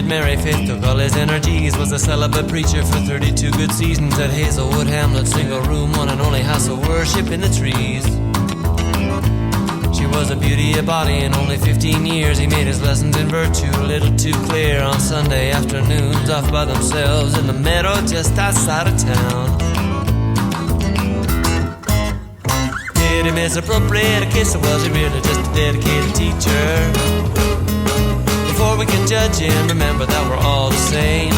Mary Faith took all his energies, was a celibate preacher for 32 good seasons at Hazelwood Hamlet, single room, one and only house of worship in the trees. She was a beauty of body in only 15 years. He made his lessons in virtue a little too clear on Sunday afternoons off by themselves in the meadow just outside of town. Did he misappropriate a kiss, or was he really just a dedicated teacher? Before we can judge him, remember that we're all the same.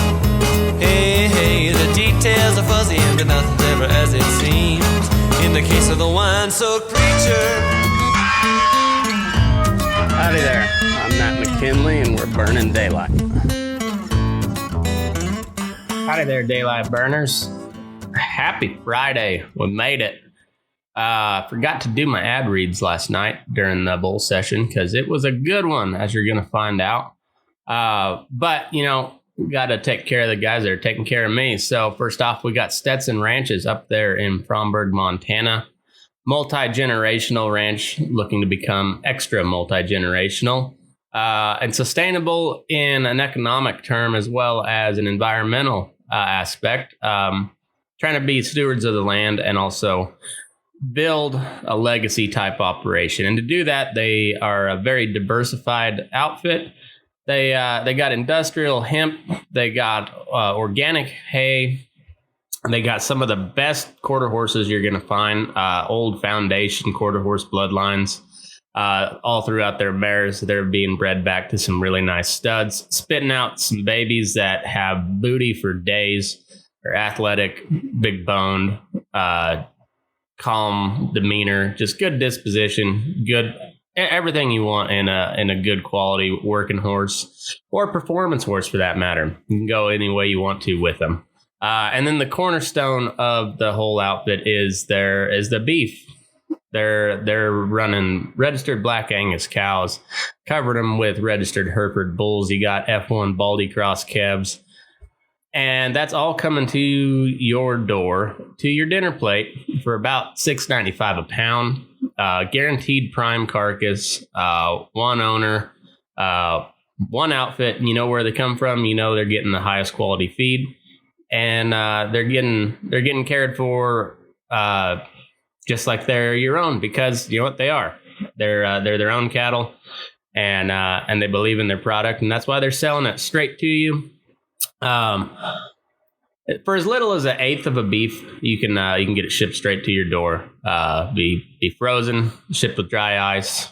Hey, hey, the details are fuzzy and nothing's ever as it seems. In the case of the wine-soaked preacher. Howdy there, I'm Matt McKinley and we're burning daylight. Howdy there, daylight burners. Happy Friday, we made it. Forgot to do my ad reads last night during the bull session because it was a good one, as you're going to find out. But, you know, got to take care of the guys that are taking care of me. So first off, we got Stetson Ranches up there in Fromberg, Montana. Multi-generational ranch looking to become extra multi-generational and sustainable in an economic term as well as an environmental aspect. Trying to be stewards of the land and also build a legacy type operation. And to do that, they are a very diversified outfit. They got industrial hemp, they got organic hay. They got some of the best quarter horses you're going to find, old foundation quarter horse bloodlines, all throughout their mares. They're being bred back to some really nice studs, spitting out some babies that have booty for days. They're athletic, big boned, calm demeanor, just good disposition, good everything you want in a good quality working horse or performance horse for that matter. You can go any way you want to with them. And then the cornerstone of the whole outfit is the beef. They're running registered Black Angus cows, covered them with registered Hereford bulls. You got F1 Baldy Cross calves, and that's all coming to your door, to your dinner plate for about $6.95 a pound. Guaranteed prime carcass, one owner, one outfit. You know where they come from. You know they're getting the highest quality feed. And they're getting cared for just like they're your own, because you know what they are. They're their own cattle, and they believe in their product, and that's why they're selling it straight to you. For as little as 1/8 of a beef, you can get it shipped straight to your door. Be frozen, shipped with dry ice.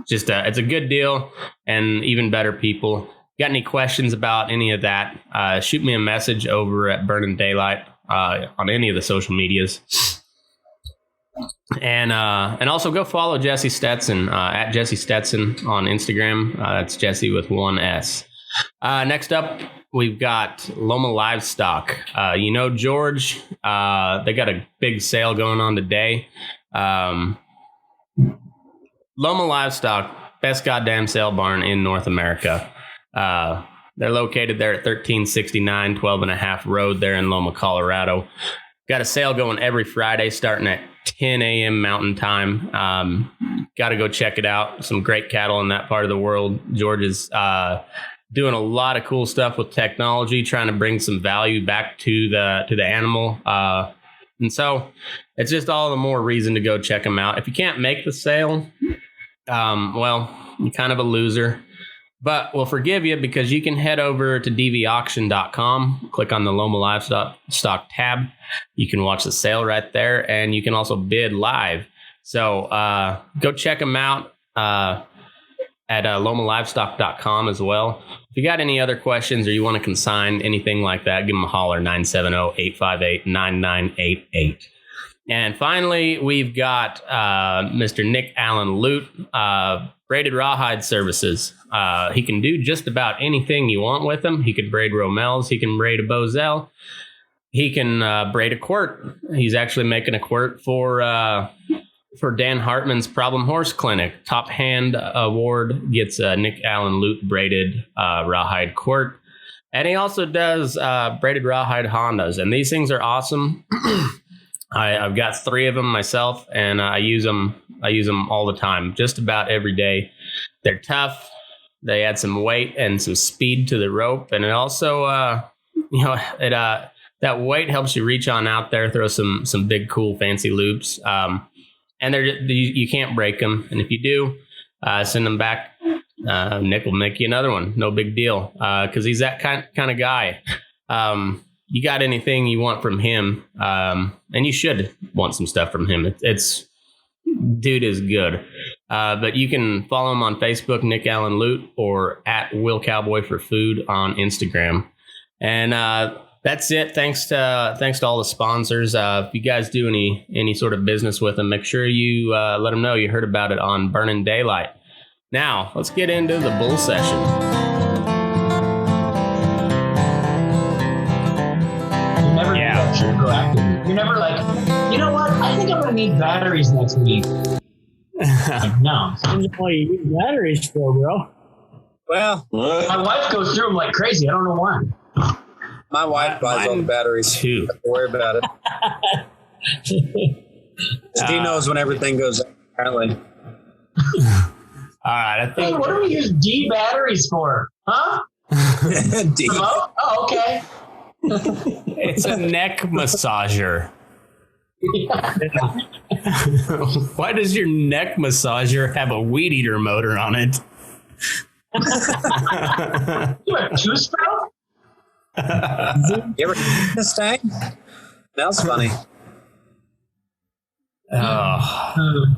It's a good deal, and even better people. Got any questions about any of that, shoot me a message over at Burning Daylight on any of the social medias. And also go follow Jese Stetson at Jese Stetson on Instagram. That's Jesse with one S. Next up, we've got Loma Livestock. George, they got a big sale going on today. Loma Livestock, best goddamn sale barn in North America. They're located there at 1369 12 and a half road there in Loma, Colorado. Got a sale going every Friday starting at 10 a.m. Mountain Time. Got to go check it out. Some great cattle in that part of the world. George is doing a lot of cool stuff with technology, trying to bring some value back to the animal. And so it's just all the more reason to go check them out. If you can't make the sale, well, you're kind of a loser. But we'll forgive you because you can head over to dvauction.com, click on the Loma Livestock tab. You can watch the sale right there, and you can also bid live. So go check them out at lomalivestock.com as well. If you got any other questions or you want to consign anything like that, give them a holler, 970-858-9988. And finally, we've got Mr. Nick Allen Lute, braided rawhide services. He can do just about anything you want with him. He could braid Romels. He can braid a Bozell. He can braid a quirt. He's actually making a quirt for Dan Hartman's Problem Horse Clinic. Top Hand Award gets Nick Allen Lute braided rawhide quirt. And he also does braided rawhide Hondas. And these things are awesome. I've got 3 of them myself, and I use them all the time, just about every day. They're tough. They add some weight and some speed to the rope, and it also, that weight helps you reach on out there, throw some big, cool, fancy loops. And you can't break them. And if you do, send them back. Nick will make you another one. No big deal. Because he's that kind of guy. You got anything you want from him, and you should want some stuff from him. It's dude is good. But you can follow him on Facebook, Nick Allen Lute, or at Will Cowboy for Food on Instagram. And that's it. Thanks to all the sponsors. If you guys do any sort of business with them, make sure you let them know you heard about it on Burning Daylight. Now, let's get into the bull session. You never do that shit proactively. You're never like, you know what? I think I'm going to need batteries next week. No. What you need batteries for, bro? Well, my wife goes through them like crazy. I don't know why. My wife buys all the batteries too. Don't worry about it. She knows when everything goes out, apparently. All right. I think. Hey, what do we use D batteries for? Huh? D. Oh, okay. It's a neck massager. Why does your neck massager have a weed eater motor on it? You have two spout? You ever this thing? That's funny. Oh.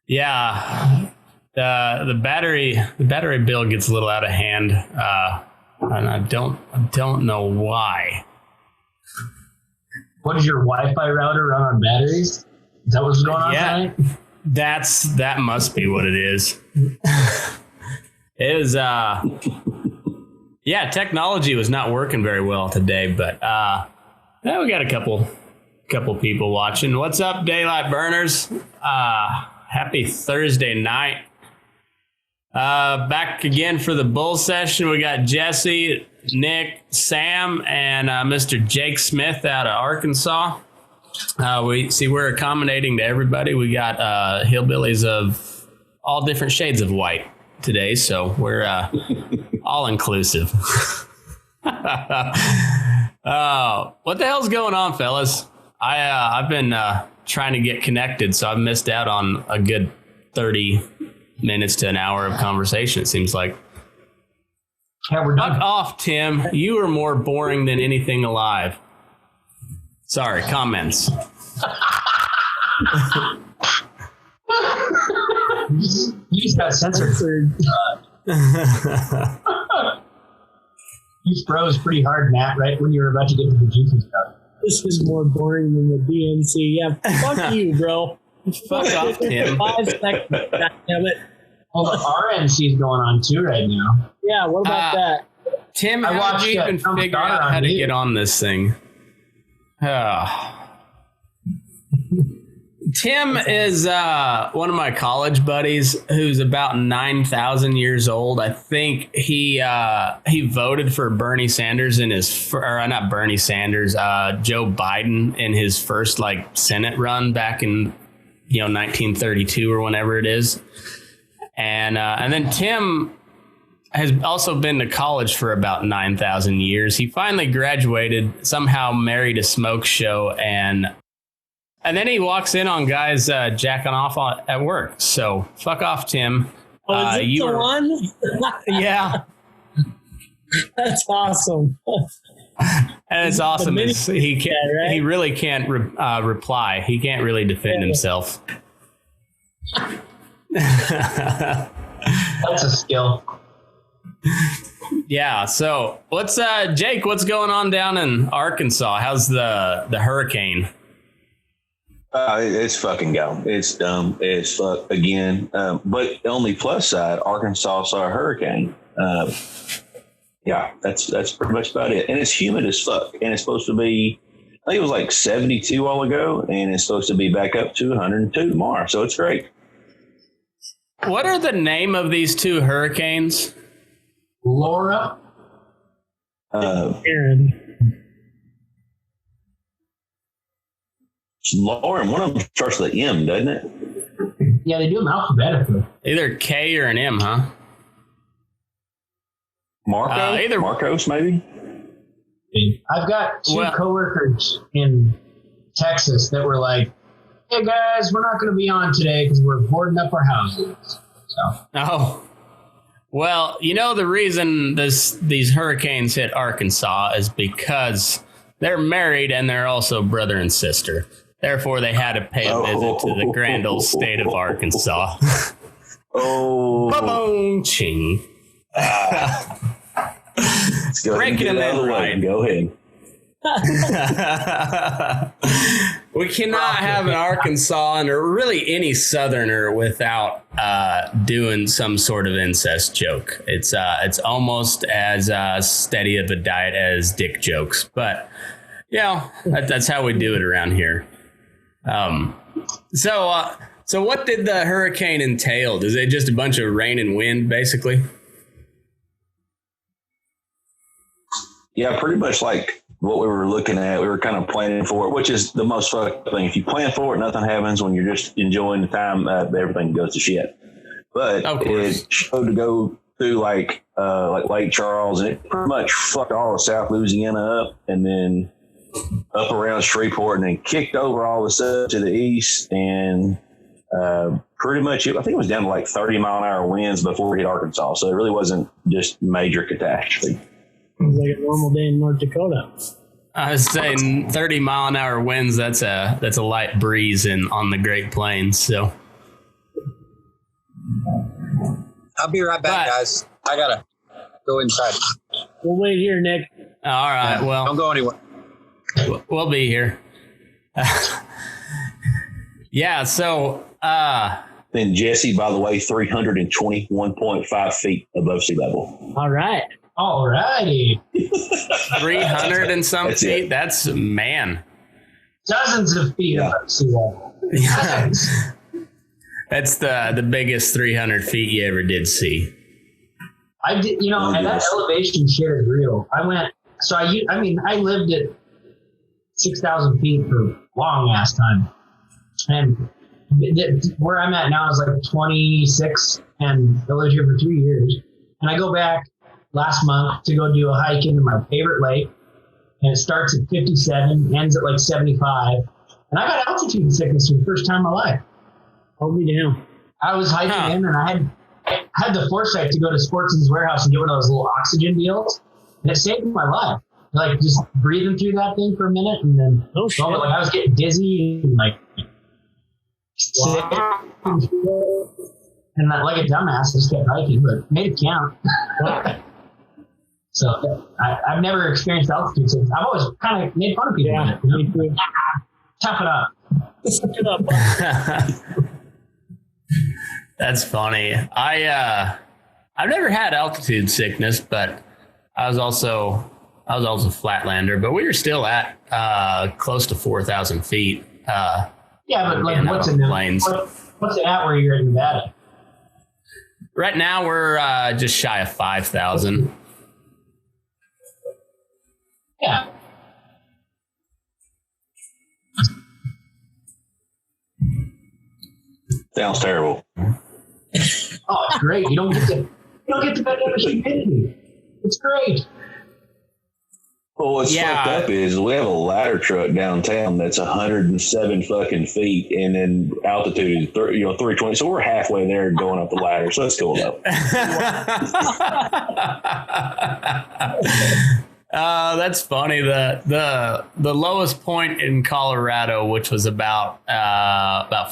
Yeah. The battery bill gets a little out of hand. And I don't know why. What does your Wi-Fi router run on batteries? Is that what's going on tonight? That must be what it is. It was technology was not working very well today, but we got a couple people watching. What's up, Daylight Burners? Happy Thursday night. Back again for the bull session. We got Jesse, Nick, Sam, and Mr. Jake Smith out of Arkansas. We're accommodating to everybody. We got hillbillies of all different shades of white today, so we're all inclusive. What the hell's going on, fellas? I've been trying to get connected, so I've missed out on a good 30 minutes to an hour of conversation, it seems like. Yeah, we're done. Fuck off, Tim. You are more boring than anything alive. Sorry, comments. You just got censored. You froze pretty hard, Matt, right when you were about to get to the juicy stuff. This is more boring than the DNC. Yeah, fuck you, bro. Fuck off, Tim. 5 seconds. God damn it. Well, the RNC is going on too right now. Yeah, what about that? Tim, I how did you watched even Trump figure Star out on how to you. get on this thing? Tim is one of my college buddies who's about 9,000 years old. I think he voted for Bernie Sanders in his not Bernie Sanders, Joe Biden in his first Senate run back in 1932 or whenever it is. And then Tim has also been to college for about 9,000 years. He finally graduated, somehow married a smoke show, and then he walks in on guys jacking off at work. So fuck off, Tim. Oh, is it the one? Yeah. That's awesome. And it's awesome. He really can't reply. He can't really defend himself. That's a skill. Yeah. So what's Jake? What's going on down in Arkansas? How's the hurricane? It's fucking gone. It's dumb as fuck again. But on the plus side, Arkansas saw a hurricane. Yeah, that's pretty much about it. And it's humid as fuck. And it's supposed to be, I think it was like 72 while ago, and it's supposed to be back up to 102 tomorrow. So it's great. What are the name of these two hurricanes? Laura. Aaron. Lauren, one of them starts with an M, doesn't it? Yeah, they do them alphabetically. Either K or an M, huh? Marcos, maybe. I've got two coworkers in Texas that were like, "Hey guys, we're not going to be on today because we're boarding up our houses." So. Well, the reason these hurricanes hit Arkansas is because they're married and they're also brother and sister. Therefore, they had to pay a visit to the grand old state of Arkansas. Ba-boom-ching. Let's go ahead and get out of the way. Go ahead. We cannot have an Arkansan or really any Southerner without doing some sort of incest joke. It's almost as steady of a diet as dick jokes, but that's how we do it around here. So what did the hurricane entail? Is it just a bunch of rain and wind, basically? Yeah, pretty much like what we were looking at. We were kind of planning for it, which is the most fucked thing. If you plan for it, nothing happens. When you're just enjoying the time, everything goes to shit. But it showed to go through like Lake Charles, and it pretty much fucked all of South Louisiana up, and then up around Shreveport, and then kicked over all the stuff to the east, and pretty much, I think it was down to like 30-mile-an-hour winds before it hit Arkansas. So it really wasn't just major catastrophe. It's like a normal day in North Dakota. I was saying 30-mile-an-hour winds. That's a light breeze on the Great Plains. So I'll be right back, guys. I gotta go inside. We'll wait here, Nick. All right. Well, don't go anywhere. We'll be here. Yeah. So. Then Jesse, by the way, 321.5 feet above sea level. All right. All righty. 300 and some feet. It. That's, man. Dozens of feet above sea level. That's the biggest 300 feet you ever did see. I did, and that elevation shit is real. I lived at 6,000 feet for a long ass time. And where I'm at now is like 26, and I lived here for 3 years. And I go back last month to go do a hike into my favorite lake, and it starts at 57, ends at like 75. And I got altitude sickness for the first time in my life. Hold me down. I was hiking in, and I had the foresight to go to Sportsman's Warehouse and get one of those little oxygen deals, and it saved my life. Like just breathing through that thing for a minute, and then I was getting dizzy and like sick, and like a dumbass, just kept hiking, but made it count. So I've never experienced altitude sickness. I've always kind of made fun of people. Yeah, tough it up. Suck it up. That's funny. I've never had altitude sickness, but I was also flatlander, but we were still at close to 4,000 feet. Yeah, but like what's it at where you're in Nevada? Right now we're just shy of 5,000. Yeah. Sounds terrible. Oh, it's great. You don't get to that much humidity. It's great. Well, what's fucked up is we have a ladder truck downtown that's 107 fucking feet, and then altitude is 320. So we're halfway there going up the ladder. So that's cool though. That's funny. The lowest point in Colorado, which was about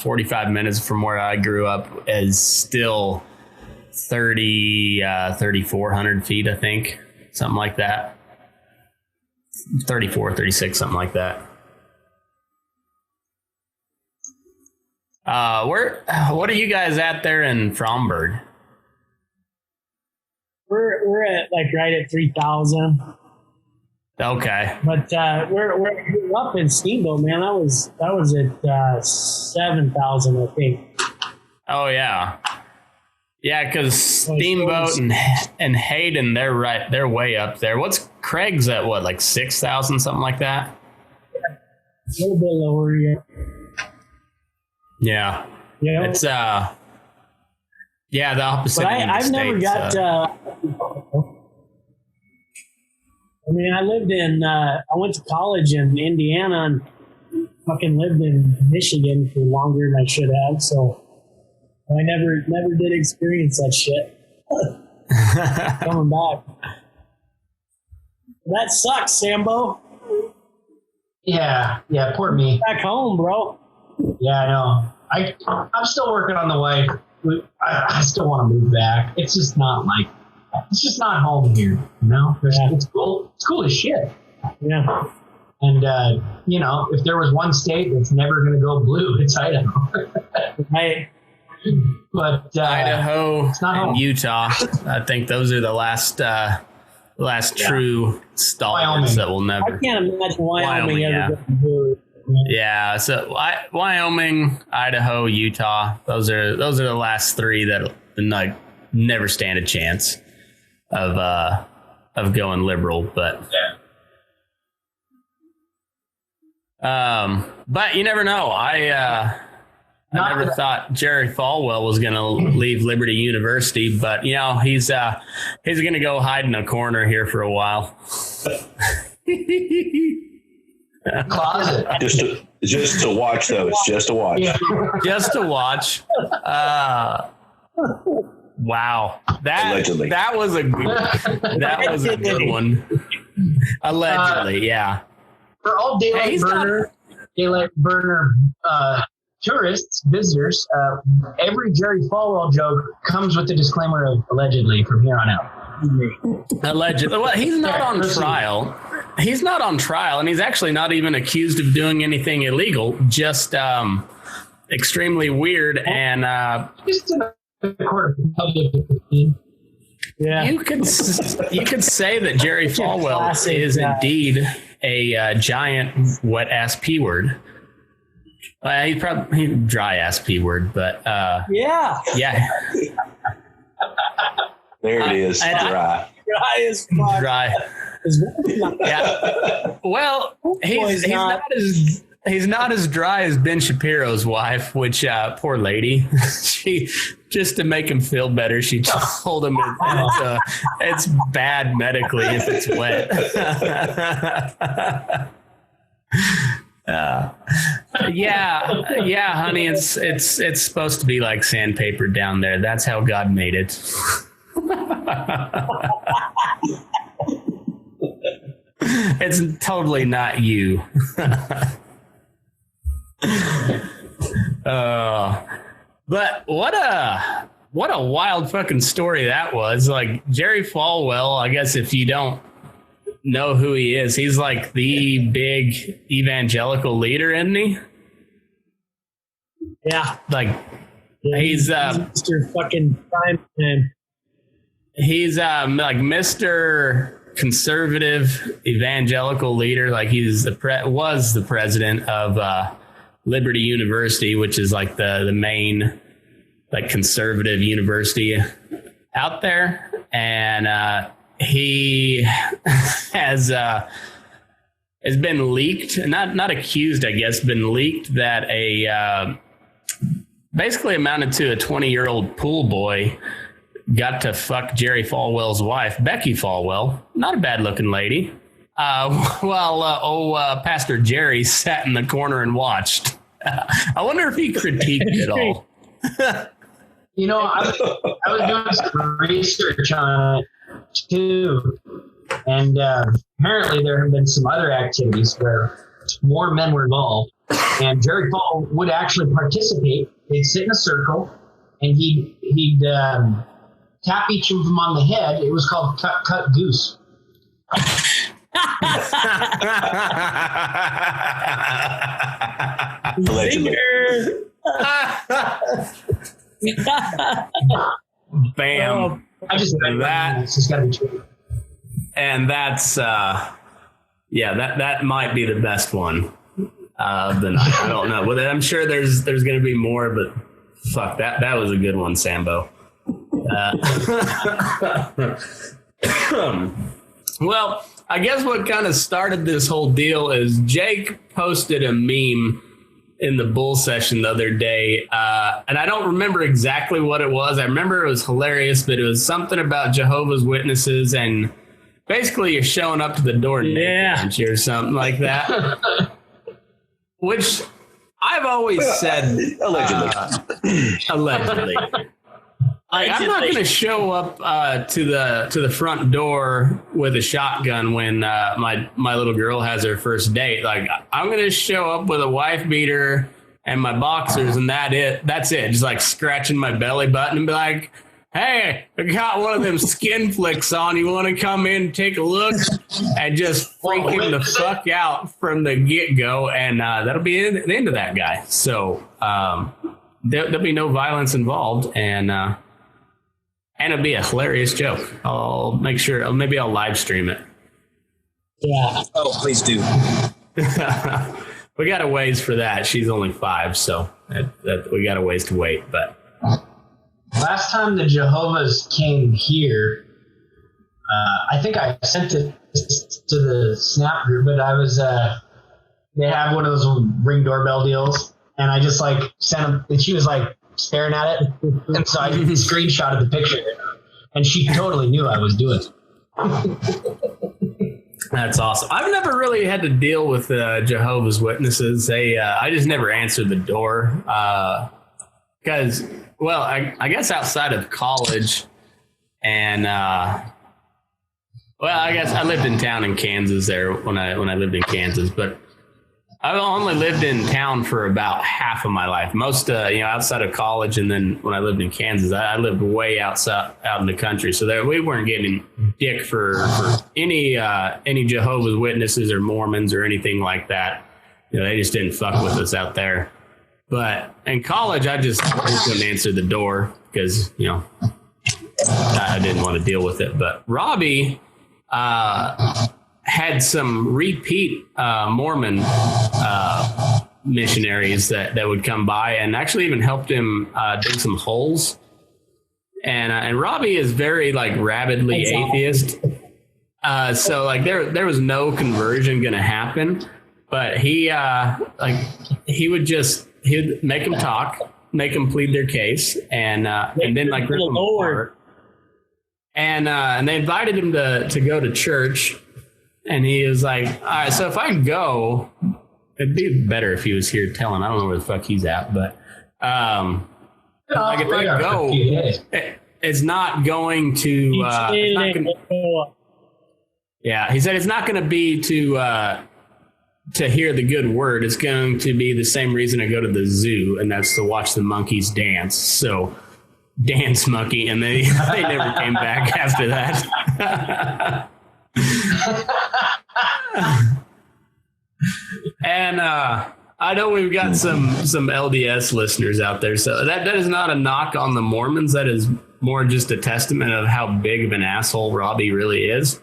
45 minutes from where I grew up, is still 3,400 feet, I think, something like that. 34, 36, something like that. What are you guys at there in Fromberg? We're at like right at 3,000. Okay. But we're up in Steamboat, man. That was at 7,000, I think. Oh yeah. Yeah, because Steamboat and Hayden, they're way up there. What's Craig's at? What, like 6,000, something like that? Yeah. A little bit lower, yeah. Yeah. Yeah. It's the opposite. But I've never got. I mean, I went to college in Indiana and fucking lived in Michigan for longer than I should have. So I never did experience that shit. Coming back. That sucks, Sambo. Yeah, poor me. Back home, bro. Yeah, I know. I'm still working on the wife. I still want to move back. It's just not home here, you know? Yeah. It's cool. It's cool as shit. Yeah. And, if there was one state that's never going to go blue, it's Idaho. Right. But Idaho it's not and home. Utah, I think those are the last true stalwarts that will I never. can't imagine Wyoming ever yeah. getting blue. Yeah, so Wyoming, Idaho, Utah, those are the last three that never stand a chance of going liberal, but but you never know. I never thought Jerry Falwell was going to leave Liberty University, but he's going to go hide in a corner here for a while. Closet. Just to watch those. Just to watch. Yeah. Just to watch. Wow. Allegedly. That was a good one. Allegedly, yeah. For all daylight burner tourists, visitors, every Jerry Falwell joke comes with the disclaimer of allegedly from here on out. Allegedly. Well, he's not on trial. He's not on trial, and he's actually not even accused of doing anything illegal. Just extremely weird, and Just in the court of public. Yeah. you could say that Jerry Falwell classic is guy. indeed a giant wet ass p word. He's probably dry ass p word, but Yeah. yeah, There it is. Dry. Dry as fuck. dry. Yeah. Well, he's not as dry as Ben Shapiro's wife, which poor lady. She just to make him feel better, she told him it's bad medically if it's wet. Yeah, honey. It's supposed to be like sandpaper down there. That's how God made it. It's totally not you. But what a wild fucking story that was. Like Jerry Falwell, I guess if you don't know who he is, he's like the big evangelical leader, isn't he? Yeah. Like he's Mr. fucking prime man. he's like Mr. Conservative evangelical leader. Like he's was the president of Liberty University, which is like the main like conservative university out there, and he has been leaked, not accused, I guess, been leaked that a basically amounted to a 20-year-old pool boy got to fuck Jerry Falwell's wife, Becky Falwell. Not a bad-looking lady. While Pastor Jerry sat in the corner and watched. I wonder if he critiqued it all. You know, I was doing some research on it too, and apparently there have been some other activities where more men were involved, and Jerry Falwell would actually participate. They'd sit in a circle, and he'd tap each of them on the head. It was called cut goose. Allegedly. Bam. I just That- it's just gotta be true. And that's that might be the best one of the night. I don't know. Well, I'm sure there's going to be more, but fuck, that was a good one, Sambo. Well, I guess what kind of started this whole deal is Jake posted a meme in the bull session the other day, and I don't remember exactly what it was. I remember it was hilarious, but it was something about Jehovah's Witnesses and basically you're showing up to the door naked or something like that. Which I've always said allegedly. I'm not going to show up to the front door with a shotgun when my little girl has her first date. Like, I'm going to show up with a wife beater and my boxers, and that's it. Just like scratching my belly button and be like, "Hey, I got one of them skin flicks on. You want to come in and take a look?" And just freak him the fuck out from the get-go, and that'll be the end of that guy. So there'll be no violence involved, and it'll be a hilarious joke. I'll make sure, maybe I'll live stream it. Yeah. Oh, please do. We got a ways for that. She's only 5, so we got a ways to wait. But last time the Jehovah's came here, I think I sent it to the Snap group, but I was, they have one of those Ring doorbell deals, and I just like sent them, and she was like staring at it, and so I screenshotted the picture, and she totally knew I was doing it. That's awesome. I've never really had to deal with Jehovah's Witnesses. I just never answered the door because, well, I guess outside of college and, I guess I lived in town in Kansas there when I lived in Kansas, but I only lived in town for about half of my life. Most, outside of college, and then when I lived in Kansas, I lived way out in the country. So we weren't getting dick for any Jehovah's Witnesses or Mormons or anything like that. They just didn't fuck with us out there. But in college, I just couldn't answer the door because I didn't want to deal with it. But Robbie had some repeat Mormon missionaries that would come by and actually even helped him dig some holes. And Robbie is very like rabidly atheist. So like there was no conversion going to happen, but he would make them talk, make them plead their case, and then like rip them apart. And they invited him to go to church. And he was like, all right, so if I go, it'd be better if he was here telling. I don't know where the fuck he's at, but if I go, it's not going to. Yeah, he said it's not going to be to hear the good word. It's going to be the same reason I go to the zoo, and that's to watch the monkeys dance. So, dance monkey, and they never came back after that. And I know we've got some LDS listeners out there, so that is not a knock on the Mormons. That is more just a testament of how big of an asshole Robbie really is.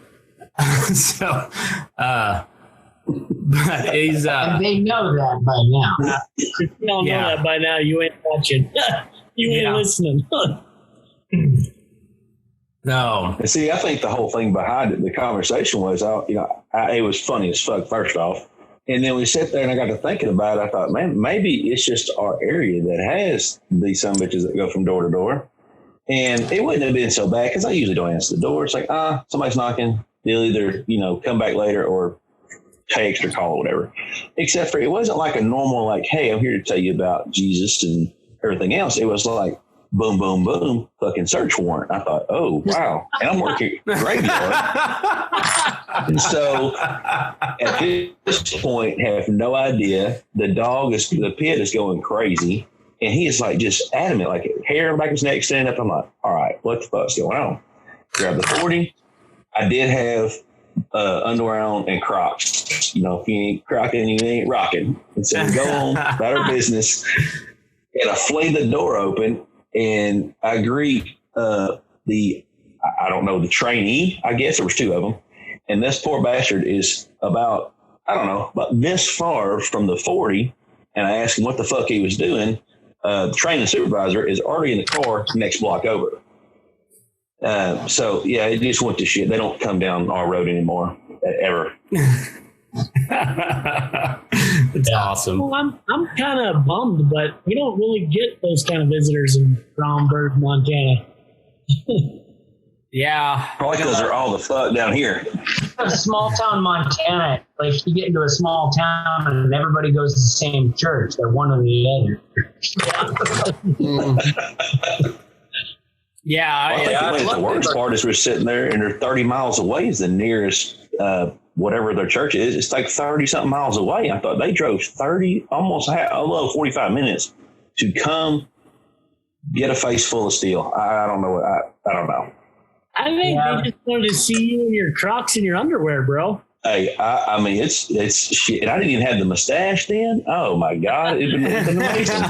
So, but he's and they know that by now. If you don't know that by now, you ain't watching. You ain't listening. No. And see, I think the whole thing behind it, the conversation was, it was funny as fuck, first off. And then we sat there and I got to thinking about it. I thought, man, maybe it's just our area that has these sumbitches that go from door to door. And it wouldn't have been so bad because I usually don't answer the door. It's like, somebody's knocking. They'll either, come back later or text or call or whatever. Except for it wasn't like a normal, like, hey, I'm here to tell you about Jesus and everything else. It was like, boom, boom, boom, fucking search warrant. I thought, oh, wow. And I'm working graveyard. And so at this point, have no idea. The pit is going crazy. And he is like just adamant, like hair on the back of his neck standing up. I'm like, all right, what the fuck's going on? Grab the 40. I did have underwear on and Crocs. If you ain't crocking, you ain't rocking. And so go on about our business. And I flayed the door open. And I agree, the trainee, I guess there was 2 of them. And this poor bastard is about this far from the 40. And I asked him what the fuck he was doing. The training supervisor is already in the car next block over. So, yeah, it just went to shit. They don't come down our road anymore, ever. It's awesome. Well, I'm kind of bummed, but we don't really get those kind of visitors in Bromberg, Montana. Yeah. Probably because they're all the fuck down here. A small town Montana, like you get into a small town and everybody goes to the same church. They're one or the other. Yeah. I think the worst part is we're sitting there and they're 30 miles away is the nearest, whatever their church is. It's like 30 something miles away. I thought they drove 45 minutes to come get a face full of steel. I don't know. I don't know. I think they just wanted to see you in your Crocs and your underwear, bro. Hey, I mean, it's shit. And I didn't even have the mustache then. Oh my God. It'd been amazing.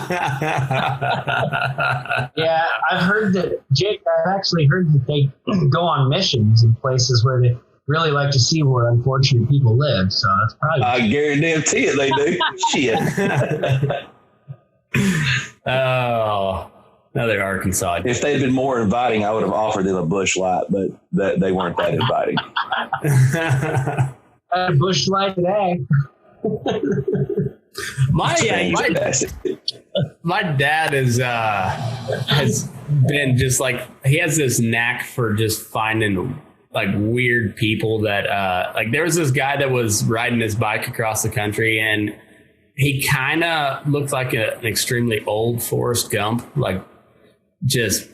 Yeah, I've heard that, Jake, I've actually heard that they go on missions in places where they really like to see where unfortunate people live. So that's probably. I guarantee it, they do. Shit. Oh, another Arkansas. If they'd been more inviting, I would have offered them a Busch Light, but they weren't that inviting. Busch Light today. My dad has been just like, he has this knack for just finding like weird people that like there was this guy that was riding his bike across the country and he kind of looked like an extremely old Forrest Gump, like just,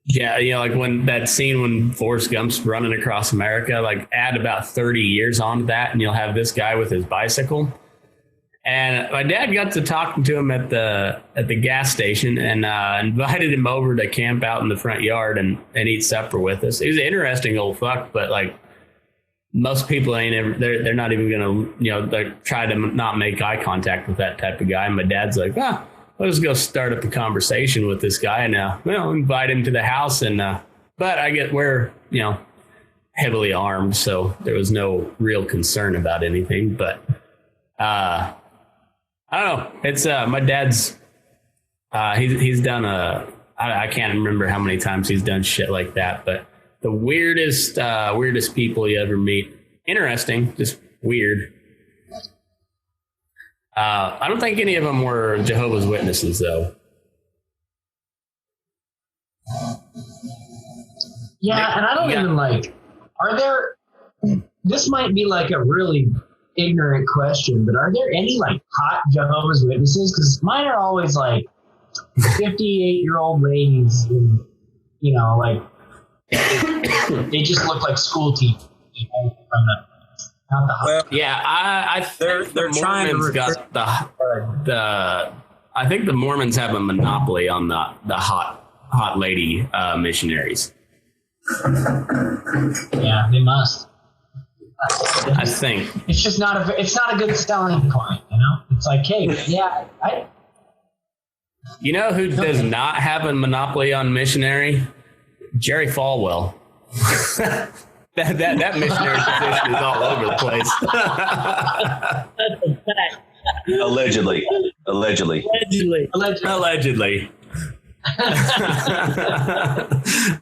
yeah, you know, like when that scene when Forrest Gump's running across America, like add about 30 years onto that and you'll have this guy with his bicycle. And my dad got to talking to him at the gas station and invited him over to camp out in the front yard and eat supper with us. He was an interesting old fuck, but like most people ain't ever, they're not even gonna, you know, they try to not make eye contact with that type of guy. And my dad's like, let's go start up a conversation with this guy and invite him to the house. And but I get we're, you know, heavily armed, so there was no real concern about anything. But I don't know. It's my dad's. He's done I can't remember how many times he's done shit like that. But the weirdest people you ever meet. Interesting, just weird. I don't think any of them were Jehovah's Witnesses, though. Yeah, and I don't even like. Are there? This might be like a really ignorant question, but are there any like hot Jehovah's Witnesses? Because mine are always like 58-year-old ladies, and, you know, like they just look like school teachers. You know, from not the hot. Well, Yeah, I think they're the trying to Mormons got the. I think the Mormons have a monopoly on the hot lady missionaries. Yeah, they must. I think. It's just not a good selling point, you know. It's like, hey, yeah, You know who does not have a monopoly on missionary? Jerry Falwell. that missionary position is all over the place. That's a fact. Allegedly.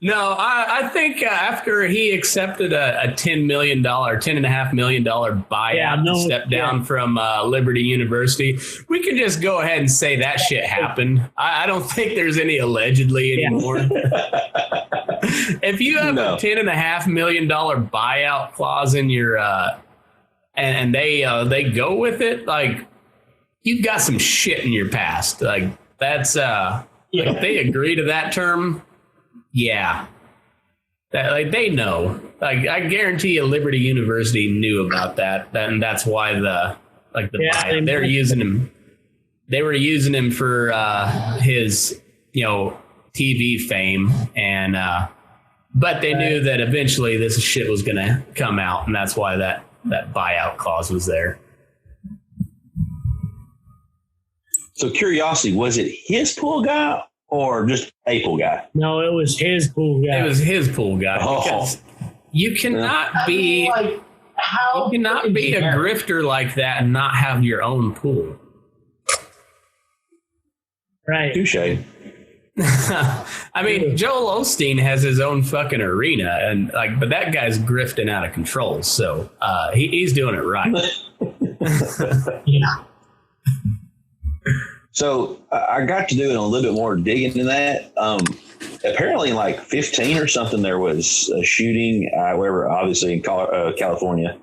No, I think after he accepted a $10.5 million buyout to step down from Liberty University, we can just go ahead and say that shit happened. I don't think there's any allegedly anymore. If you have a $10.5 million buyout clause in your and they go with it, like you've got some shit in your past. Like that's if they agree to that term, yeah. That, like they know. Like I guarantee you Liberty University knew about that. And that's why buyout, they're using him. They were using him for his, you know, TV fame and but they knew that eventually this shit was going to come out, and that's why that buyout clause was there. So curiosity, was it his pool guy or just a pool guy? No, it was his pool guy. It was his pool guy. Because you cannot be a grifter like that and not have your own pool. Right. Touche. I mean, Joel Osteen has his own fucking arena, and like, but that guy's grifting out of control. So he's doing it right. Yeah. So I got to doing a little bit more digging in that. apparently in like 15 or something, there was a shooting, wherever, obviously in California.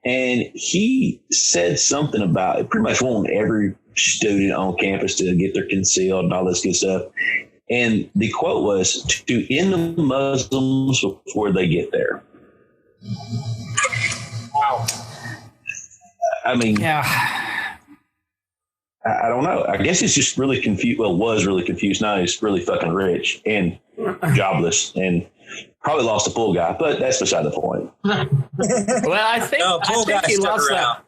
And he said something about pretty much wanting every student on campus to get their concealed and all this good stuff. And the quote was to end the Muslims before they get there. Wow. I mean, Yeah. I don't know. I guess it's just really confused. Well, was really confused. Now he's really fucking rich and jobless and probably lost a pool guy, but that's beside the point. Well, I think he lost that.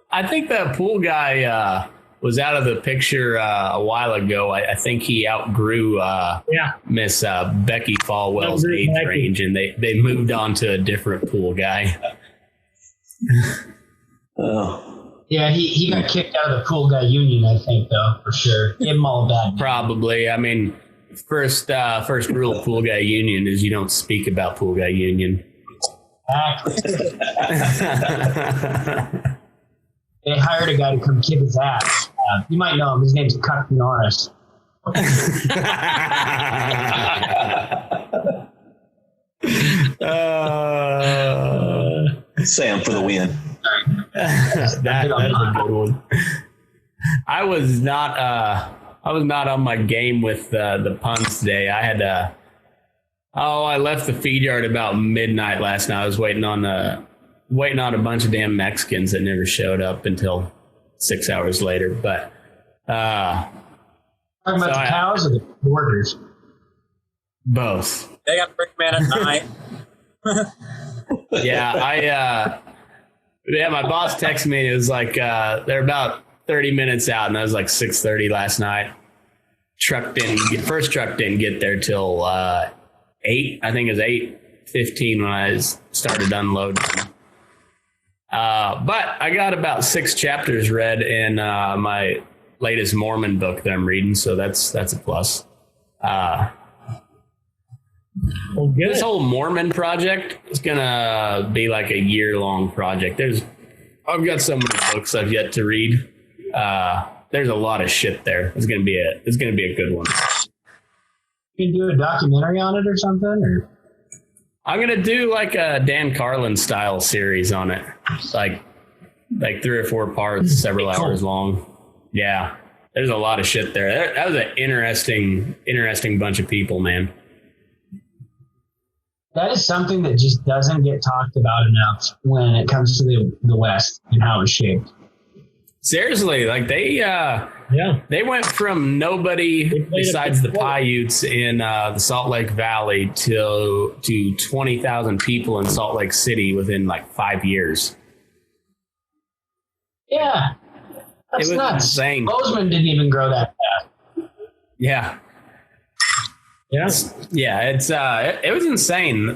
I think that pool guy was out of the picture a while ago. I think he outgrew Miss Becky Falwell's age range, and they moved on to a different pool guy. Oh. Yeah, he got kicked out of the pool guy union, I think, though, for sure. Give him all that. Probably. I mean, first rule of pool guy union is you don't speak about pool guy union. They hired a guy to come kick his ass. You might know him. His name's Cuck Norris. Sam for the win. That's a good one. I was not on my game with the puns today. I had I left the feed yard about midnight last night. I was waiting on a bunch of damn Mexicans that never showed up until 6 hours later. But Talking about the cows or the borders? Both. They got to bring man at night. Yeah, my boss texted me. It was like they're about 30 minutes out, and I was like 6:30 last night. First truck didn't get there till 8. I think it was 8:15 when I started unloading. But I got about 6 chapters read in my latest Mormon book that I'm reading, so that's a plus. Well, good. This whole Mormon project is gonna be like a year-long project. I've got so many books I've yet to read. There's a lot of shit there. It's gonna be a good one. You can do a documentary on it or something, or I'm gonna do like a Dan Carlin style series on it, like 3 or 4 parts, several hours long. Yeah, there's a lot of shit there. That was an interesting bunch of people, man. that is something that just doesn't get talked about enough when it comes to the West and how it's shaped. Seriously, like they went from nobody besides the Paiutes in the Salt Lake Valley to 20,000 people in Salt Lake City within like 5 years. Yeah, that's it was nuts. insane. Bozeman didn't even grow that fast. Yeah. It was insane.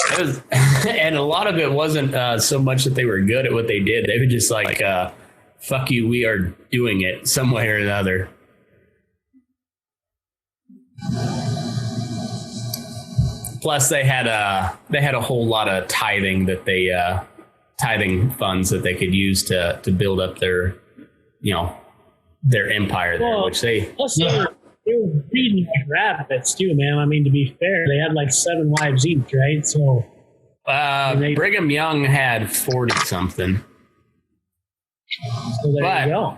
It was, and a lot of it wasn't so much that they were good at what they did. They were just like, fuck you, we are doing it some way or another. Plus they had a whole lot of tithing that tithing funds that they could use to build up their empire there, which they were breeding like rabbits too, man. I mean, to be fair, they had like 7 wives each, right? So Brigham Young had 40 something. So there you go.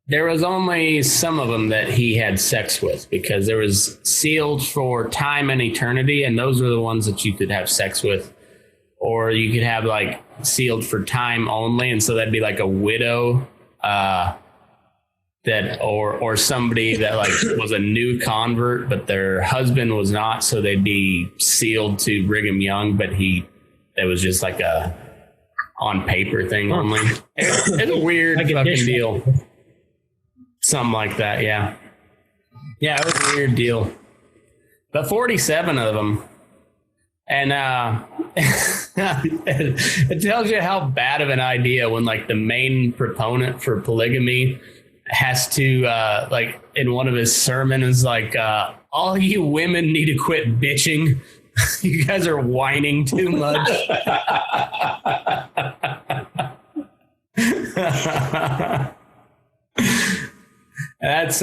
There was only some of them that he had sex with, because there was sealed for time and eternity, and those were the ones that you could have sex with. Or you could have like sealed for time only, and so that'd be like a widow or somebody that like was a new convert, but their husband was not, so they'd be sealed to Brigham Young, but it was just like a on paper thing only. It's a weird like fucking deal. Something like that, yeah. Yeah, it was a weird deal. But 47 of them. And it tells you how bad of an idea when like the main proponent for polygamy has to like in one of his sermons like all you women need to quit bitching. You guys are whining too much. That's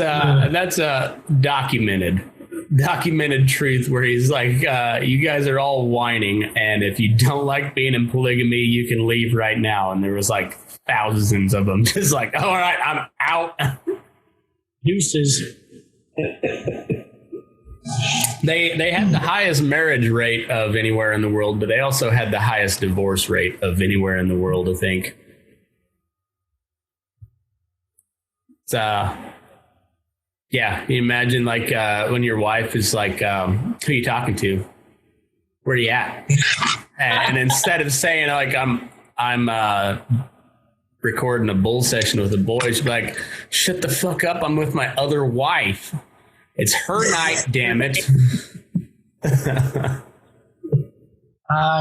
documented. documented truth where he's like, you guys are all whining, and if you don't like being in polygamy, you can leave right now. And there was like thousands of them just like, all right, I'm out. Deuces. They had the highest marriage rate of anywhere in the world, but they also had the highest divorce rate of anywhere in the world, I think. Yeah, you imagine like when your wife is like, who you talking to? Where you at? And instead of saying like I'm recording a bull session with the boys, like, shut the fuck up, I'm with my other wife. It's her night, damn it.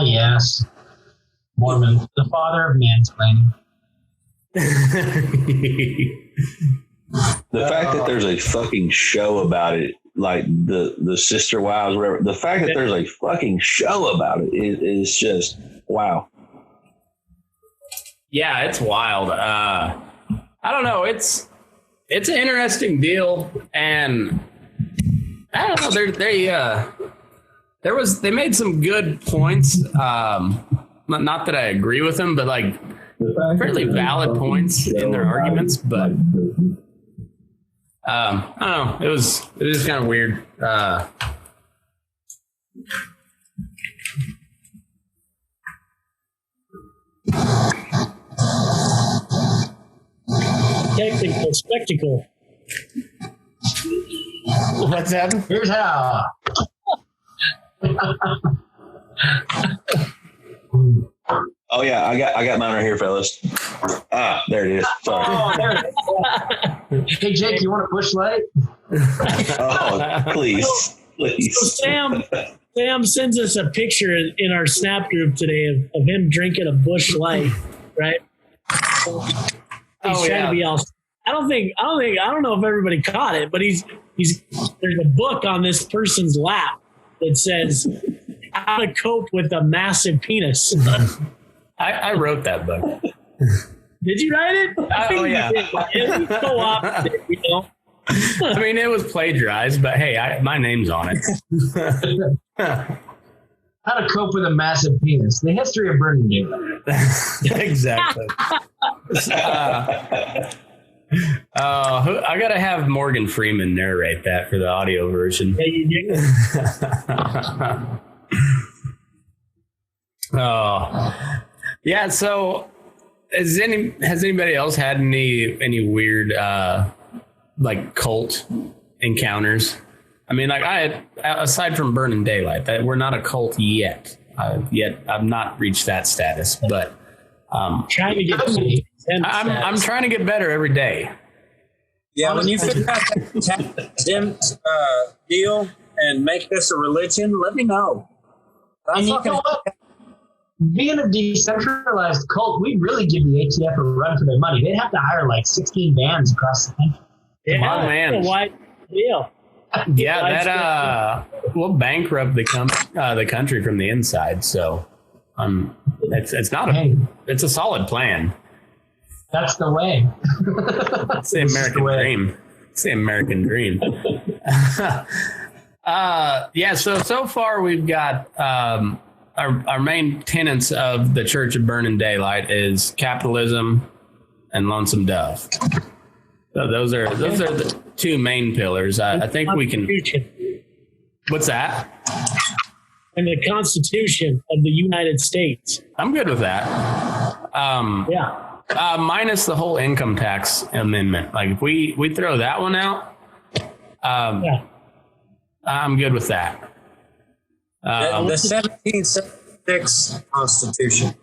Yes. Mormon, the father of mansplaining. The fact that there's a fucking show about it, like the sister wives, whatever. The fact that there's a fucking show about it is just wow. Yeah, it's wild. I don't know. It's an interesting deal, and I don't know. They made some good points. Not that I agree with them, but like fairly valid points in their arguments. But I don't know. It was kind of weird. Technical spectacle. What's happening? Here's how. Oh yeah, I got mine right here, fellas. There it is. Sorry. Oh, there it is. Hey Jake, you want a bush light? Oh, please. So Sam sends us a picture in our Snap group today of him drinking a Bush Light, right? He's trying to be all. I don't know if everybody caught it, but there's a book on this person's lap that says how to cope with a massive penis. I wrote that book. Did you write it? Oh yeah. It was so opposite, you know. I mean, it was plagiarized, but hey, my name's on it. How to cope with a massive penis. The history of burning daylight. Exactly. I gotta have Morgan Freeman narrate that for the audio version. Yeah, you do. Oh, yeah. So, has anybody else had any weird like cult encounters? I mean, like aside from burning daylight, that we're not a cult yet. I've not reached that status, but Trying to get. I'm trying to get better every day. Yeah, when you figure out that tax deal and make this a religion, let me know. And you know what? Being a decentralized cult, we'd really give the ATF a run for their money. They'd have to hire like 16 bands across the country. Yeah, Oh, man. Wide deal. Yeah, that will bankrupt the country from the inside. So, it's not it's a solid plan. That's the way. It's the American dream. It's the American dream. Yeah. So far we've got our main tenets of the Church of Burning Daylight is capitalism and lonesome dove. So those are the two main pillars. I think we can. What's that? And the Constitution of the United States. I'm good with that. Yeah. Minus the whole income tax amendment. Like if we throw that one out, Yeah. I'm good with that. The 1776 Constitution.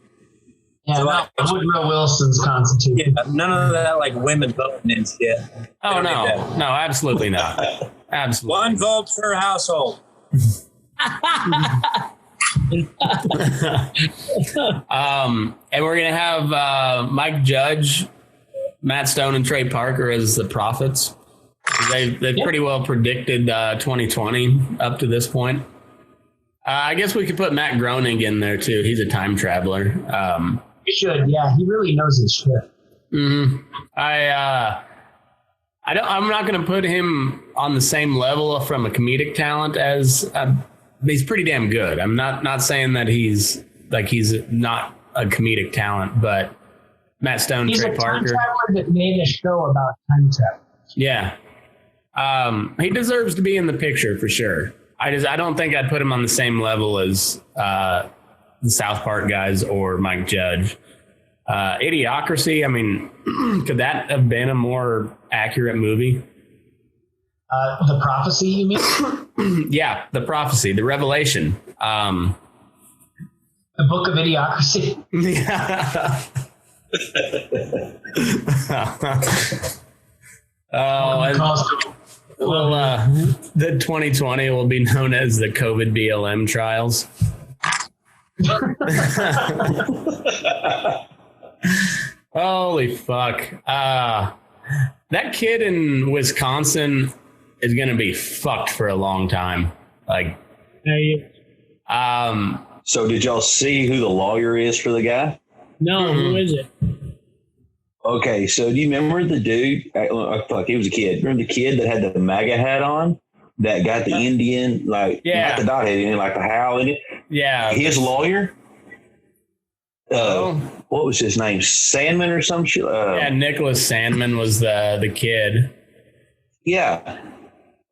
Yeah, So not Woodrow Wilson's Constitution. Yeah, none of that like women voting and shit. Oh Don't need that. no, absolutely not. Absolutely. One vote per household. And we're gonna have Mike Judge, Matt Stone, and Trey Parker as the prophets. They've pretty well predicted 2020 up to this point. I guess we could put Matt Groening in there too. He's a time traveler. You should, yeah. He really knows his shit. Mm-hmm. I'm not going to put him on the same level from a comedic talent as he's pretty damn good. I'm not saying that he's not a comedic talent, but Matt Stone, He's Trey a time Parker. traveler that made a show about time travel. Yeah. He deserves to be in the picture for sure. I don't think I'd put him on the same level as the South Park guys or Mike Judge. Idiocracy, I mean, could that have been a more accurate movie? The Prophecy, you mean? Yeah, The Prophecy, The Revelation. The Book of Idiocracy. Yeah. The 2020 will be known as the COVID BLM trials. Holy fuck. That kid in Wisconsin is going to be fucked for a long time. Like, So did y'all see who the lawyer is for the guy? No, who is it? Okay, so do you remember the dude? Fuck, he was a kid. Remember the kid that had the MAGA hat on? That got the Indian, like, not the dot head Indian, like the howl in it? Yeah. His lawyer? What was his name? Sandman or some shit? Yeah, Nicholas Sandman was the kid. Yeah.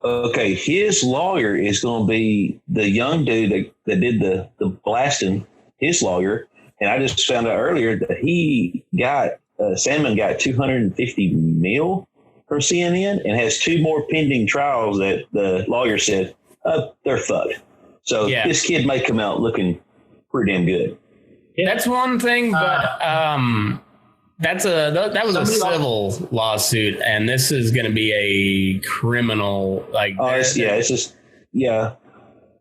Okay, his lawyer is going to be the young dude that did the blasting, his lawyer. And I just found out earlier that he got, Sandman got $250 million from CNN and has 2 more pending trials that the lawyer said, they're fucked. So this kid may come out looking pretty damn good. That's one thing, but that was a civil lawsuit, and this is going to be a criminal. Like, it's just.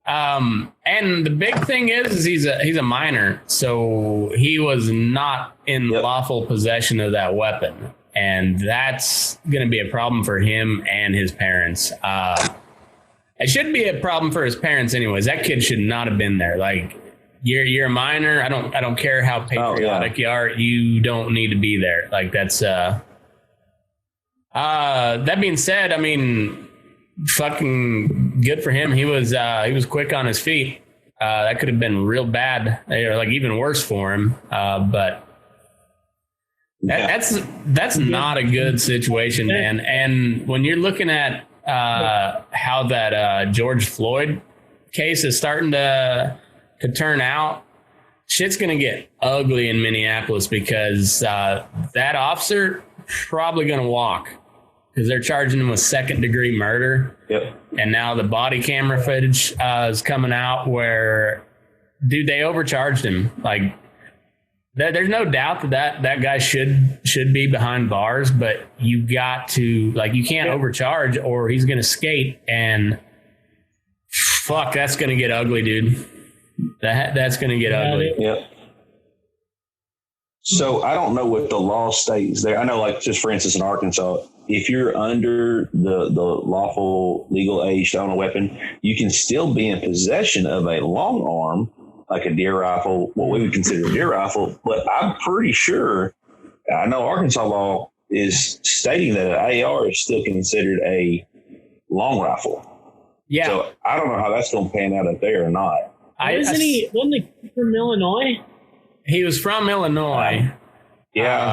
And the big thing is he's a minor, so he was not in lawful possession of that weapon, and that's going to be a problem for him and his parents. It should be a problem for his parents, anyways. That kid should not have been there. Like, you're a minor. I don't care how patriotic you are. You don't need to be there. Like, that's. That being said, I mean, fucking good for him. He was quick on his feet. That could have been real bad, or like even worse for him. But that's not a good situation, man. And when you're looking at how that George Floyd case is starting to turn out, shit's gonna get ugly in Minneapolis because that officer probably gonna walk. Because they're charging him with 2nd-degree murder. Yep. And now the body camera footage is coming out where, dude, they overcharged him. Like, there's no doubt that guy should be behind bars, but you got to, like, you can't overcharge or he's going to skate, and fuck, that's going to get ugly, dude. That's going to get ugly. Yep. So I don't know what the law states there. I know, like, just for instance, in Arkansas, if you're under the lawful legal age to own a weapon, you can still be in possession of a long arm, like a deer rifle, what we would consider a deer rifle. But I'm pretty sure, I know Arkansas law is stating that an AR is still considered a long rifle. Yeah. So I don't know how that's going to pan out up there or not. Wasn't he from Illinois? He was from Illinois.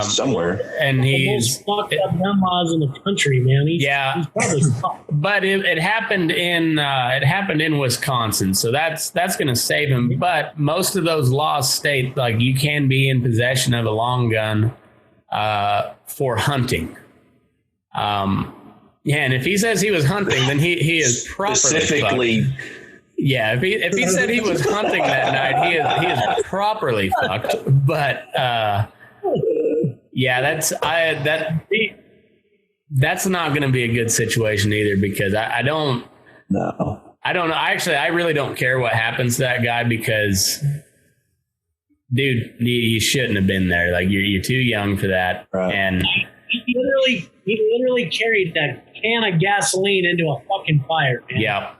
Somewhere. And he's fucked up gun laws in the country, man. He's probably fucked. But it happened in Wisconsin, so that's going to save him. But most of those laws state, like, you can be in possession of a long gun for hunting. And if he says he was hunting, then he is properly specifically fucked. Yeah, if he said he was hunting that night, he is properly fucked. But that's not going to be a good situation either, because I don't know. Actually, I really don't care what happens to that guy, because, dude, you shouldn't have been there. Like, you're too young for that. Right. And he literally carried that can of gasoline into a fucking fire, man. Yeah.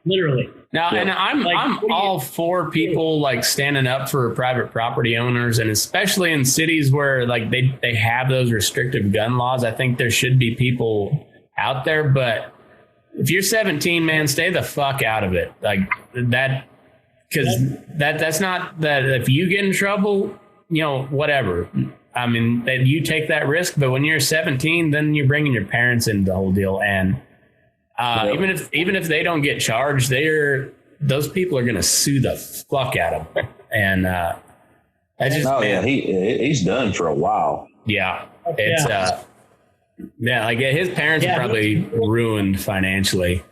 Literally. Now, and I'm all for people, like, standing up for private property owners, and especially in cities where, like, they have those restrictive gun laws. I think there should be people out there, but if you're 17, man, stay the fuck out of it. Like that, because that's not that. If you get in trouble, you know, whatever. I mean, that you take that risk, but when you're 17, then you're bringing your parents into the whole deal. And even if they don't get charged, those people are going to sue the fuck out of them. And he's done for a while. Yeah, it's like his parents are probably ruined financially.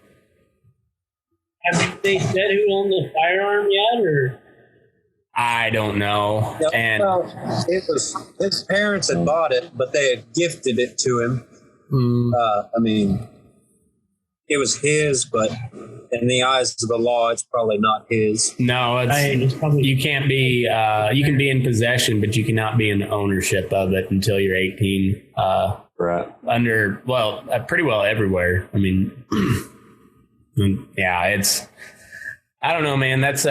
Have they said who owned the firearm yet, or? I don't know. No, and it was his parents had bought it, but they had gifted it to him. I mean, it was his, but in the eyes of the law, it's probably not his. No, it's probably, you can't be. You can be in possession, but you cannot be in ownership of it until you're 18. Right. Pretty well everywhere. I mean, yeah, it's. I don't know, man. That's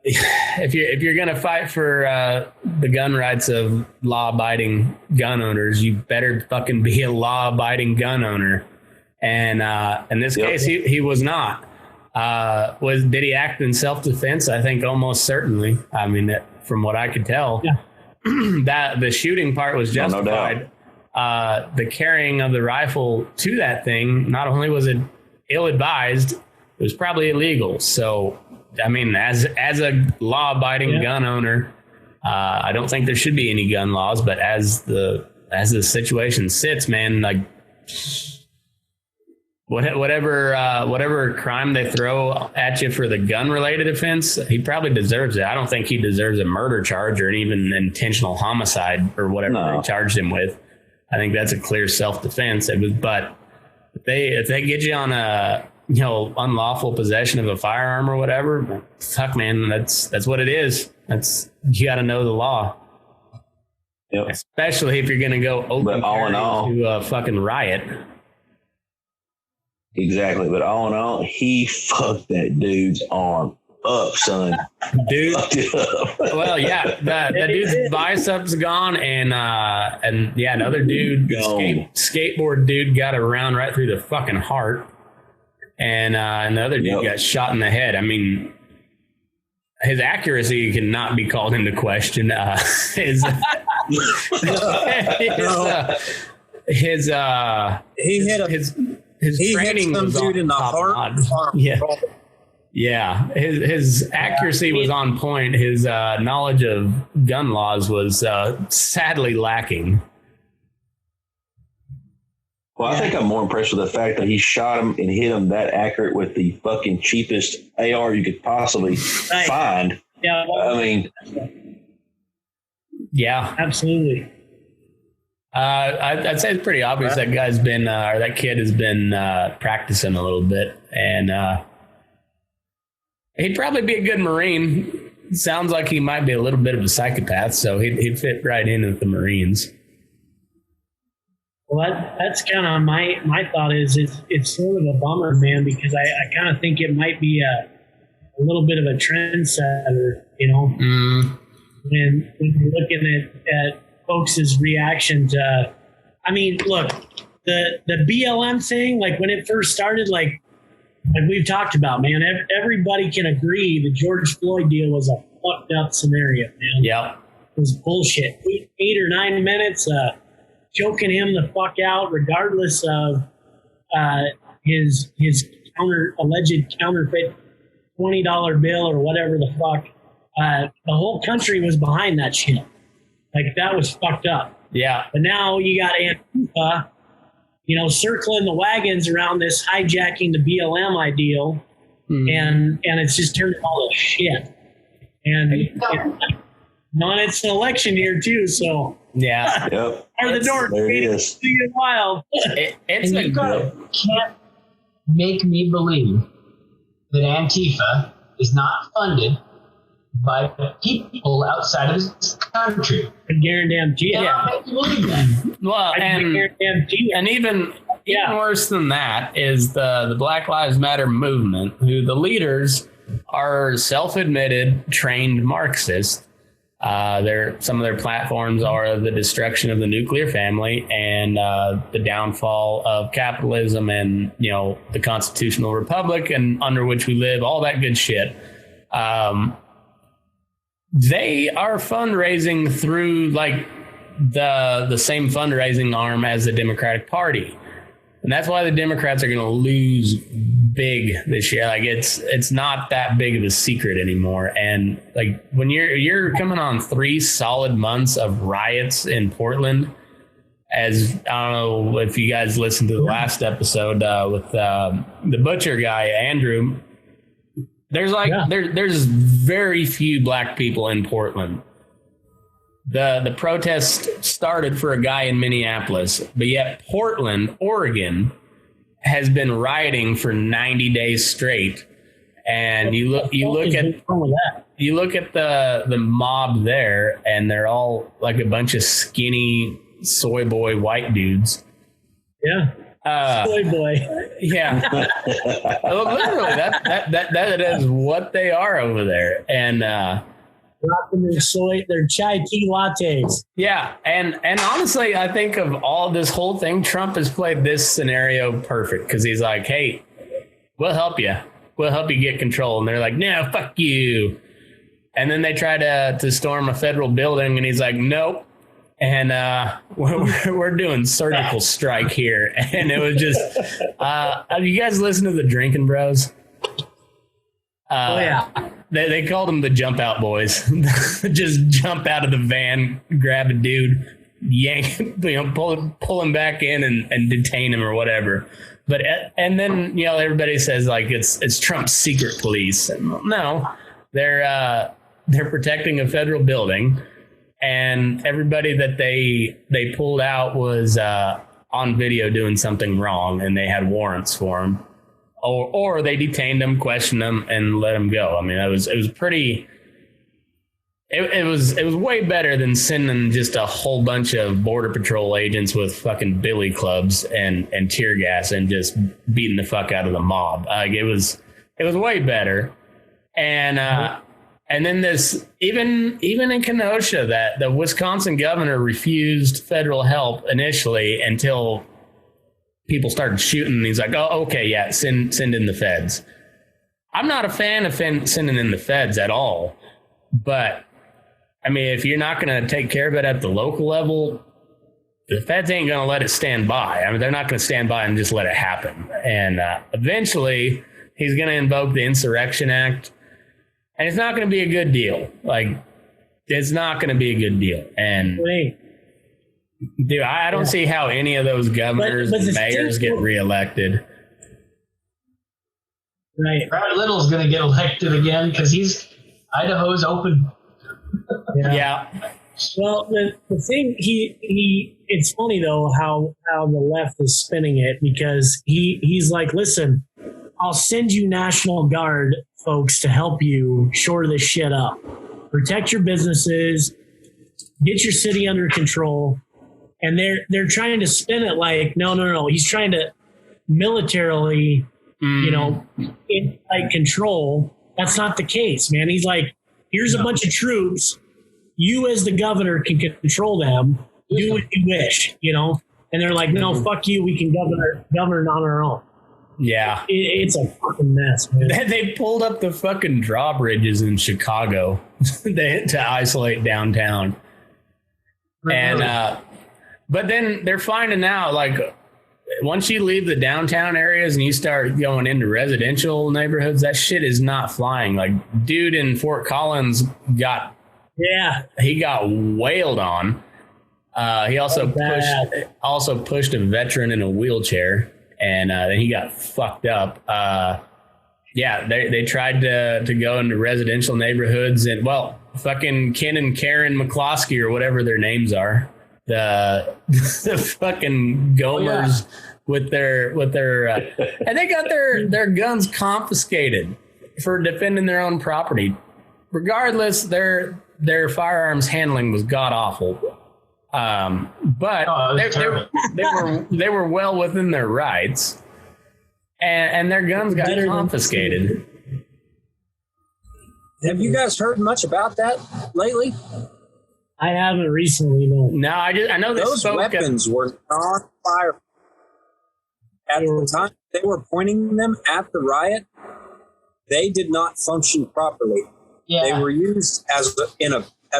if you're gonna fight for the gun rights of law-abiding gun owners, you better fucking be a law-abiding gun owner. And in this case, he was not. Did he act in self-defense? I think almost certainly. I mean, from what I could tell, that the shooting part was justified. The carrying of the rifle to that thing, not only was it ill-advised, it was probably illegal. So, I mean, as a law-abiding gun owner, I don't think there should be any gun laws. But as the situation sits, man, like whatever crime they throw at you for the gun-related offense, he probably deserves it. I don't think he deserves a murder charge or even intentional homicide or whatever they charged him with. I think that's a clear self-defense. But if they get you on a unlawful possession of a firearm or whatever, fuck, man, that's what it is. You got to know the law. Yep. Especially if you're going to go open to a fucking riot. Exactly, but all in all, he fucked that dude's arm up, son. Dude, well, yeah, the dude's biceps gone, and another dude, skateboard dude, got a round right through the fucking heart, and another dude got shot in the head. I mean, his accuracy cannot be called into question. His training was dude in the heart. Yeah. His accuracy was on point. His knowledge of gun laws was sadly lacking. Well, I think I'm more impressed with the fact that he shot him and hit him that accurate with the fucking cheapest AR you could possibly find. Yeah, I mean, yeah, absolutely. I'd say it's pretty obvious that guy's been, or that kid has been practicing a little bit, and he'd probably be a good Marine. Sounds like he might be a little bit of a psychopath, so he'd fit right in with the Marines. Well, that's kind of my thought is it's sort of a bummer, man, because I kind of think it might be a little bit of a trendsetter, you know, when you're looking at folks' reaction to, I mean, look, the BLM thing, like when it first started, like we've talked about, man, everybody can agree the George Floyd deal was a fucked up scenario, man. Yeah. It was bullshit. 8 or 9 minutes, choking him the fuck out, regardless of his alleged counterfeit $20 bill or whatever the fuck. The whole country was behind that shit. Like, that was fucked up. Yeah. But now you got Antifa, circling the wagons around this hijacking the BLM ideal, and it's just turned all to shit. And it's an election year too, so yeah. Yep. Or the door. There it is. Wild. Can't make me believe that Antifa is not funded by people outside of this country. I guarantee you. Yeah. Make me believe that. Well, and even worse than that is the Black Lives Matter movement, who the leaders are self-admitted trained Marxists. Some of their platforms are the destruction of the nuclear family and the downfall of capitalism and, you know, the constitutional republic and under which we live, all that good shit. They are fundraising through like the same fundraising arm as the Democratic Party. And that's why the Democrats are going to lose big this year. Like it's not that big of a secret anymore. And like when you're coming on 3 solid months of riots in Portland, as I don't know if you guys listened to the last episode with the butcher guy, Andrew, there's very few black people in Portland. The protest started for a guy in Minneapolis, but yet Portland, Oregon, has been rioting for 90 days straight. And you look at the mob there, and they're all like a bunch of skinny soy boy white dudes. Yeah. Soy boy. Yeah. Literally, that is what they are over there. And rocking their chai tea lattes. Yeah, and honestly, I think of all this whole thing, Trump has played this scenario perfect because he's like, "Hey, we'll help you. We'll help you get control." And they're like, "No, fuck you." And then they try to storm a federal building, and he's like, "Nope." And we're doing surgical strike here, and it was just. Have you guys listened to the Drinking Bros? Oh yeah. They called them the jump out boys. Just jump out of the van, grab a dude, yank, pull him back in and detain him or whatever. But and then, you know, everybody says like it's Trump's secret police. And no, they're protecting a federal building, and everybody that they pulled out was on video doing something wrong, and they had warrants for them. Or they detained him, questioned him, and let him go. I mean, it was pretty. It was way better than sending just a whole bunch of border patrol agents with fucking billy clubs and tear gas and just beating the fuck out of the mob. It was way better, and then this even in Kenosha, that the Wisconsin governor refused federal help initially until people started shooting, and he's like, "Oh, okay, yeah, send in the feds." I'm not a fan of sending in the feds at all, but I mean, if you're not going to take care of it at the local level, the feds ain't going to let it stand by. I mean, they're not going to stand by and just let it happen. And eventually, he's going to invoke the Insurrection Act, and it's not going to be a good deal. Like, it's not going to be a good deal. And dude, I don't see how any of those governors and mayors get reelected. Right. Brad Little's going to get elected again because Idaho's open. Yeah. Well, the thing it's funny though how the left is spinning it, because he's like, listen, I'll send you National Guard folks to help you shore this shit up, protect your businesses, get your city under control. And they're trying to spin it like, no. He's trying to militarily, control. That's not the case, man. He's like, here's a bunch of troops. You as the governor can control them. Do what you wish, And they're like, no, fuck you. We can govern on our own. Yeah. It's a fucking mess, man. They pulled up the fucking drawbridges in Chicago to isolate downtown. And, but then they're finding out, like, once you leave the downtown areas and you start going into residential neighborhoods, that shit is not flying. Like, dude in Fort Collins got wailed on. He also pushed a veteran in a wheelchair, and then he got fucked up. They tried to go into residential neighborhoods, and fucking Ken and Karen McCloskey or whatever their names are. The fucking Gomers with their and they got their guns confiscated for defending their own property. Regardless, their firearms handling was god awful. But they were well within their rights, and their guns got confiscated. Have you guys heard much about that lately? I haven't recently, no. No, I know those weapons were not fire. At the time they were pointing them at the riot, they did not function properly. Yeah. They were used as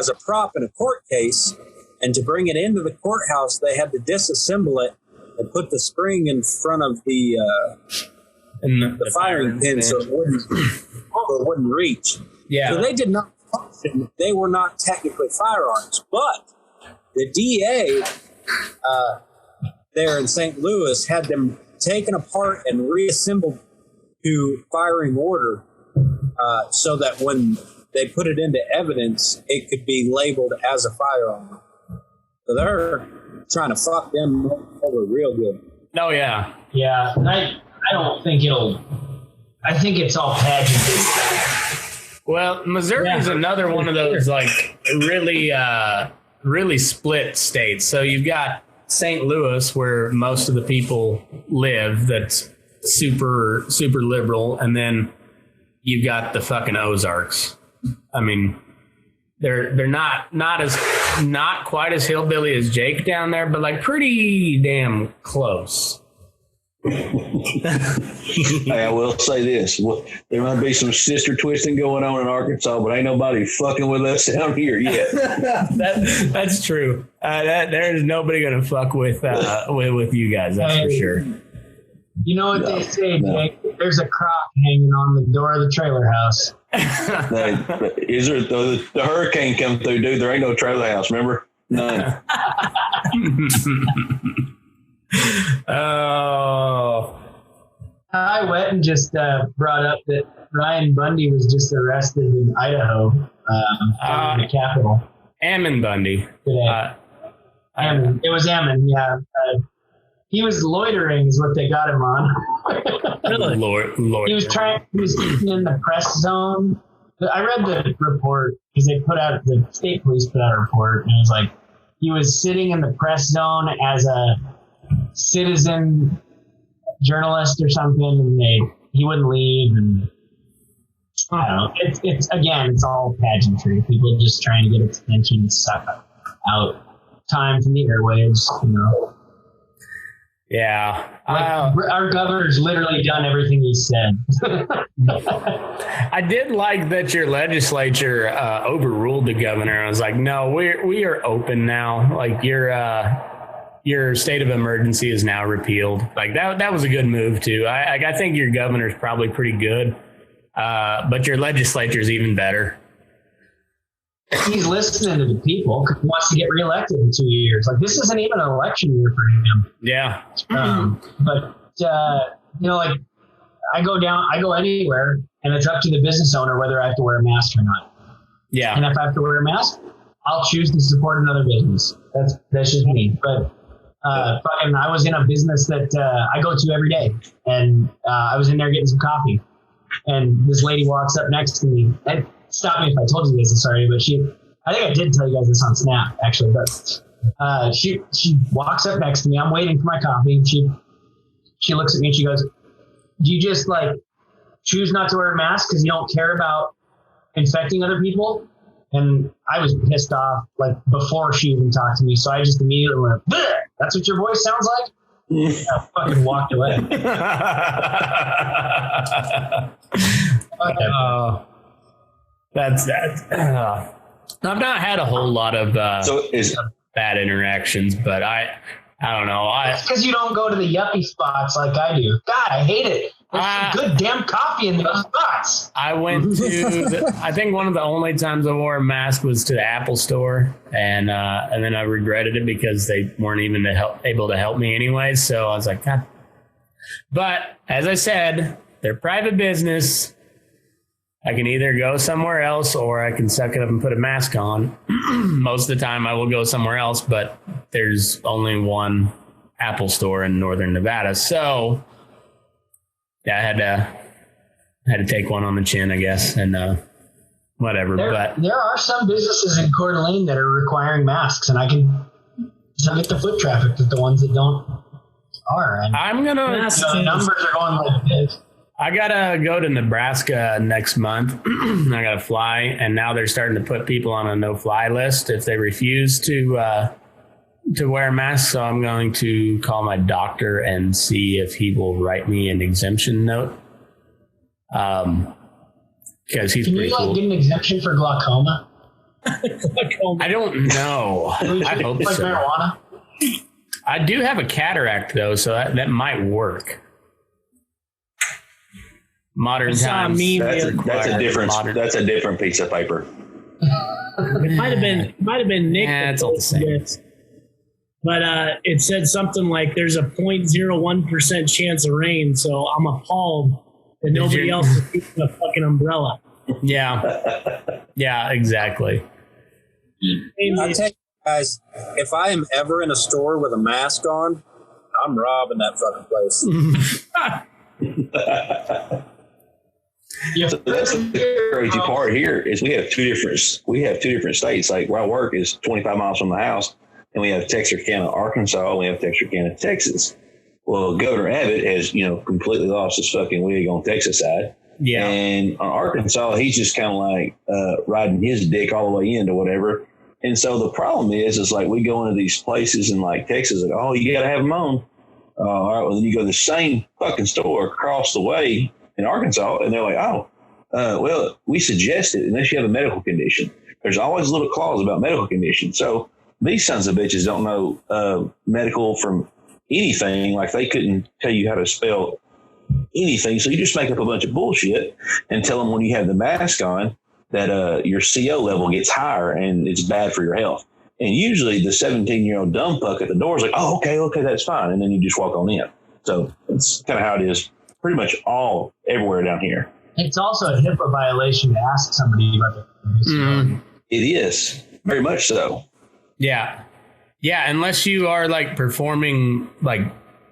a prop in a court case, and to bring it into the courthouse, they had to disassemble it and put the spring in front of the firing pin so it wouldn't reach. Yeah. So they did not function. They were not technically firearms, but the DA there in St. Louis had them taken apart and reassembled to firing order, so that when they put it into evidence, it could be labeled as a firearm. So they're trying to fuck them over real good. Oh, yeah. Yeah. I don't think I think it's all pageantry. Well, Missouri is another one of those, like, really split states. So you've got St. Louis, where most of the people live, that's super, super liberal. And then you've got the fucking Ozarks. I mean, they're not quite as hillbilly as Jake down there, but like pretty damn close. Hey, I will say this. There might be some sister twisting going on in Arkansas, but ain't nobody fucking with us down here yet. That's true. There's nobody going to fuck with you guys, that's for sure. You know what they say, Jake? There's a crock hanging on the door of the trailer house. Is there the hurricane come through, dude? There ain't no trailer house, remember? None. Oh. I went and just brought up that Ryan Bundy was just arrested in Idaho, in the Capitol. Ammon Bundy. Today. Ammon. It was Ammon, yeah. He was loitering is what they got him on. Really? He was sitting in the press zone. I read the report because the state police put out a report, and it was like he was sitting in the press zone as a citizen journalist or something, and he wouldn't leave, and I don't know. It's all pageantry. People just trying to get attention and suck out time from the airwaves, you know. Yeah. Our governor's literally done everything he said. I did like that your legislature overruled the governor. I was like, no, we are open now. Like your state of emergency is now repealed. Like that was a good move too. I think your governor's probably pretty good, but your legislature is even better. He's listening to the people because he wants to get reelected in 2 years. Like this isn't even an election year for him. Yeah. But you know, like I go anywhere, and it's up to the business owner whether I have to wear a mask or not. Yeah. And if I have to wear a mask, I'll choose to support another business. That's just me. But I was in a business that I go to every day, and I was in there getting some coffee, and this lady walks up next to me. And stop me if I told you this, I'm sorry, but I think I did tell you guys this on Snap, actually, but she walks up next to me. I'm waiting for my coffee, and she looks at me and she goes, do you just like choose not to wear a mask because you don't care about infecting other people? And I was pissed off like before she even talked to me, so I just immediately went, bleh! That's what your voice sounds like? I fucking walked away. That's that. I've not had a whole lot of bad interactions, but I don't know. It's because you don't go to the yuppie spots like I do. God, I hate it. There's some good damn coffee in those spots. I went to, I think one of the only times I wore a mask was to the Apple store, and then I regretted it because they weren't even able to help me anyway. So I was like, God. But as I said, they're private business. I can either go somewhere else or I can suck it up and put a mask on. Most of the time I will go somewhere else, but there's only one Apple store in northern Nevada. So yeah, I had to take one on the chin, I guess, and whatever. There are some businesses in Coeur d'Alene that are requiring masks, and I can get the foot traffic that the ones that don't are. And I'm gonna the numbers are going like this. I gotta go to Nebraska next month. I gotta fly, and now they're starting to put people on a no-fly list if they refuse to wear a mask. So I'm going to call my doctor and see if he will write me an exemption note. Because he's Can pretty you cool. get an exemption for glaucoma? I don't know. I hope like so. marijuana? I do have a cataract though, so that might work. Modern times. That's a different piece of paper. It might have been Nick. It's all the same. But it said something like there's a 0.01% chance of rain, so I'm appalled that nobody else is using a fucking umbrella. Yeah, exactly. I tell you guys, if I am ever in a store with a mask on, I'm robbing that fucking place. So that's the crazy part here is we have two different states. Like where I work is 25 miles from the house, and we have Texarkana, Arkansas, and we have Texarkana, Texas. Well, Governor Abbott has, completely lost his fucking wig on Texas side. Yeah. And on Arkansas, he's just kind of like riding his dick all the way into whatever. And so the problem is like we go into these places in like Texas, like, oh, you got to have them on. All right. Well, then you go to the same fucking store across the way in Arkansas, and they're like, oh, well, we suggest it unless you have a medical condition. There's always a little clause about medical condition. So these sons of bitches don't know medical from anything. Like they couldn't tell you how to spell anything. So you just make up a bunch of bullshit and tell them when you have the mask on that your CO level gets higher and it's bad for your health. And usually the 17-year-old dumb fuck at the door is like, oh, okay, that's fine. And then you just walk on in. So that's kind of how it is pretty much everywhere down here. It's also a HIPAA violation to ask somebody about their disability. It is very much so. Yeah, unless you are like performing like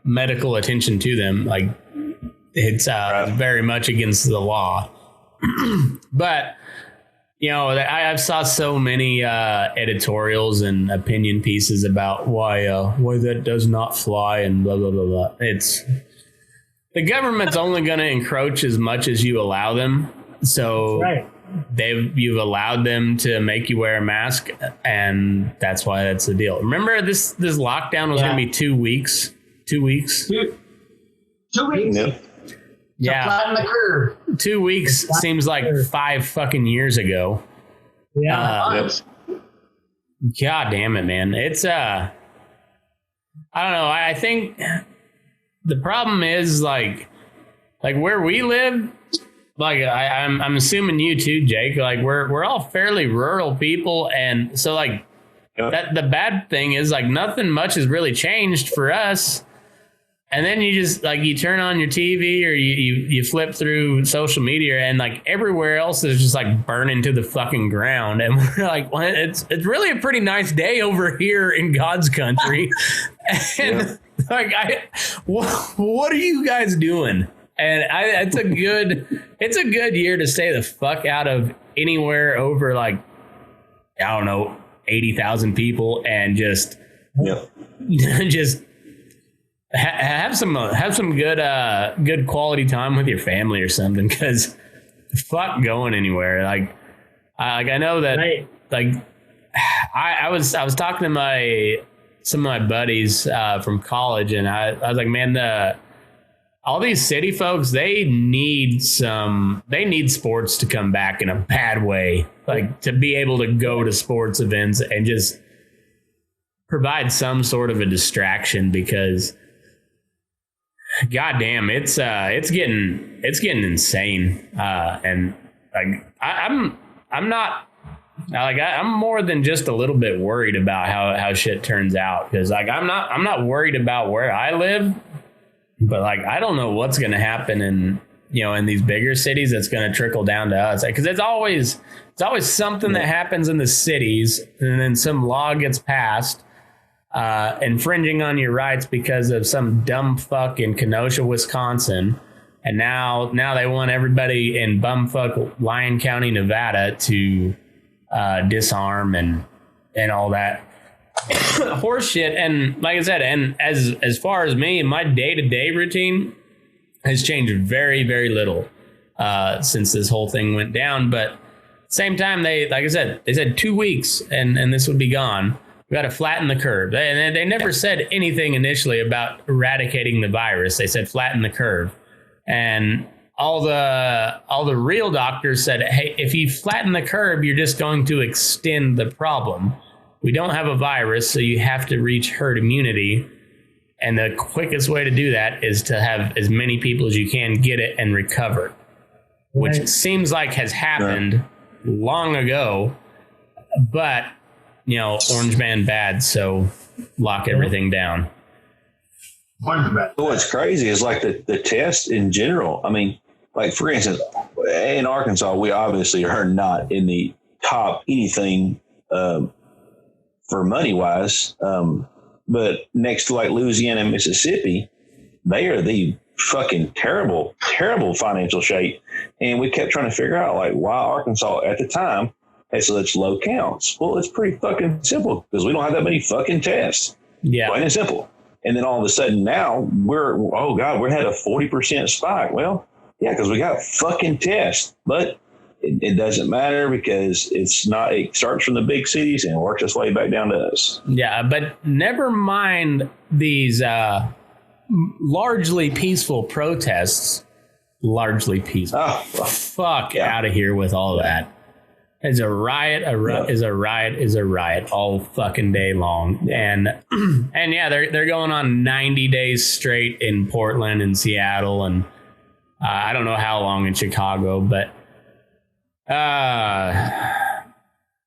medical attention to them, like it's very much against the law. But I've saw so many editorials and opinion pieces about why that does not fly and blah blah blah blah. It's the government's only going to encroach as much as you allow them. So Right. you've allowed them to make you wear a mask, and that's why that's the deal. Remember, this lockdown was going to be 2 weeks. 2 weeks. 2 weeks. Yeah. To Yeah, flatten the curve. 2 weeks seems like 5 fucking years ago. Yeah. God damn it, man! It's I don't know. I think the problem is like where we live. Like I'm assuming you too, Jake. Like we're all fairly rural people, and so like that the bad thing is like nothing much has really changed for us. And then you just like you turn on your TV or you flip through social media, and like everywhere else is just like burning to the fucking ground, and we're like, well, it's really a pretty nice day over here in God's country, and like what are you guys doing? And it's a good year to stay the fuck out of anywhere over like, I don't know, 80,000 people, and just just have some good quality time with your family or something, because fuck going anywhere. Like I know that like I was talking to some of my buddies from college, and I was like, man, all these city folks, they need sports to come back in a bad way, like to be able to go to sports events and just provide some sort of a distraction, because goddamn, it's getting insane. And like I'm more than just a little bit worried about how shit turns out, because like I'm not worried about where I live. But like, I don't know what's going to happen in these bigger cities that's going to trickle down to us. Because it's always something that happens in the cities, and then some law gets passed infringing on your rights because of some dumb fuck in Kenosha, Wisconsin. And now they want everybody in bumfuck Lyon County, Nevada to disarm and all that horse shit. And like I said, and as far as me, my day-to-day routine, has changed very, very little since this whole thing went down. But same time, they said 2 weeks and this would be gone. We got to flatten the curve. They never said anything initially about eradicating the virus. They said flatten the curve. And all the real doctors said, hey, if you flatten the curve, you're just going to extend the problem. We don't have a virus, so you have to reach herd immunity. And the quickest way to do that is to have as many people as you can get it and recover, which seems like has happened long ago. But, Orange Man bad, so lock everything down. What's crazy is like the test in general. I mean, like for instance, in Arkansas, we obviously are not in the top anything for money wise. But next to like Louisiana and Mississippi, they are the fucking terrible, terrible financial shape. And we kept trying to figure out like why Arkansas at the time had such low counts. Well, it's pretty fucking simple because we don't have that many fucking tests. Yeah. Plain and simple. And then all of a sudden now we're had a 40% spike. Well, yeah, because we got fucking tests, but it doesn't matter because it starts from the big cities and works its way back down to us. Yeah, but never mind these largely peaceful protests. Largely peaceful. Oh, fuck out of here with all that. It's a riot. Is a riot all fucking day long. And yeah, they're going on 90 days straight in Portland and Seattle, and I don't know how long in Chicago, but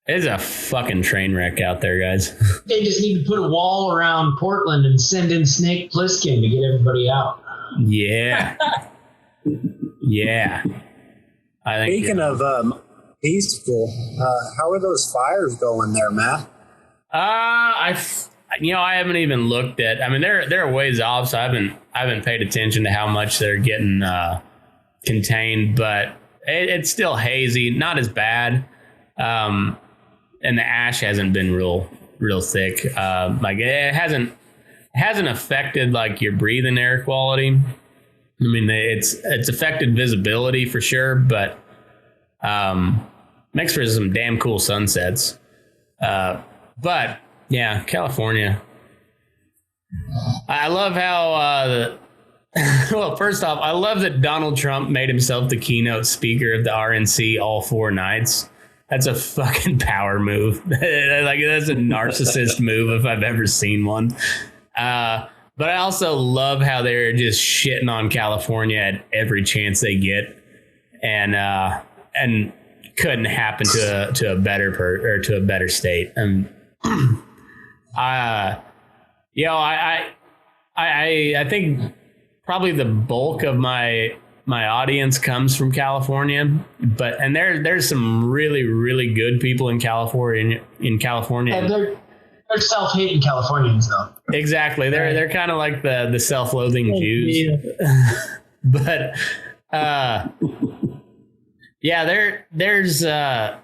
it's a fucking train wreck out there, guys. They just need to put a wall around Portland and send in Snake Plissken to get everybody out. Yeah. Yeah. I think Speaking of peaceful, how are those fires going there, Matt? I haven't even looked at. I mean, they're a ways off, so I haven't paid attention to how much they're getting contained, but it's still hazy, not as bad. And the ash hasn't been real thick. Like it hasn't affected like your breathing air quality. I mean, it's affected visibility for sure, but makes for some damn cool sunsets. But yeah, California. I love how well, first off, I love that Donald Trump made himself the keynote speaker of the RNC all 4 nights. That's a fucking power move. Like that's a narcissist move if I've ever seen one. But I also love how they're just shitting on California at every chance they get, and couldn't happen to a better state. And I think probably the bulk of my audience comes from California, and there's some really, really good people in California. And they're self-hating Californians, though. Exactly, they're kind of like the self-loathing Jews. But yeah, there's I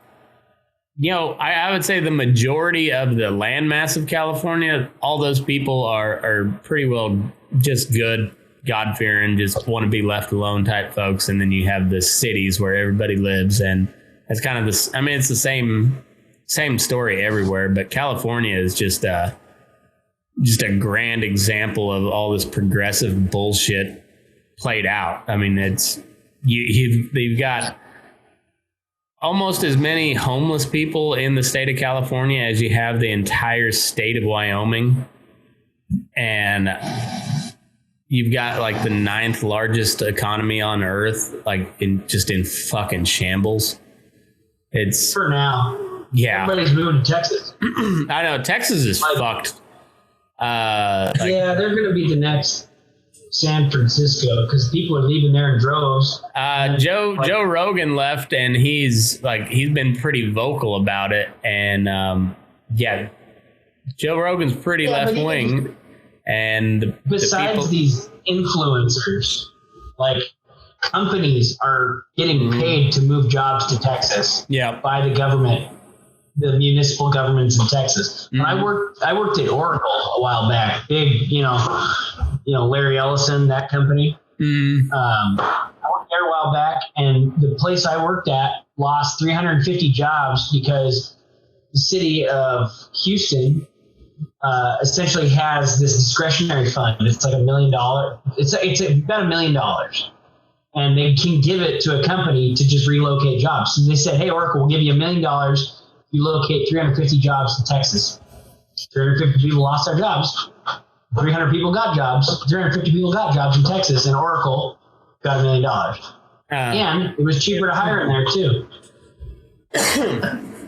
would say the majority of the landmass of California, all those people are pretty well just good, God-fearing, just want to be left alone type folks. And then you have the cities where everybody lives, and it's kind of this. I mean, it's the same story everywhere, but California is just a grand example of all this progressive bullshit played out. I mean, they've got almost as many homeless people in the state of California as you have the entire state of Wyoming. And you've got like the 9th largest economy on earth, like in fucking shambles. It's for now. Yeah. Everybody's moving to Texas. I know. Texas is fucked. Yeah, they're going to be the next San Francisco because people are leaving there in droves. Joe Rogan left, and he's been pretty vocal about it. And yeah, Joe Rogan's pretty left wing. And besides these influencers, like companies are getting paid to move jobs to Texas by the government, the municipal governments in Texas. When I worked at Oracle a while back, big, Larry Ellison, that company. I worked there a while back, and the place I worked at lost 350 jobs because the city of Houston essentially has this discretionary fund. It's like $1 million. It's about $1 million, and they can give it to a company to just relocate jobs. So they said, "Hey, Oracle, we'll give you $1 million if you locate 350 jobs to Texas." 350 people lost their jobs. 300 people got jobs. 350 people got jobs in Texas, and Oracle got $1 million. And it was cheaper to hire in there too.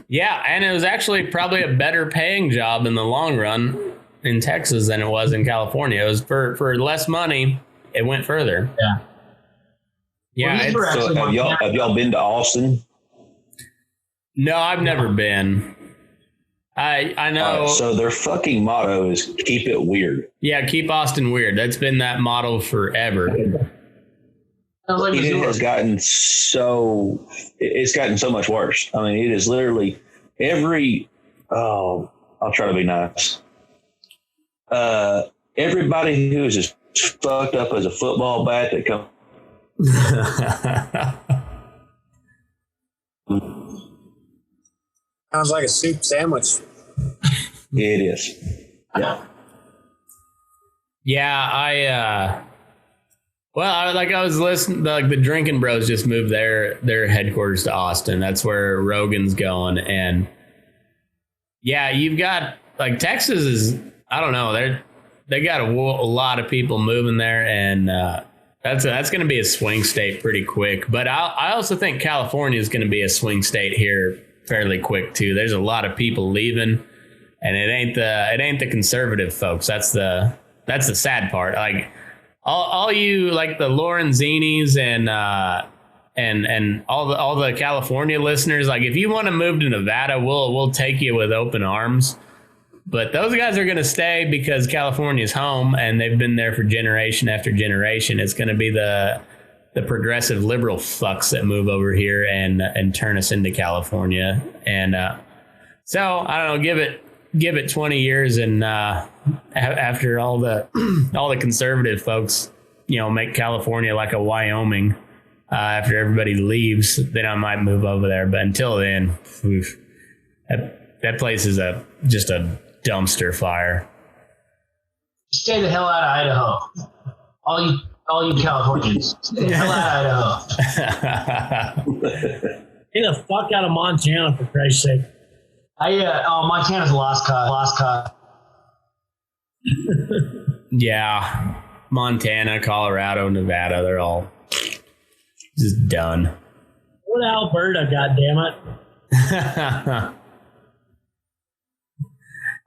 Yeah, and it was actually probably a better paying job in the long run in Texas than it was in California. It was for less money. It went further. Yeah. Yeah. Well, So have y'all been to Austin? No, I've never been. I know. So their fucking motto is keep it weird. Yeah, keep Austin weird. That's been that motto forever. It has gotten it's gotten so much worse. I mean, it is literally I'll try to be nice. Everybody who is as fucked up as a football bat that comes. Sounds like a soup sandwich. It is. Yeah. Yeah, I was listening. Like the Drinking Bros just moved their headquarters to Austin. That's where Rogan's going, and yeah, you've got like Texas is. I don't know. They got a lot of people moving there, and that's going to be a swing state pretty quick. But I also think California is going to be a swing state here fairly quick too. There's a lot of people leaving, and it ain't the conservative folks. That's the sad part. Like all you like the Lorenzinis and all the California listeners. Like if you want to move to Nevada, we'll take you with open arms. But those guys are going to stay because California's home, and they've been there for generation after generation. It's going to be the progressive liberal fucks that move over here and turn us into California. And so I don't know, give it 20 years, and after all the conservative folks, make California like a Wyoming. After everybody leaves, then I might move over there. But until then, that place is just a dumpster fire. Stay the hell out of Idaho. All you Californians, stay the hell out of Idaho. Get the fuck out of Montana, for Christ's sake. Montana's a lost cause. Yeah, Montana, Colorado, Nevada, they're all just done. What Alberta, goddammit?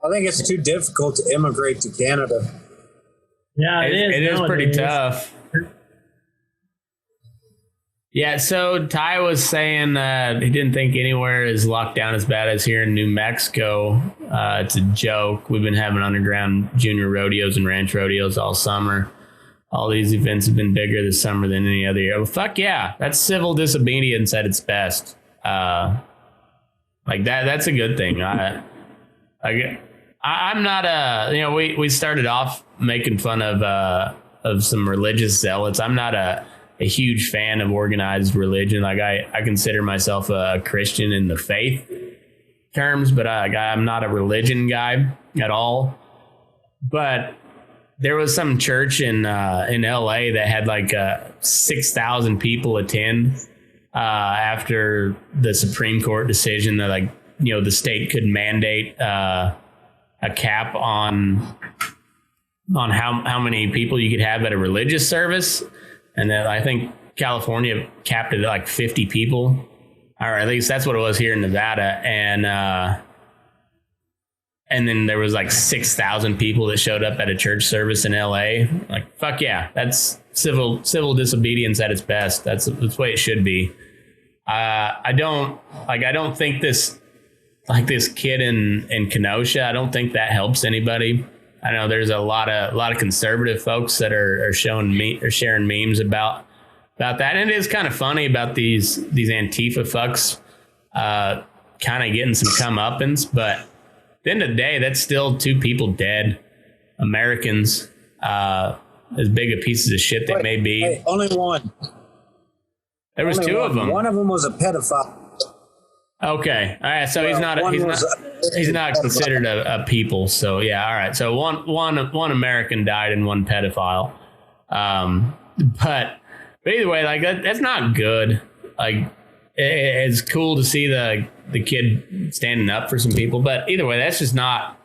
I think it's too difficult to immigrate to Canada. Yeah, it is pretty tough. Yeah, so Ty was saying that he didn't think anywhere is locked down as bad as here in New Mexico. It's a joke. We've been having underground junior rodeos and ranch rodeos all summer. All these events have been bigger this summer than any other year. Well, fuck yeah. That's civil disobedience at its best. Like that's a good thing. I'm not we started off making fun of some religious zealots. I'm not a huge fan of organized religion. Like I consider myself a Christian in the faith terms, but I'm not a religion guy at all. But there was some church in LA that had like 6,000 people attend after the Supreme Court decision that the state could mandate a cap on how many people you could have at a religious service, and that I think California capped it at like 50 people, or at least that's what it was here in Nevada, and then there was like 6,000 people that showed up at a church service in LA. Like fuck yeah, that's civil disobedience at its best. That's the way it should be. I don't think this. Like this kid in Kenosha, I don't think that helps anybody. I know there's a lot of conservative folks that are sharing memes about that, and it is kind of funny about these Antifa fucks kind of getting some comeuppance. But at the end of the day, that's still 2 people dead, Americans. as big a pieces of shit they may be. Hey, only one. There was two of them. One of them was a pedophile. Okay. All right. So he's not considered a people. So yeah. All right. So one American died and one pedophile. But either way, like that's not good. Like it's cool to see the kid standing up for some people, but either way, that's just not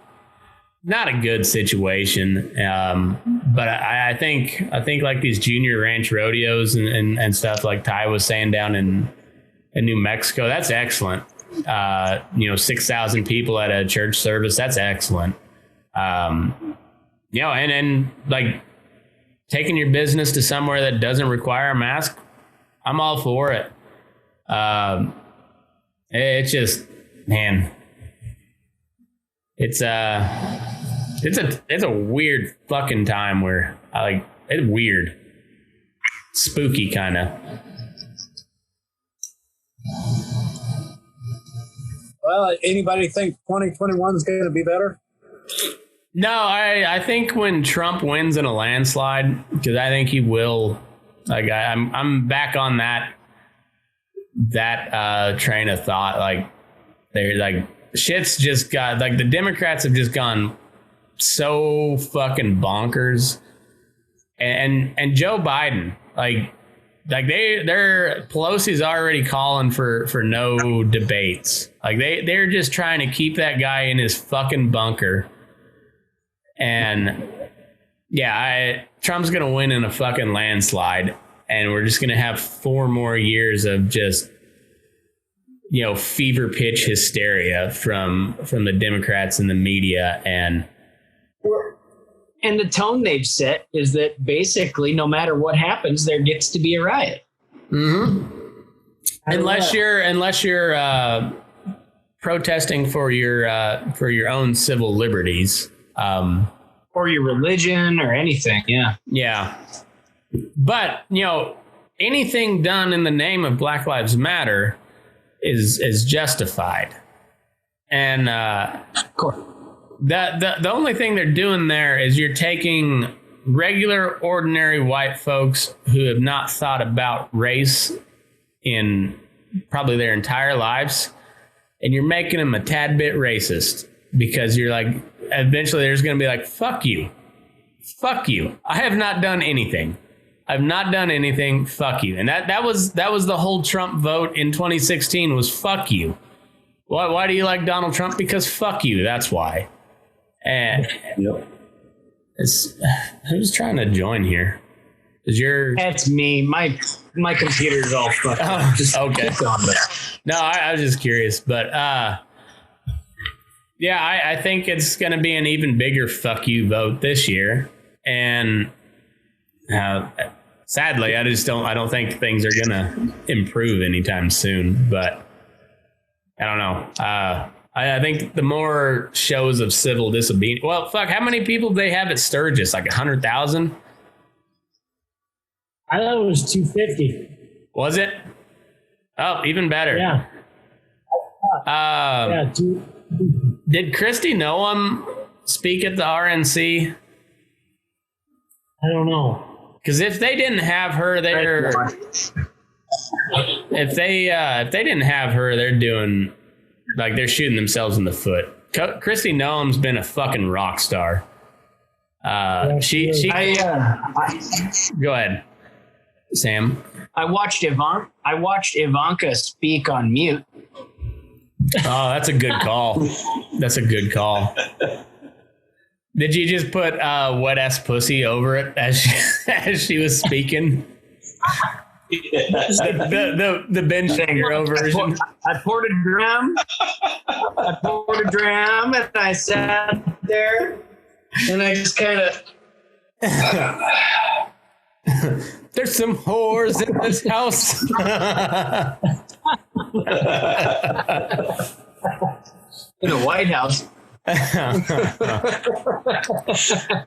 a good situation. But I think like these junior ranch rodeos and stuff like Ty was saying down in New Mexico, that's excellent. 6,000 people at a church service, that's excellent. And like taking your business to somewhere that doesn't require a mask, I'm all for it. It's just, man, it's a weird fucking time where it's weird, spooky kind of. Well, anybody think 2021 is going to be better? No, I think when Trump wins in a landslide, because I think he will. Like I'm back on that train of thought. Like they're like shit's just got like the Democrats have just gone so fucking bonkers, and Joe Biden like they're Pelosi's already calling for no debates. Like they're just trying to keep that guy in his fucking bunker. And yeah, Trump's going to win in a fucking landslide, and we're just going to have 4 more years of just, fever pitch hysteria from the Democrats and the media. And the tone they've set is that basically no matter what happens, there gets to be a riot. Mm-hmm. Unless you're protesting for your own civil liberties. Or your religion or anything. Yeah. Yeah. But, anything done in the name of Black Lives Matter is justified. And of course. The only thing they're doing there is you're taking regular, ordinary white folks who have not thought about race in probably their entire lives, and you're making them a tad bit racist because you're like, eventually there's going to be like, fuck you. I have not done anything. Fuck you. And that was the whole Trump vote in 2016 was fuck you. Why do you like Donald Trump? Because fuck you. That's why. And Yep. who's trying to join here? That's me. My computer's all fucked up. Just okay. No, I was just curious, but yeah, I think it's going to be an even bigger fuck you vote this year, and sadly, I don't think things are going to improve anytime soon. But I don't know. I think the more shows of civil disobedience. Well, fuck, how many people do they have at Sturgis? Like 100,000? I thought it was 250. Was it? Oh, even better. Yeah. Did Christy Noam speak at the RNC? I don't know. Because if they didn't have her there, if they didn't have her, they're doing like they're shooting themselves in the foot. Christy Noam's been a fucking rock star. Go ahead, Sam. I watched Ivanka speak on mute. Oh, that's a good call. Did you just put wet ass pussy over it as she was speaking? the Ben Shapiro version. I poured a dram, and I sat there, and I just kind of. There's some whores in this house. In the White House.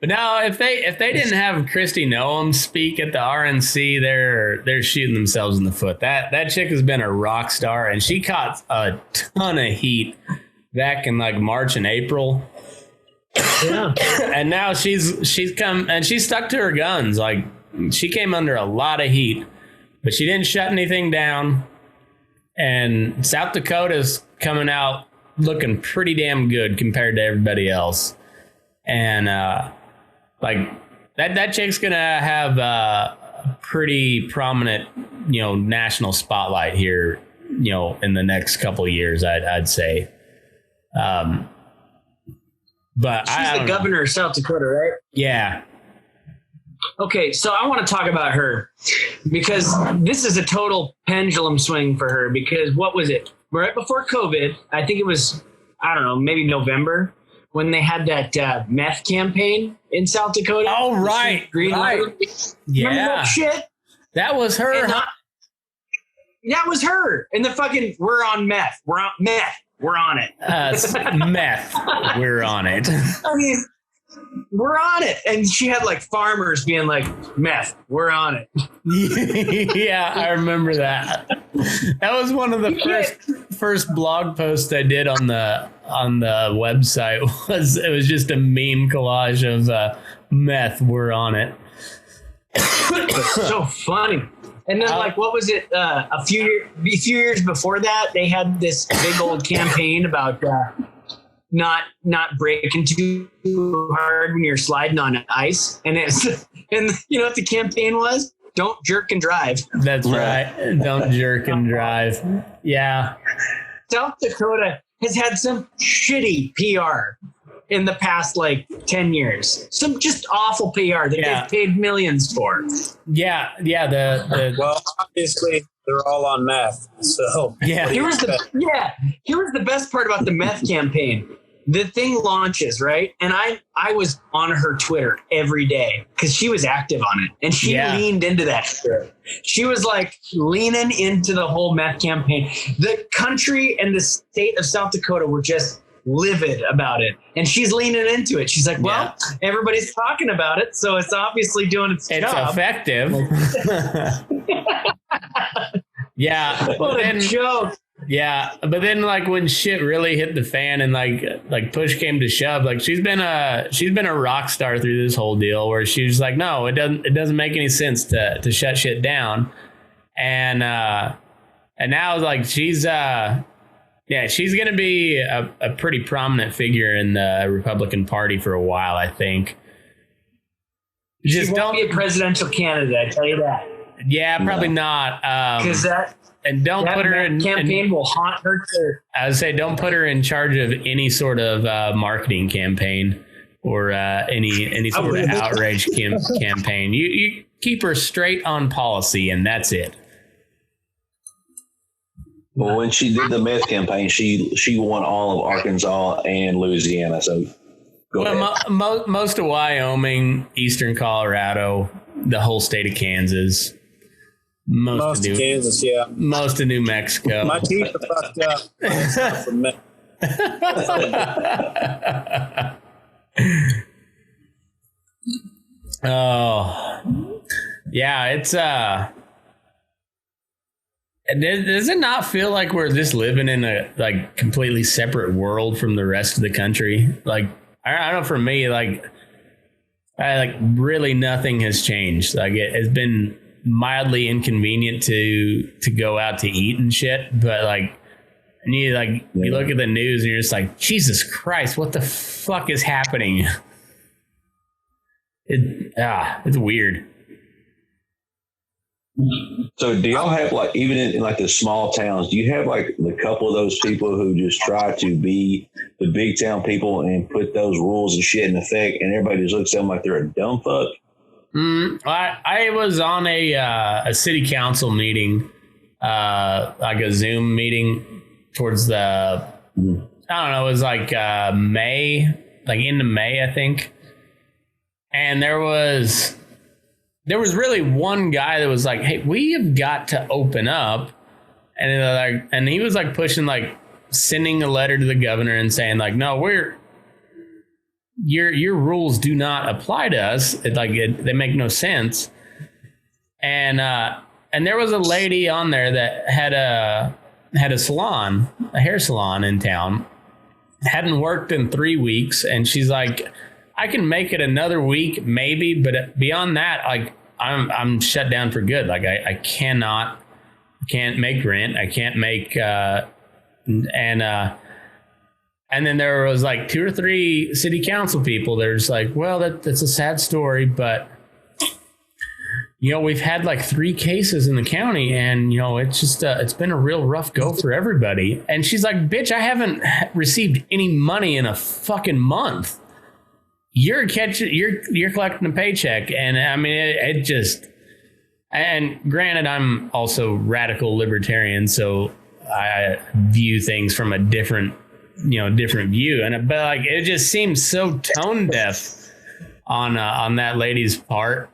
But now, if they didn't have Christy Noam speak at the RNC, they're shooting themselves in the foot. That chick has been a rock star, and she caught a ton of heat back in like March and April. Yeah. And now she's come and she's stuck to her guns. Like, she came under a lot of heat, but she didn't shut anything down. And South Dakota's coming out looking pretty damn good compared to everybody else. And like that chick's gonna have a pretty prominent, national spotlight here, in the next couple of years, I'd say. But she's the governor of South Dakota, right? Yeah. Okay, so I want to talk about her because this is a total pendulum swing for her. Because what was it? Right before COVID, I think it was, I don't know, maybe November, when they had that meth campaign in South Dakota. Oh, right. Right. Yeah. Remember that shit? That was her. That was her. And the fucking, we're on meth. We're on meth. We're on it. Meth. We're on it. I mean, we're on it. And she had like farmers being like, meth, we're on it. Yeah, I remember that. That was one of the first blog posts I did on the website. It was just a meme collage of meth, we're on it. So funny. And then, like, what was it? A few years before that, they had this big old campaign about not breaking too hard when you're sliding on ice. And you know what the campaign was? Don't jerk and drive. That's right. Don't jerk and drive. Yeah. South Dakota has had some shitty PR in the past, 10 years. Some just awful PR that they've paid millions for. Yeah. Well, obviously, they're all on meth. So yeah. Here was the best part about the meth campaign. The thing launches, right? And I was on her Twitter every day because she was active on it. And she leaned into that shit. She was leaning into the whole meth campaign. The country and the state of South Dakota were just livid about it. And she's leaning into it. She's like, well, everybody's talking about it, so it's obviously doing its job. It's effective. Yeah. What a joke. Yeah, but then when shit really hit the fan and like push came to shove, she's been a rock star through this whole deal where she's like, no, it doesn't make any sense to shut shit down, and now she's she's gonna be a pretty prominent figure in the Republican Party for a while, I think. She won't be a presidential candidate, I tell you that. Yeah, probably not. Because and don't put her in campaign will haunt her too. I would say don't put her in charge of any sort of marketing campaign or any sort of outrage campaign. You keep her straight on policy, and that's it. Well, when she did the meth campaign, she won all of Arkansas and Louisiana. So go ahead. Most of Wyoming, eastern Colorado, the whole state of Kansas. Most of Kansas, yeah. Most of New Mexico. My teeth are fucked up. From meth. Oh, yeah. It's does it not feel like we're just living in a completely separate world from the rest of the country? I don't know. For me, really nothing has changed. It's been mildly inconvenient to go out to eat and shit, but you look at the news and you're just like, Jesus Christ, what the fuck is happening? It's weird. So do y'all have even in the small towns, do you have the couple of those people who just try to be the big town people and put those rules and shit in effect, and everybody just looks at them like they're a dumb fuck? I was on a city council meeting, a Zoom meeting towards the, I don't know, it was May, into May, I think. And there was really one guy that was like, hey, we have got to open up. And he was pushing, sending a letter to the governor and saying no, your rules do not apply to us. They make no sense. And there was a lady on there that had a salon, a hair salon in town, hadn't worked in 3 weeks. And she's like, I can make it another week maybe, but beyond that, like I'm shut down for good. Like I can't make rent. I can't make and then there was like 2 or 3 city council people. They're just like, well, that's a sad story, but we've had like 3 cases in the county, and it's just it's been a real rough go for everybody. And she's like, bitch, I haven't received any money in a fucking month. You're collecting a paycheck, and I mean it just. And granted, I'm also radical libertarian, so I view things from a different view. But like it just seems so tone deaf on that lady's part,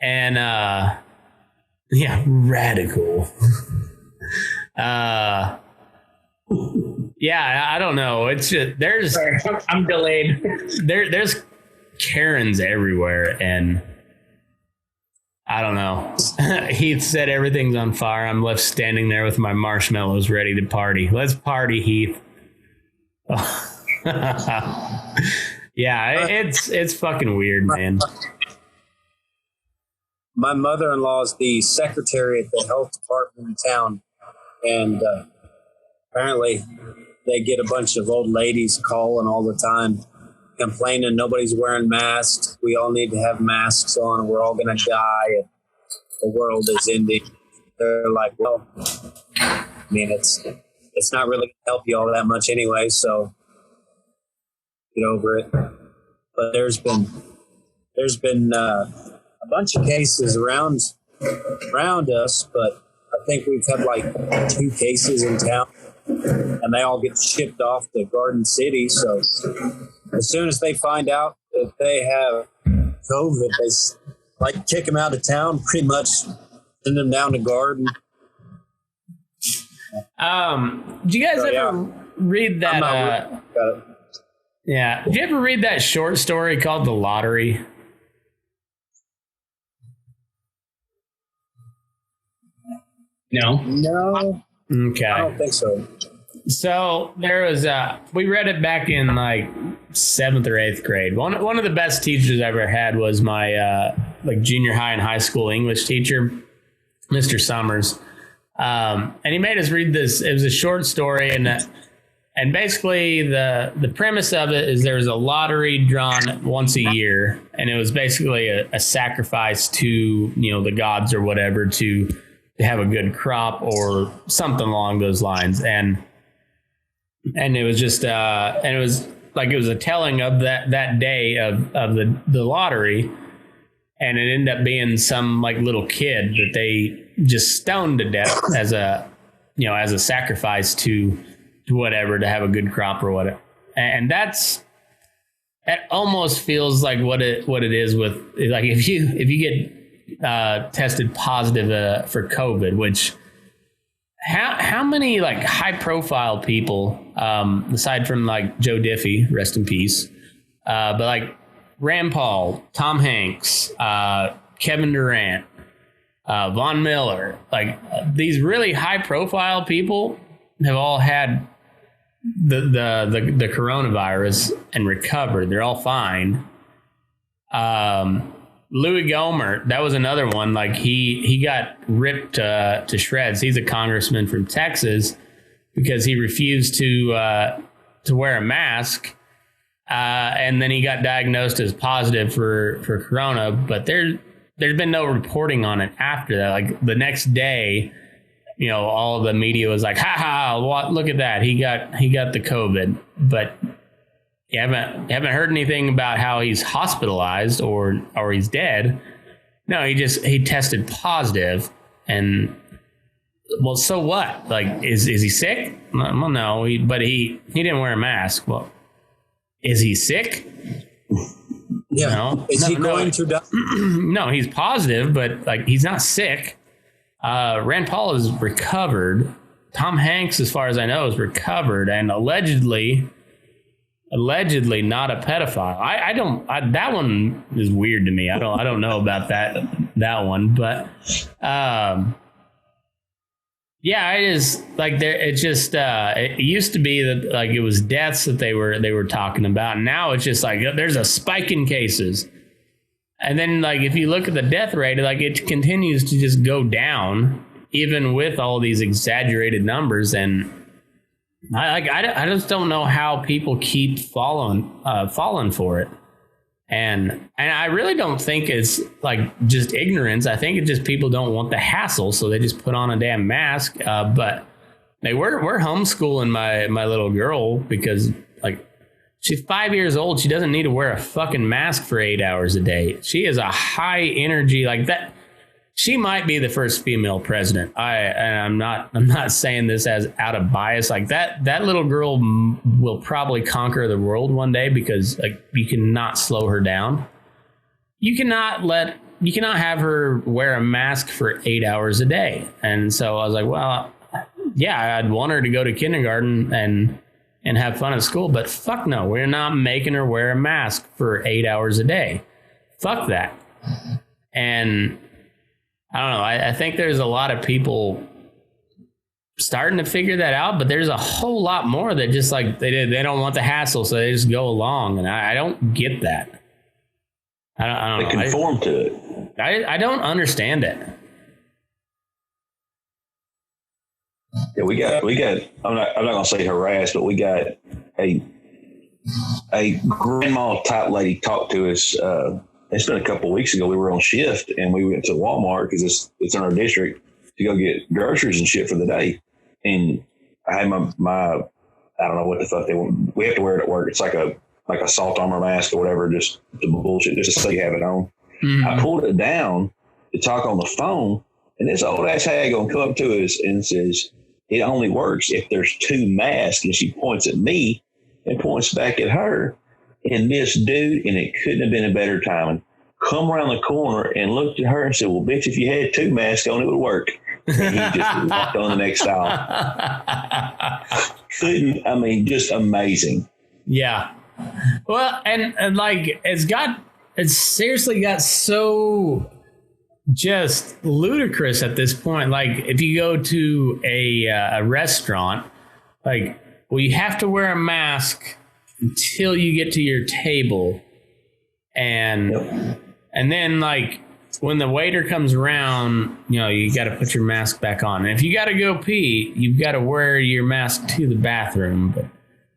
and radical. I don't know. It's just Sorry, I'm delayed. There's Karens everywhere, and I don't know. Heath said everything's on fire. I'm left standing there with my marshmallows ready to party. Let's party, Heath. It's fucking weird, man. My mother-in-law is the secretary at the health department in town, and apparently they get a bunch of old ladies calling all the time, complaining nobody's wearing masks. We all need to have masks on, and we're all going to die, and the world is ending. They're like, well, I mean, it's not really going to help you all that much anyway, so get over it. But there's been a bunch of cases around us, but I think we've had like 2 cases in town, and they all get shipped off to Garden City. So as soon as they find out that they have COVID, they like kick them out of town, pretty much send them down to Garden. Do you guys ever read that? Did you ever read that short story called The Lottery? No. Okay. I don't think so. So there was we read it back in like 7th or 8th grade. One of the best teachers I ever had was my like junior high and high school English teacher, Mr. Summers. And he made us read this. It was a short story, and basically the premise of it is there was a lottery drawn once a year, and it was basically a sacrifice to the gods or whatever to have a good crop or something along those lines. And it was just and it was like it was a telling of that day of the lottery, and it ended up being some like little kid that they just stoned to death as a sacrifice to whatever, to have a good crop or whatever. And that almost feels like what it is with, like, if you get tested positive for COVID, which how many like high profile people, aside from like Joe Diffie, rest in peace, but like Rand Paul, Tom Hanks, Kevin Durant, Von Miller, like these really high profile people have all had the coronavirus and recovered. They're all fine. Louis Gohmert, that was another one. Like he got ripped to shreds. He's a congressman from Texas because he refused to wear a mask, and then he got diagnosed as positive for corona. But there's been no reporting on it after that. Like the next day, all the media was like, "Ha ha! Look at that! He got the COVID." But you haven't heard anything about how he's hospitalized or he's dead. No, he tested positive, and well, so what? Like, is he sick? Well, no, but he didn't wear a mask. Well, is he sick? Yeah. No. Is he going to die? No, he's positive, but like he's not sick. Rand Paul is recovered. Tom Hanks, as far as I know, is recovered and allegedly not a pedophile. That one is weird to me. I don't know about that one, but Yeah, I just like there. It just it used to be that like it was deaths that they were talking about. And now it's just like there's a spike in cases, and then like if you look at the death rate, like it continues to just go down, even with all these exaggerated numbers. And I just don't know how people keep falling for it. And I really don't think it's like just ignorance. I think it's just people don't want the hassle, so they just put on a damn mask. But we're homeschooling my little girl because like she's 5 years old. She doesn't need to wear a fucking mask for 8 hours a day. She is a high energy like that. She might be the first female president. I'm not saying this as out of bias. Like that little girl will probably conquer the world one day because like you cannot slow her down. You cannot have her wear a mask for 8 hours a day. And so I was like, well, yeah, I'd want her to go to kindergarten and have fun at school, but fuck no, we're not making her wear a mask for 8 hours a day. Fuck that. And I don't know. I think there's a lot of people starting to figure that out, but there's a whole lot more that just like they don't want the hassle, so they just go along, and I don't get that. I don't know. They conform to it. I don't understand it. Yeah, we got. I'm not gonna say harassed, but we got a grandma type lady talk to us. It's been a couple of weeks ago. We were on shift and we went to Walmart because it's in our district to go get groceries and shit for the day. And I had my I don't know what the fuck they want. We have to wear it at work. It's like a salt armor mask or whatever, just the bullshit, just to say you have it on. Mm-hmm. I pulled it down to talk on the phone, and this old ass hag gonna come up to us and says, "It only works if there's two masks." And she points at me and points back at her. And this dude, and it couldn't have been a better timing, come around the corner and looked at her and said, "Well, bitch, if you had two masks on, it would work." And he just walked on the next aisle. Just amazing. Yeah. Well, and like it's seriously got so just ludicrous at this point. Like if you go to a restaurant, like, well, you have to wear a mask until you get to your table, and then like when the waiter comes around, you got to put your mask back on. And if you got to go pee, you've got to wear your mask to the bathroom.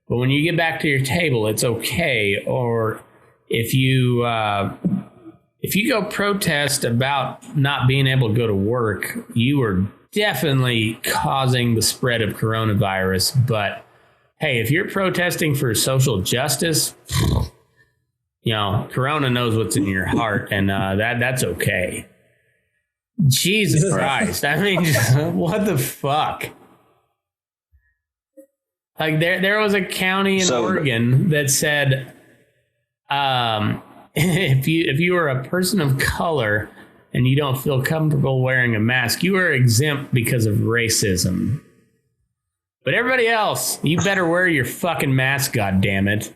But when you get back to your table, it's okay. Or if you go protest about not being able to go to work, you are definitely causing the spread of coronavirus. But hey, if you're protesting for social justice, Corona knows what's in your heart, and that's okay. Jesus Christ. I mean, what the fuck? Like there was a county in Oregon that said, if you are a person of color and you don't feel comfortable wearing a mask, you are exempt because of racism. But everybody else, you better wear your fucking mask, goddammit.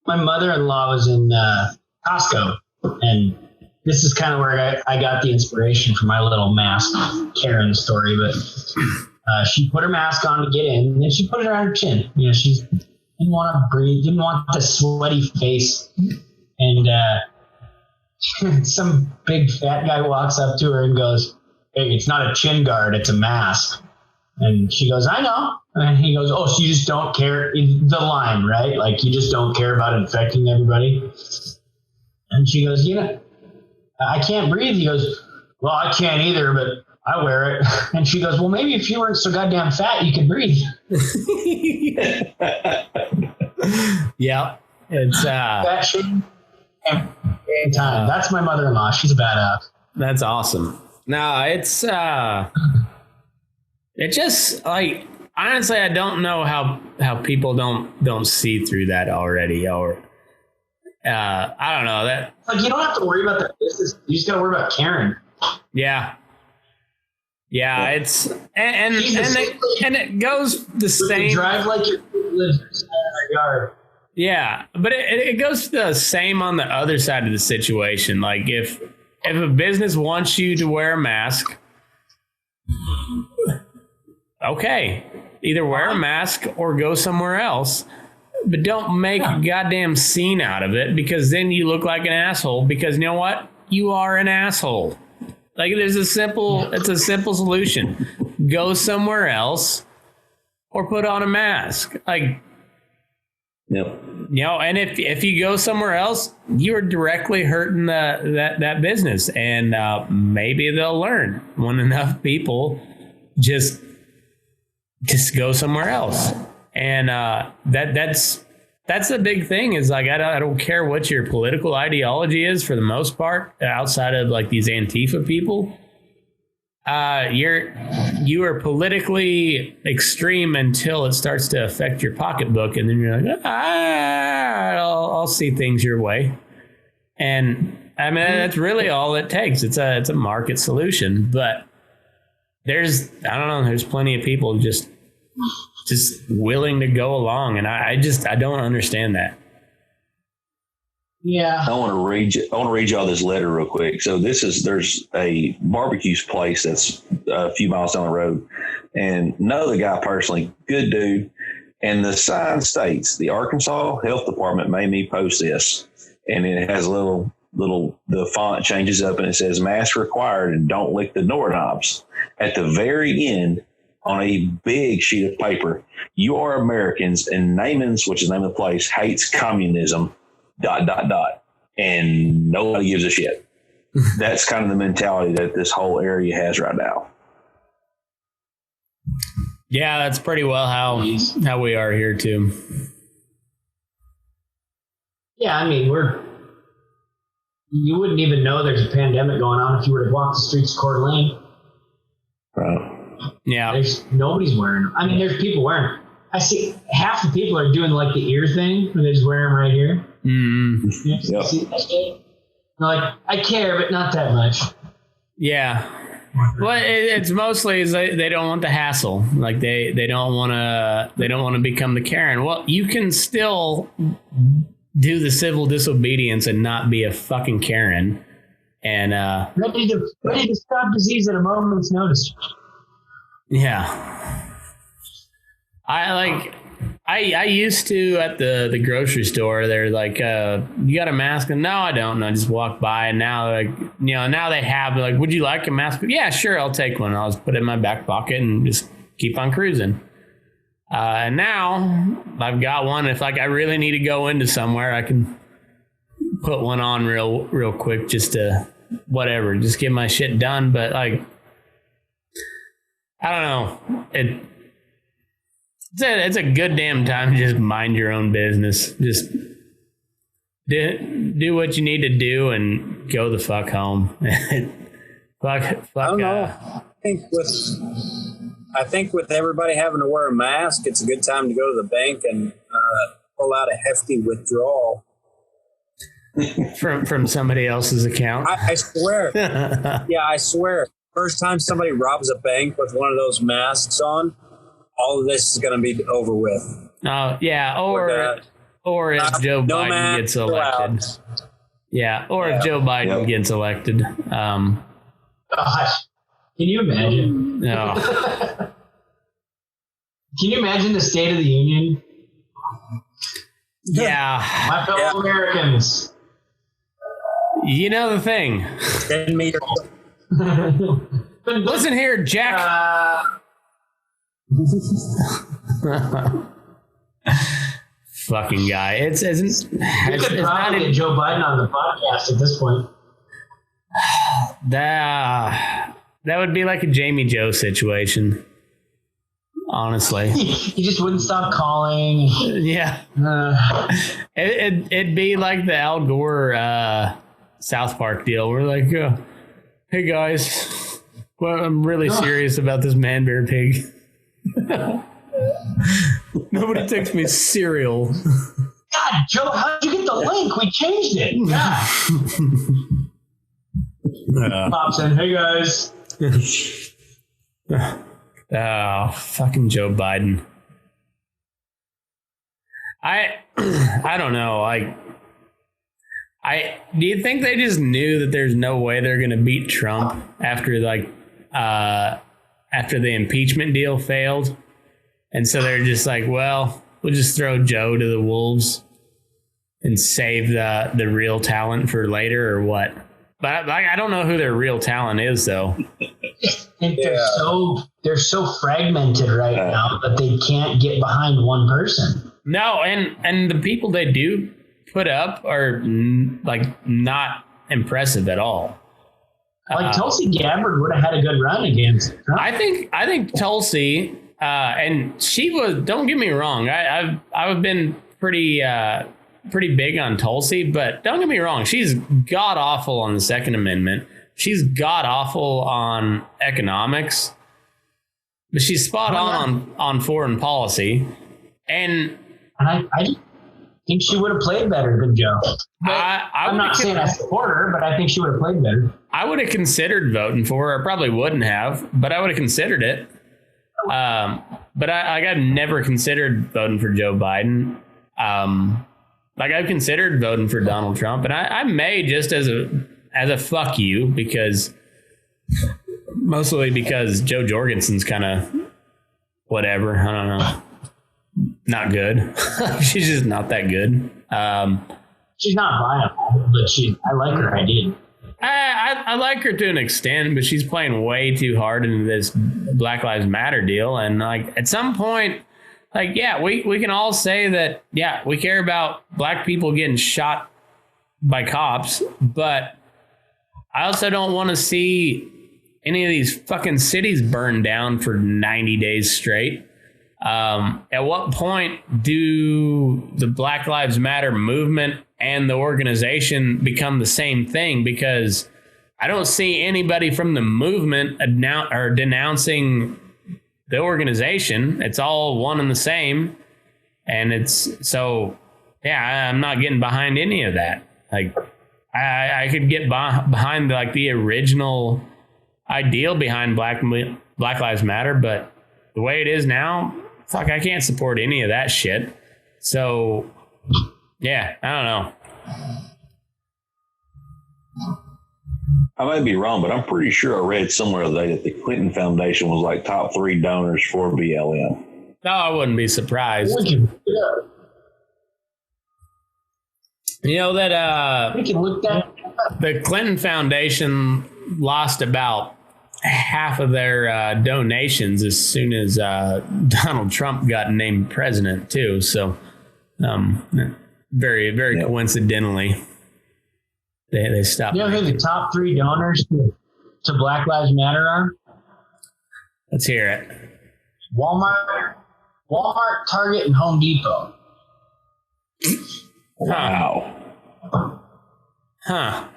My mother-in-law was in Costco, and this is kind of where I got the inspiration for my little mask Karen story. But she put her mask on to get in, and then she put it on her chin. She didn't want to breathe, didn't want the sweaty face, and some big fat guy walks up to her and goes, "Hey, it's not a chin guard, it's a mask." And she goes, "I know." And he goes, "Oh, so you just don't care?" The line, right? Like, you just don't care about infecting everybody. And she goes, "I can't breathe." He goes, "Well, I can't either, but I wear it." And she goes, "Well, maybe if you weren't so goddamn fat, you could breathe." Yeah. It's fat shit and time. That's my mother-in-law. She's a badass. That's awesome. No, it's it just like, honestly, I don't know how people don't see through that already, or I don't know that. Like, you don't have to worry about the business. You just got to worry about Karen. Yeah. It's and it goes the same. Drive like your lives in our yard. Yeah, but it goes the same on the other side of the situation. Like if if a business wants you to wear a mask, okay, either wear a mask or go somewhere else. But don't make a goddamn scene out of it, because then you look like an asshole. Because you know what? You are an asshole. Like, it's a simple solution. Go somewhere else or put on a mask. Like, Yep. you know, and if you go somewhere else, you're directly hurting that business. And maybe they'll learn when enough people just go somewhere else. And that's the big thing, is like, I don't care what your political ideology is, for the most part, outside of like these Antifa people. You are politically extreme until it starts to affect your pocketbook, and then you're like, I'll see things your way. And I mean, that's really all it takes. It's a market solution, but there's plenty of people just willing to go along, and I don't understand that. Yeah. I want to read y'all this letter real quick. So there's a barbecue place that's a few miles down the road, and know the guy personally, good dude. And the sign states, the Arkansas Health Department made me post this, and it has the font changes up and it says mask required and don't lick the doorknobs. At the very end, on a big sheet of paper, you are Americans, and Naaman's, which is the name of the place, hates communism, ... And nobody gives a shit. That's kind of the mentality that this whole area has right now. Yeah, that's pretty well how we are here too. Yeah, I mean, you wouldn't even know there's a pandemic going on if you were to walk the streets of Coeur d'Alene. Right. Yeah. Nobody's wearing them. I mean, there's people wearing them. I see half the people are doing like the ear thing, where they just wear them right here. Mm. Yep. See that shit? They're like, I care, but not that much. Yeah. Well, it's mostly they don't want the hassle. Like they don't want to become the Karen. Well, you can still do the civil disobedience and not be a fucking Karen. And ready to stop disease at a moment's notice. Yeah. I used to, at the grocery store, they're like, you got a mask? And no, I don't. And I just walk by, and now now they have, like, would you like a mask? Yeah, sure, I'll take one. I'll just put it in my back pocket and just keep on cruising. And now I've got one. If like I really need to go into somewhere, I can put one on real quick, just to whatever, just get my shit done. But like, I don't know. It's a good damn time to just mind your own business. Just do what you need to do and go the fuck home. fuck. I don't know. I think with everybody having to wear a mask, it's a good time to go to the bank and pull out a hefty withdrawal from somebody else's account. I swear. Yeah, I swear. First time somebody robs a bank with one of those masks on, all of this is going to be over with. Oh, yeah. Or if Joe Biden gets elected. Yeah. Or if Joe Biden gets elected. Gosh. Can you imagine? No. Can you imagine the State of the Union? Yeah. My fellow Americans. You know the thing. Send me Listen here, Jack. Fucking guy. You could probably get Joe Biden on the podcast at this point. That would be like a Jamie Joe situation. Honestly. He just wouldn't stop calling. Yeah. It'd be like the Al Gore South Park deal. We're like, hey guys, well, I'm really serious about this man bear pig. Nobody takes me cereal. God, Joe, how'd you get the link? We changed it. God. Pops in, hey guys. Oh, fucking Joe Biden. I don't know. Do you think they just knew that there's no way they're going to beat Trump after the impeachment deal failed? And so they're just like, well, we'll just throw Joe to the wolves and save the real talent for later, or what? But I don't know who their real talent is, though. And they're so fragmented right now that they can't get behind one person. No, and the people they do put up are not impressive at all. Like Tulsi Gabbard would have had a good run against Trump. I think Tulsi, and she was. Don't get me wrong. I've been pretty big on Tulsi, but don't get me wrong. She's god awful on the Second Amendment. She's god awful on economics, but she's spot on foreign policy. And I think she would have played better than Joe. I'm not saying I support her, but I think she would have played better. I would have considered voting for her. I probably wouldn't have, but I would have considered it. But I've never considered voting for Joe Biden. I've considered voting for Donald Trump, and I may just as a fuck you, mostly because Joe Jorgensen's kind of whatever. I don't know. Not good. She's just not that good. She's not viable, but I like her idea. I like her to an extent, but she's playing way too hard into this Black Lives Matter deal. And at some point, we can all say that, we care about black people getting shot by cops, but I also don't want to see any of these fucking cities burned down for 90 days straight. At what point do the Black Lives Matter movement and the organization become the same thing? Because I don't see anybody from the movement denouncing the organization. It's all one and the same. And I'm not getting behind any of that. I could get behind the original ideal behind Black Lives Matter, but the way it is now, I can't support any of that shit. So, I don't know. I may be wrong, but I'm pretty sure I read somewhere today that the Clinton Foundation was top 3 donors for BLM. No, I wouldn't be surprised. You know that we can look that the Clinton Foundation lost about half of their donations as soon as Donald Trump got named president too. So very, very coincidentally, they stopped. You know who the top 3 donors to Black Lives Matter are? Let's hear it. Walmart, Target, and Home Depot. Wow. Huh.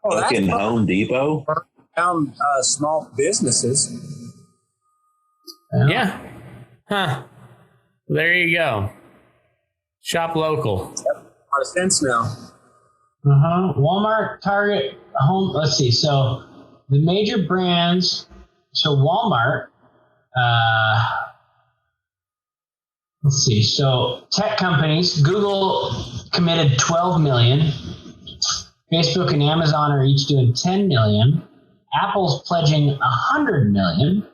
Oh, that's fucking Home Depot? Down small businesses. Yeah. Huh. There you go. Shop local. Yep. A lot of sense now. Walmart, Target, Home. Let's see. So the major brands. So Walmart. Let's see. So tech companies. Google committed $12 million. Facebook and Amazon are each doing $10 million. Apple's pledging $100 million.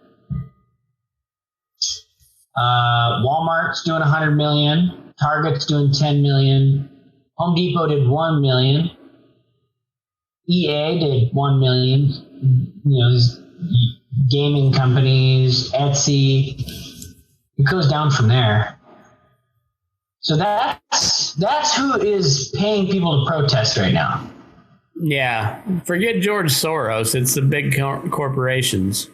Walmart's doing $100 million. Target's doing $10 million. Home Depot did $1 million. EA did $1 million. These gaming companies, Etsy. It goes down from there. So that's who is paying people to protest right now. Yeah, forget George Soros. It's the big corporations.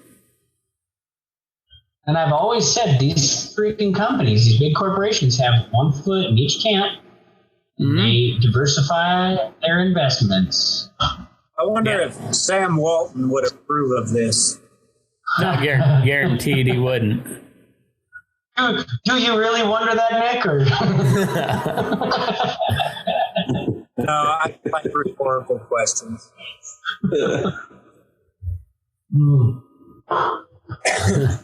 And I've always said these freaking companies, these big corporations, have one foot in each camp. Mm-hmm. They diversify their investments. I wonder if Sam Walton would approve of this. Not guaranteed he wouldn't. Do you really wonder that, Nick? Or No, I like rhetorical questions.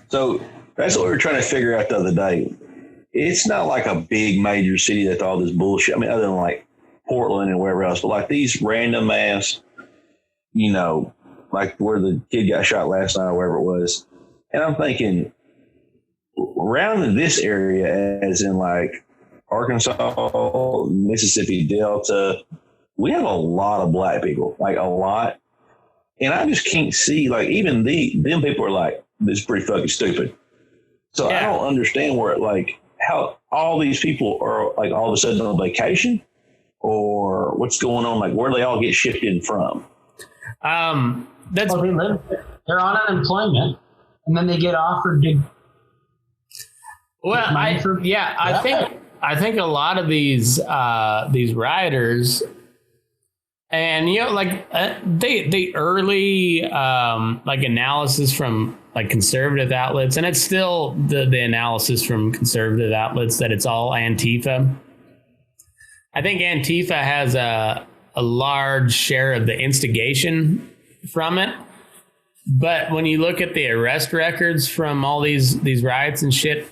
So that's what we were trying to figure out the other day. It's not like a big major city that's all this bullshit. I mean, other than Portland and wherever else, but like these random ass, you know, like where the kid got shot last night or wherever it was. And I'm thinking around this area, as in like Arkansas, Mississippi Delta, we have a lot of black people, like a lot. And I just can't see, like, even them people are like, this is pretty fucking stupid. So I don't understand where, like, how all these people are, like, all of a sudden on vacation or what's going on, like, where they all get shifted from. They're on unemployment and then they get offered to. Well, I think a lot of these rioters, and you know, like the early like analysis from like conservative outlets, and it's still the analysis from conservative outlets that it's all Antifa. I think Antifa has a large share of the instigation from it. But when you look at the arrest records from all these riots and shit,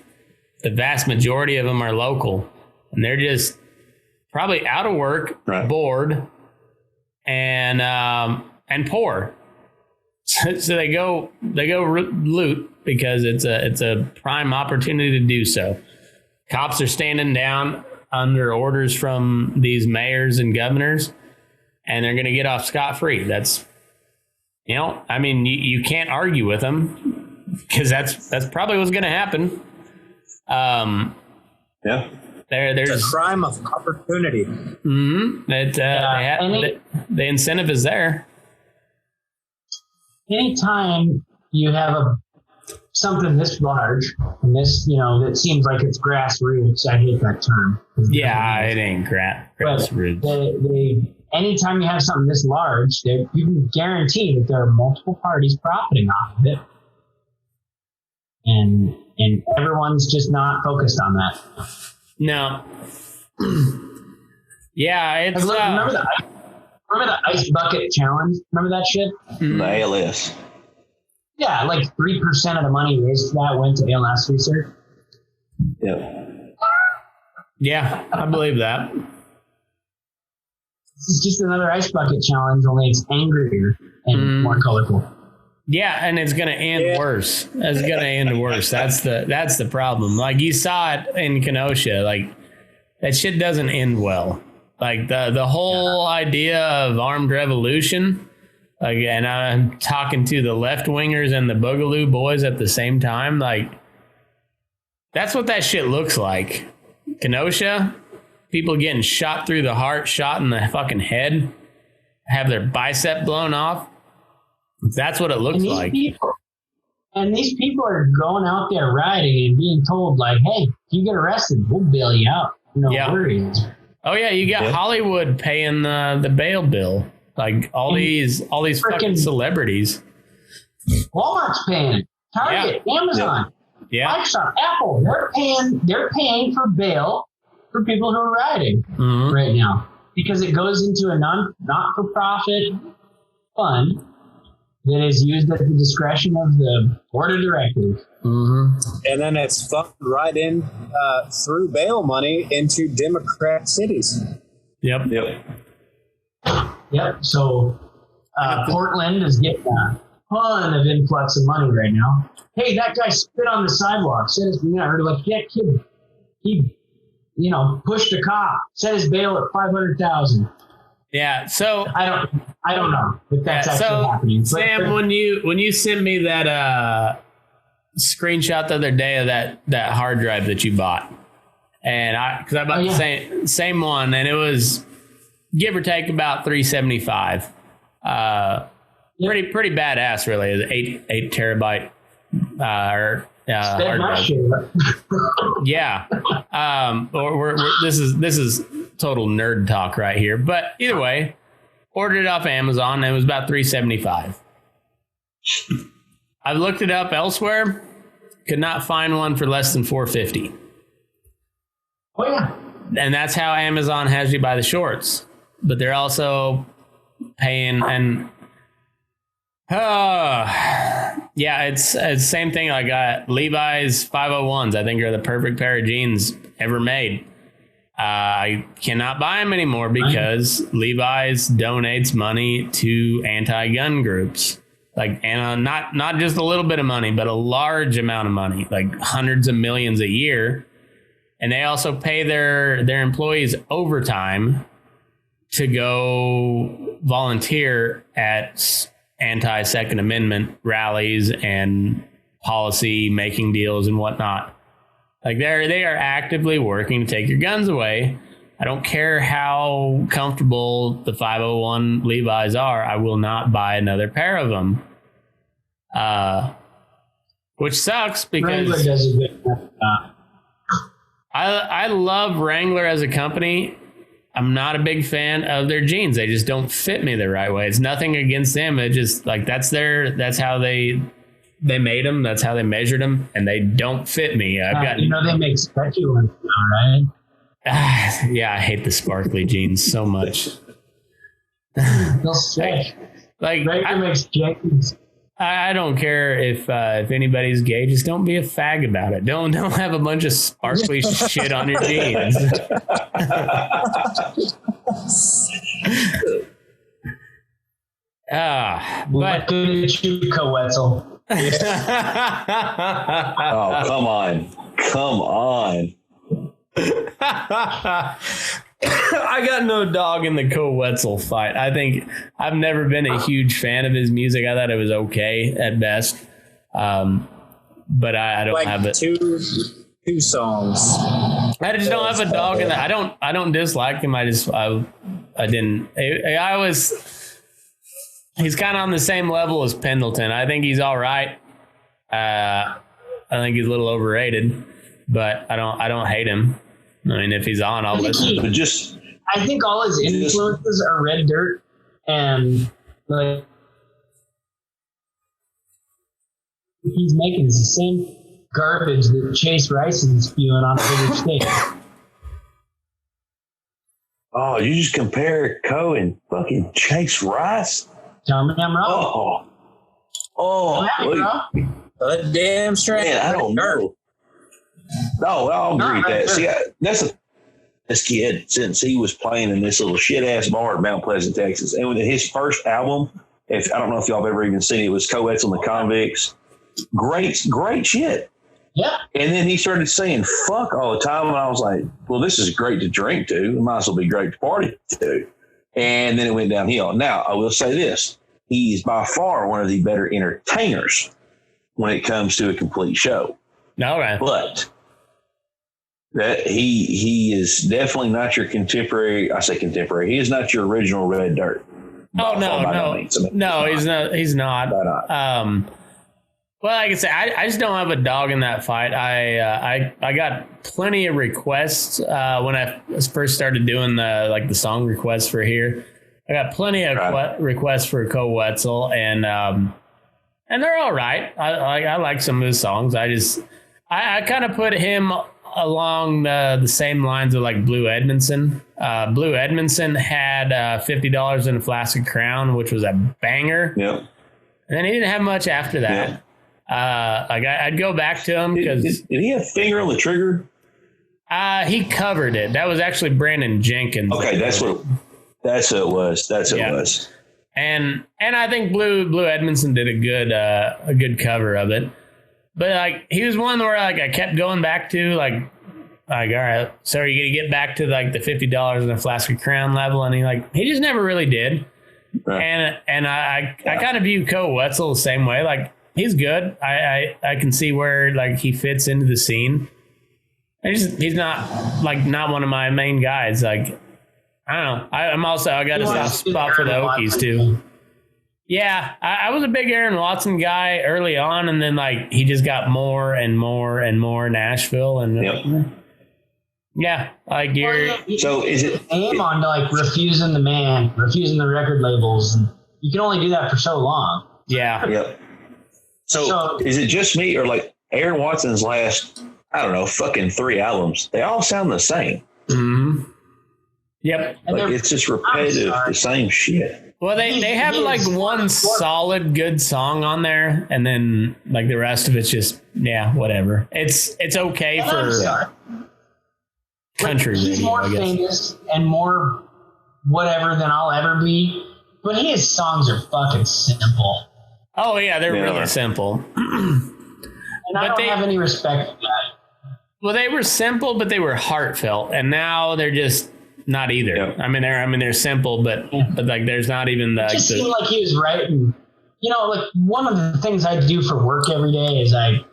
the vast majority of them are local, and they're just probably out of work, bored, and poor. So they go loot because it's a prime opportunity to do so. Cops are standing down under orders from these mayors and governors, and they're going to get off scot-free. That's, you know, I mean, you can't argue with them because that's probably what's going to happen. There's a crime of opportunity. Mm-hmm. The incentive is there. Anytime you have something this large and this, you know, that seems like it's grassroots. I hate that term. Yeah, it ain't grassroots. Anytime you have something this large, you can guarantee that there are multiple parties profiting off of it. And everyone's just not focused on that. No. Yeah, it's... remember the ice bucket challenge? Remember that shit? The ALS. Yeah, like 3% of the money raised for that went to ALS research. Yeah, I believe that. This is just another ice bucket challenge, only it's angrier and more colorful. Yeah, and it's going to end worse. It's going to end worse. That's the problem. Like, you saw it in Kenosha. Like, that shit doesn't end well. Like, the whole idea of armed revolution, like, and I'm talking to the left-wingers and the Boogaloo boys at the same time, like, that's what that shit looks like. Kenosha, people getting shot through the heart, shot in the fucking head, have their bicep blown off. That's what it looks like. These people are going out there rioting and being told, like, hey, if you get arrested, we'll bail you out. No worries. Oh, yeah, you got Hollywood paying the bail bill. Like, all these fucking celebrities. Walmart's paying it. Target, Amazon, Microsoft, Apple, they're paying for bail for people who are rioting right now. Because it goes into a not-for-profit fund that is used at the discretion of the board of directors. And then it's funded right in through bail money into Democrat cities. Yep. So Portland is getting a ton of influx of money right now. Hey, that guy spit on the sidewalk. Said his, like, yeah, kid, he, pushed a cop. Set his bail at $500,000. Yeah. So I don't know if that's actually happening. Sam, when you sent me that screenshot the other day of that hard drive that you bought, and because I bought the same one, and it was give or take about $375. Pretty badass, really. It's 8 terabyte hard drive. Yeah. This is total nerd talk right here. But either way, ordered it off Amazon, and it was about $375. I've looked it up elsewhere, could not find one for less than $450. Oh yeah. And that's how Amazon has you by the shorts. But they're also paying and it's the same thing. I got Levi's 501s. I think are the perfect pair of jeans ever made. I cannot buy them anymore because Levi's donates money to anti-gun groups. Like, and not just a little bit of money, but a large amount of money, like hundreds of millions a year. And they also pay their employees overtime to go volunteer at anti-Second Amendment rallies and policy making deals and whatnot. Like they are actively working to take your guns away. I don't care how comfortable the 501 Levi's are. I will not buy another pair of them. Which sucks because Wrangler does a good job. I love Wrangler as a company. I'm not a big fan of their jeans. They just don't fit me the right way. It's nothing against them. It just like that's how they made them. That's how they measured them, and they don't fit me. I've got they make stretchy ones now, right? Yeah, I hate the sparkly jeans so much. They'll stretch. Like Wrangler makes jackets. I don't care if anybody's gay. Just don't be a fag about it. Don't have a bunch of sparkly shit on your jeans. But good at you, Coetzel. Oh, come on. I got no dog in the Coetzel fight. I think I've never been a huge fan of his music. I thought it was okay at best. But I don't have it. Two songs. I just don't have a dog in that. I don't dislike him. I didn't. He's kind of on the same level as Pendleton. I think he's all right. I think he's a little overrated, but I don't hate him. I mean, if he's on, I'll listen. I think all his influences are Red Dirt and like he's making the same garbage that Chase Rice is spewing on a bigger stage. Oh, you just compare Coe and fucking Chase Rice? Tell me I'm wrong. A damn straight. Man, I don't know. No, I'll agree with that. See, this kid, since he was playing in this little shit ass bar in Mount Pleasant, Texas, and with his first album, I don't know if y'all have ever even seen it, was Coetzel and the Convicts. Great shit. Yeah. And then he started saying fuck all the time, and I was like, well, this is great to drink to. It might as well be great to party to. And then it went downhill. Now, I will say this. He is by far one of the better entertainers when it comes to a complete show. No, right. But that he is definitely not your contemporary. I say contemporary. He is not your original Red Dirt. Oh, no, he's not. Well, like I said, I just don't have a dog in that fight. I got plenty of requests when I first started doing the song requests for here. I got plenty of requests for Coetzel, and they're all right. I like some of his songs. I kind of put him along the same lines of like Blue Edmondson. Blue Edmondson had $50 in a Flask of Crown, which was a banger. Yep. And then he didn't have much after that. Yep. I'd go back to him because did he have Finger on the Trigger? He covered it. That was actually Brandon Jenkins. Okay, that's who it was. And I think Blue Edmondson did a good cover of it. But like he was one where like I kept going back to like all right, so are you gonna get back to like the $50 in a Flask of Crown level? And he just never really did. Right. And I kind of view Coetzel the same way. Like he's good. I can see where like he fits into the scene. He's not one of my main guys. Like I don't know. I got a soft spot for the Okies too. Yeah, I was a big Aaron Watson guy early on, and then like he just got more and more and more Nashville, and yeah, like so is it aim on like refusing the record labels, and you can only do that for so long. Yeah. Yep. So is it just me or like Aaron Watson's last, I don't know, fucking 3 albums? They all sound the same. Mm-hmm. Yep. Like it's just repetitive, the same shit. Well, they have like one solid good song on there, and then like the rest of it's just whatever. It's okay for. country he's radio, more I guess. famous and more whatever than I'll ever be, but his songs are fucking simple. Oh yeah, they're really simple. And I don't have any respect for that. Well, they were simple, but they were heartfelt, and now they're just not either. Yep. I mean, they're simple, but like there's not even the. It just seemed like he was writing. You know, like one of the things I do for work every day is I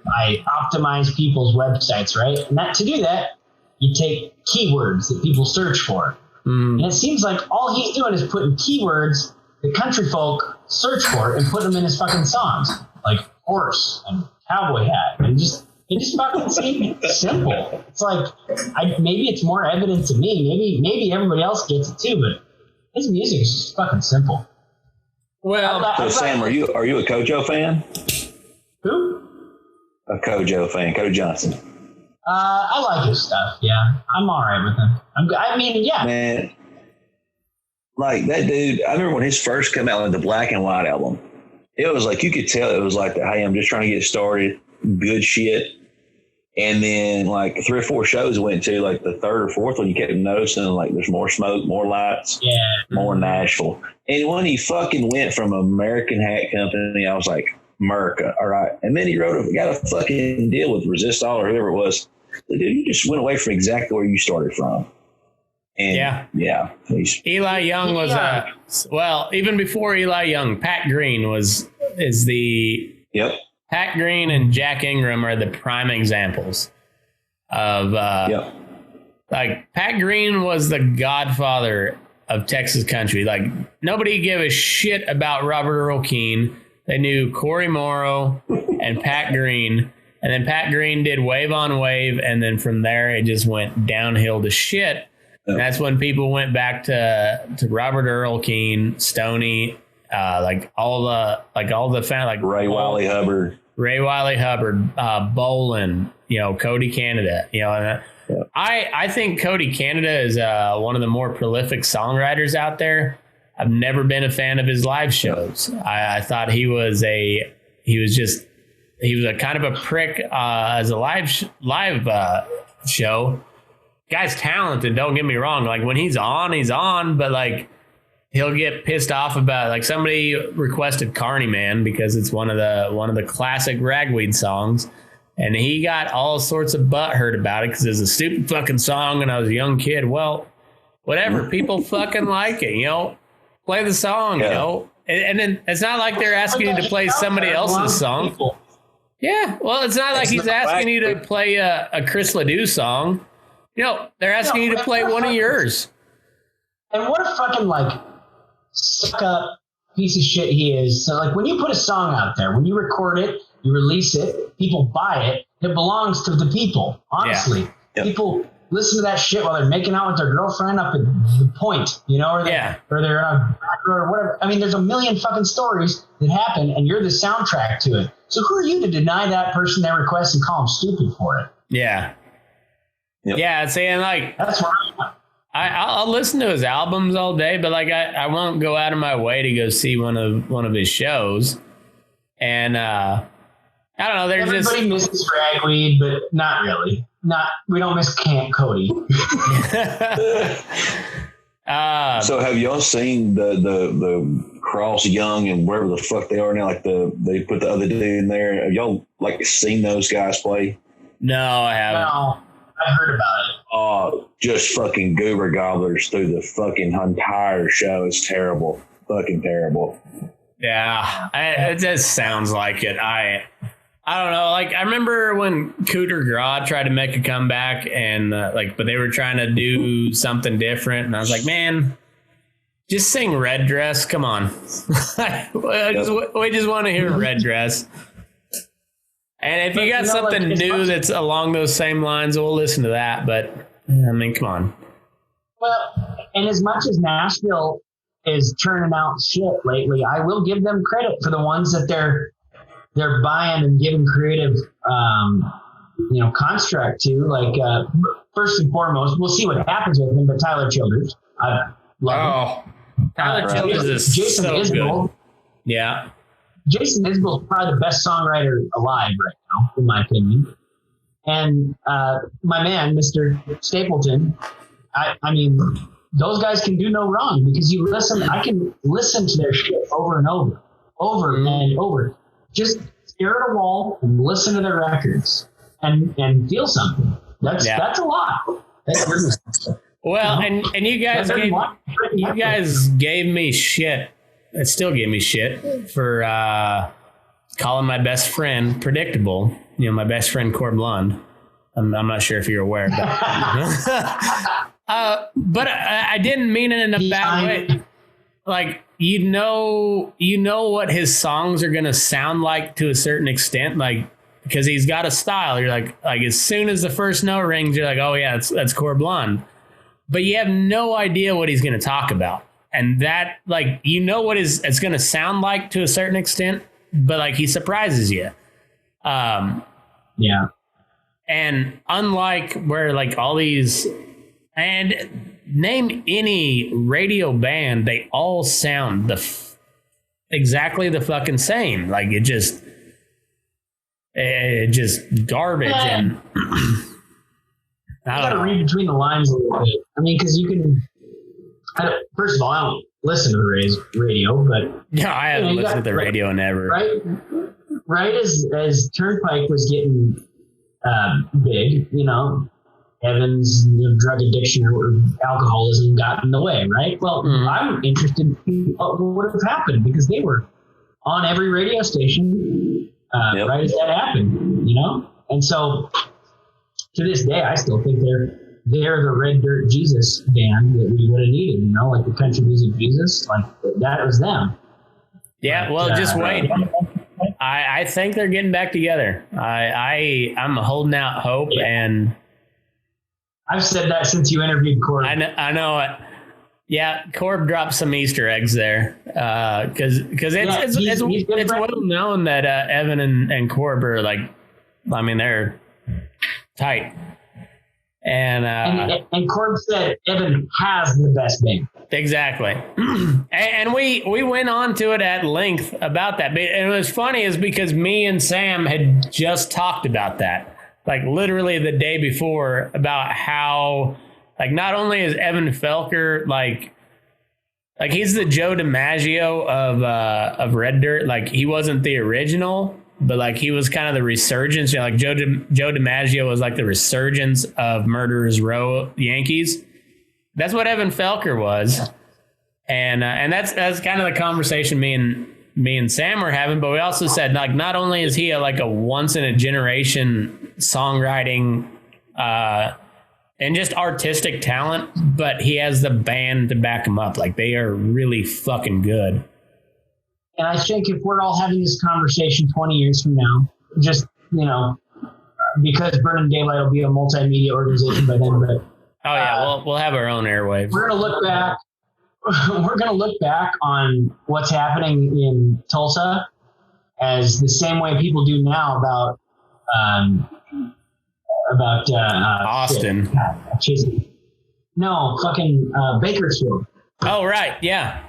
optimize people's websites, right? And to do that, you take keywords that people search for. And it seems like all he's doing is putting keywords that country folk search for and put them in his fucking songs, like horse and cowboy hat. And it just fucking seemed simple. It's like, maybe it's more evident to me. Maybe everybody else gets it too, but his music is just fucking simple. Well, so Sam, are you a Kojo fan? Who? A Kojo fan, Kojo Johnson. I like his stuff. Yeah, I'm all right with him. I mean, yeah. Man, like that dude. I remember when his first came out with the Black and White album. It was like you could tell it was like, hey, I'm just trying to get started. Good shit. And then like 3 or 4 shows I went to, like the third or fourth one, you kept noticing like there's more smoke, more lights, more Nashville. And when he fucking went from American Hat Company, I was like, America, all right. And then he got a fucking deal with Resist All or whoever it was. Dude, you just went away from exactly where you started from. And yeah. Eli Young was well, even before Eli Young, Pat Green is the Pat Green and Jack Ingram are the prime examples of like Pat Green was the godfather of Texas country. Like nobody gave a shit about Robert Earl Keen. They knew Corey Morrow and Pat Green, and then Pat Green did Wave on Wave, and then from there it just went downhill to shit. And that's when people went back to Robert Earl Keen, Stoney, like all the fan, like Ray Wiley Hubbard, Bolin, Cody Canada, and I think Cody Canada is one of the more prolific songwriters out there. I've never been a fan of his live shows. I thought he was a kind of a prick as a live show. Guy's talented, don't get me wrong. Like when he's on, but like he'll get pissed off about like somebody requested Carney Man because it's one of the classic ragweed songs, and he got all sorts of butthurt about it because it's a stupid fucking song and I was a young kid. Well, whatever, people fucking like it, play the song, and then it's not like they're asking you to play somebody else's song. Yeah, well, it's not like he's asking you to play a Chris Ledoux song. They're asking you to play one of yours. And what a fucking stuck up piece of shit he is. So when you put a song out there, when you record it, you release it, people buy it, it belongs to the people. Honestly, people listen to that shit while they're making out with their girlfriend up at the point, or they're or whatever. I mean, there's a million fucking stories that happen, and you're the soundtrack to it. So who are you to deny that person their request and call them stupid for it? Yeah. Yep. Yeah, saying that's right. I'll listen to his albums all day, but I won't go out of my way to go see one of his shows. And I don't know. Everybody misses ragweed, but not really. We don't miss Camp Cody. So have y'all seen the Cross Young and wherever the fuck they are now? Like they put the other dude in there. Have y'all seen those guys play? No, I haven't. No. I heard about it. Just fucking goober gobblers through the fucking entire show. It's terrible. Fucking terrible. Yeah, it just sounds like it. I don't know. I remember when Cooter Graw tried to make a comeback and but they were trying to do something different. And I was like, man, just sing Red Dress. Come on. We just want to hear Red Dress. And if you got something new that's along those same lines, we'll listen to that. But I mean, come on. Well, and as much as Nashville is turning out shit lately, I will give them credit for the ones that they're buying and giving creative, construct to. First and foremost, we'll see what happens with him. But Tyler Childers, I love him. Tyler Childers is Jason so Isbell. good. Yeah. Jason Isbell is probably the best songwriter alive right now, in my opinion. and my man, Mr. Stapleton. I mean, those guys can do no wrong because you listen. I can listen to their shit over and over and over. Just stare at a wall and listen to their records and feel something. That's a lot. Well, and you guys gave me shit. It still gave me shit for calling my best friend predictable. You know, my best friend Corb Lund. I'm not sure if you're aware, but I didn't mean it in a bad way. Like, you know what his songs are gonna sound like to a certain extent, like, because he's got a style. You're like as soon as the first note rings, you're like, oh yeah, that's Corb Lund. But you have no idea what he's gonna talk about, and that, like, you know what it's gonna sound like to a certain extent, but like he surprises you. Yeah. And unlike where like all these, and name any radio band, they all sound exactly the fucking same. Like it just garbage. And you gotta read between the lines a little bit. I mean, because you can. First of all, I don't listen to the radio, but yeah, I haven't listened to the radio never. Right as Turnpike was getting big, you know, Evan's drug addiction or alcoholism got in the way, right? Well, I'm interested in what would have happened because they were on every radio station right as that happened, you know? And so to this day, I still think they're the Red Dirt Jesus band that we would have needed, you know, like the country music Jesus, like that was them. Yeah, well, just wait. I think they're getting back together. I'm holding out hope, and I've said that since you interviewed Corb. I know it. Yeah, Corb dropped some Easter eggs there because it's well known that Evan and Corb are like, I mean, they're tight. And Corb said Evan has the best band. Exactly. And we went on to it at length about that. And it was funny is because me and Sam had just talked about that, like literally the day before, about how, like, not only is Evan Felker like he's the Joe DiMaggio of Red Dirt. Like, he wasn't the original, but like he was kind of the resurgence. You know, like Joe DiMaggio was like the resurgence of Murderers Row Yankees. That's what Evan Felker was, and that's kind of the conversation me and Sam were having. But we also said, like, not only is he a once in a generation songwriting and just artistic talent, but he has the band to back him up. Like, they are really fucking good. And I think if we're all having this conversation 20 years from now, just, you know, because Burning Daylight will be a multimedia organization by then, but. Oh yeah, we'll have our own airwaves. We're gonna look back. We're gonna look back on what's happening in Tulsa as the same way people do now about Austin. No, fucking Bakersfield. Oh right, yeah.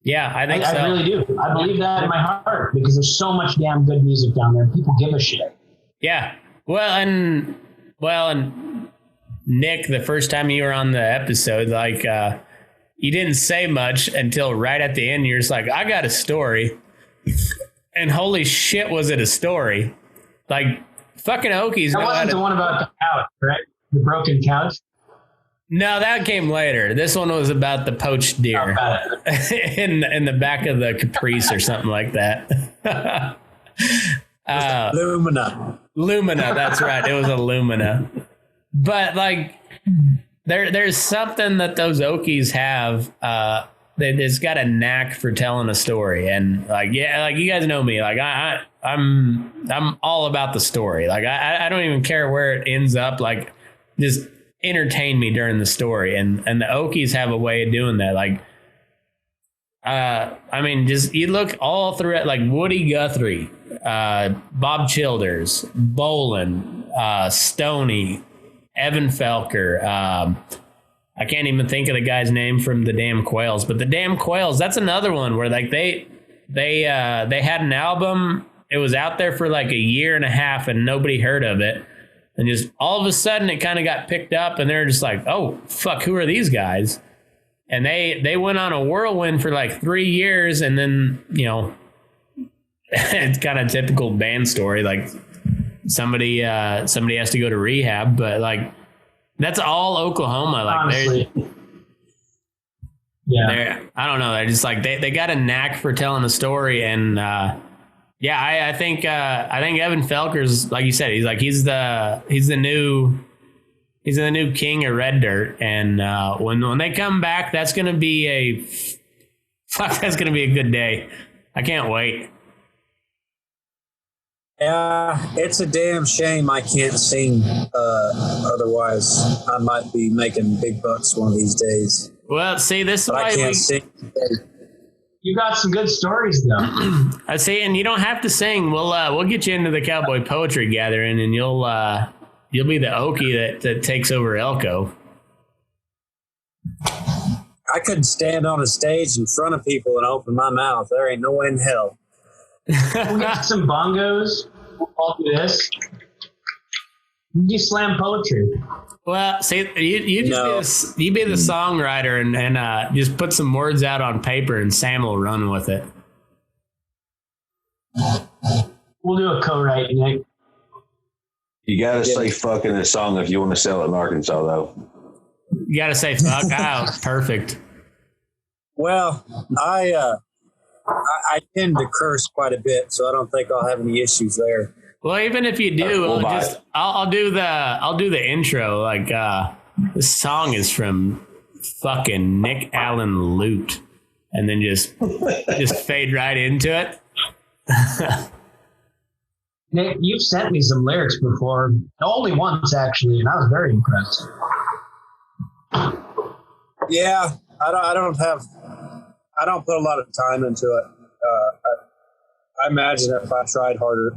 Yeah, I think so. I really do. I believe that in my heart because there's so much damn good music down there. People give a shit. Yeah. Well, and Nick, the first time you were on the episode, like, you didn't say much until right at the end. You're just like, I got a story. And holy shit, was it a story? Like, fucking Okies. That wasn't the one about the couch, right? The broken couch? No, that came later. This one was about the poached deer in the back of the Caprice or something like that. Lumina, that's right. It was a Lumina. But like, there's something that those Okies have. They've got a knack for telling a story, and like, yeah, like you guys know me. Like I'm all about the story. Like I don't even care where it ends up. Like, just entertain me during the story, and the Okies have a way of doing that. Like, I mean, just you look all through it. Like Woody Guthrie, Bob Childers, Bolin, Stoney, Evan Felker. I can't even think of the guy's name from the Damn Quails, but the Damn Quails, that's another one where like they had an album it was out there for like a year and a half and nobody heard of it. And just all of a sudden it kind of got picked up and they're just like, oh, fuck, who are these guys? And they went on a whirlwind for like 3 years. And then, you know, it's kind of typical band story. Like somebody has to go to rehab, but like that's all Oklahoma. Like Honestly. I don't know. They're just like, they got a knack for telling a story. And, I think Evan Felker's, like you said, he's the new king of red dirt. And when they come back, that's gonna be a good day. I can't wait. Yeah, it's a damn shame I can't sing. Otherwise, I might be making big bucks one of these days. Well, see, this is But why I can't sing. You got some good stories, though. I see, and you don't have to sing. We'll get you into the cowboy poetry gathering, and you'll be the Okie that takes over Elko. I couldn't stand on a stage in front of people and open my mouth. There ain't no way in hell. We'll get some bongos. We'll all do this. You slam poetry. Well, see, you be the songwriter and just put some words out on paper, and Sam will run with it. We'll do a co-write, Nick. You got to say fuck in a song if you want to sell it in Arkansas, though. You got to say fuck out. Perfect. Well, I tend to curse quite a bit, so I don't think I'll have any issues there. Well, even if you do, I'll do the intro. Like this song is from fucking Nick Allen Lute, and then just fade right into it. Nick, you've sent me some lyrics before, only once actually, and I was very impressed. Yeah, I don't put a lot of time into it. I imagine if I tried harder.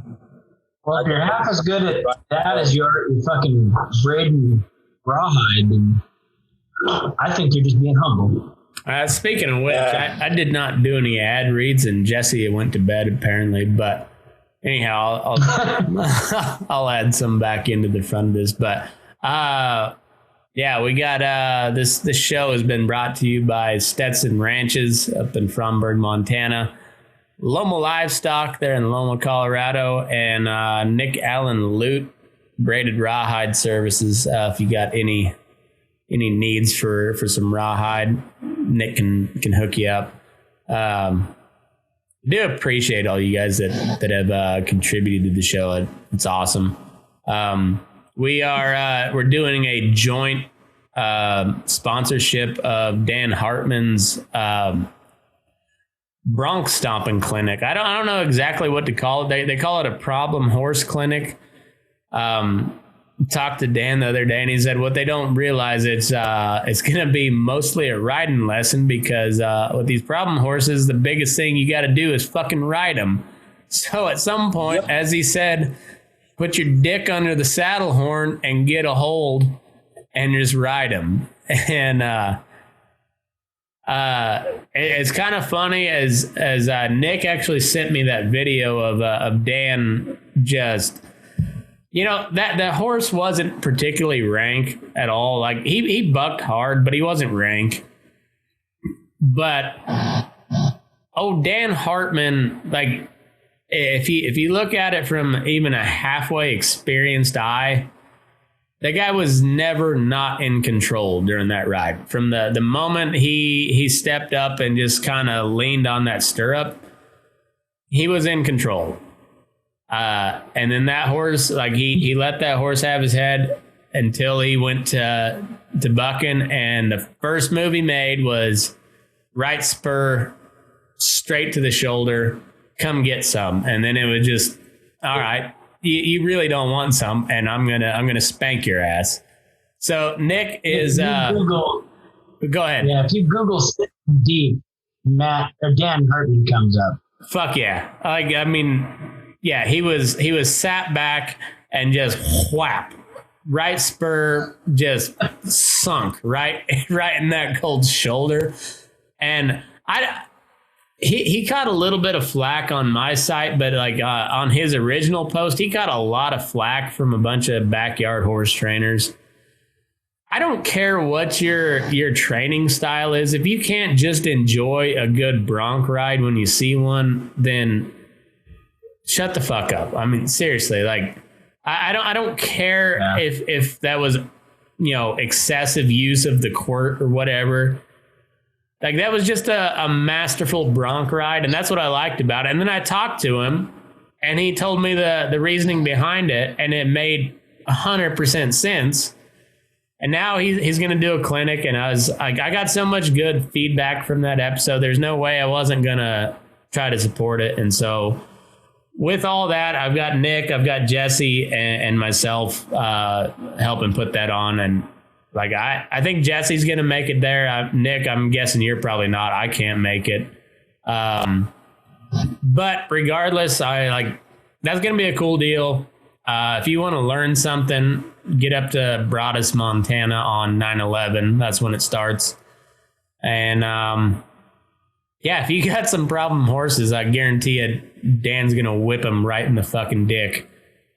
Well, if you're half as good at that as you're fucking Braiding Rawhide, then I think you're just being humble. Speaking of which, I did not do any ad reads, and Jesse went to bed apparently. But anyhow, I'll add some back into the front of this. But we got this show has been brought to you by Stetson Ranches up in Fromberg, Montana. Loma Livestock there in Loma, Colorado, and Nick Allen Lute braided rawhide services. If you got any needs for some rawhide, Nick can hook you up. I do appreciate all you guys that have contributed to the show. It's awesome. We're doing a joint sponsorship of Dan Hartman's bronc stomping clinic. I don't know exactly what to call it. They call it a problem horse clinic. Talked to Dan the other day, and he said what they don't realize it's going to be mostly a riding lesson because with these problem horses, the biggest thing you got to do is fucking ride them. So at some point, as he said, put your dick under the saddle horn and get a hold and just ride them. And it's kind of funny as Nick actually sent me that video of Dan just, that horse wasn't particularly rank at all. Like he bucked hard, but he wasn't rank. But Dan Hartman, like if you look at it from even a halfway experienced eye, that guy was never not in control during that ride. From the moment he stepped up and just kind of leaned on that stirrup, he was in control. And then that horse, like he let that horse have his head until he went to bucking. And the first move he made was right spur straight to the shoulder. Come get some. And then it was just, all right. You really don't want some, and I'm gonna spank your ass. So Nick is Google. Go ahead. Yeah, if you Google deep, Dan Hartman comes up. Fuck yeah! He was sat back and just whap, right spur just sunk right in that cold shoulder, and he caught a little bit of flack on my site, but like on his original post, he got a lot of flack from a bunch of backyard horse trainers. I don't care what your training style is. If you can't just enjoy a good bronc ride when you see one, then shut the fuck up. I mean, seriously, like I don't care if that was, excessive use of the quirt or whatever. Like that was just a masterful bronc ride, and that's what I liked about it. And then I talked to him, and he told me the reasoning behind it, and it made 100% sense. And now he's going to do a clinic, and I got so much good feedback from that episode. There's no way I wasn't going to try to support it. And so with all that, I've got Nick, I've got Jesse, and myself helping put that on. And like I think Jesse's going to make it there. Nick, I'm guessing you're probably not. I can't make it. But regardless, that's going to be a cool deal. If you want to learn something, get up to Broadus, Montana on 9/11. That's when it starts. And if you got some problem horses, I guarantee you Dan's going to whip them right in the fucking dick.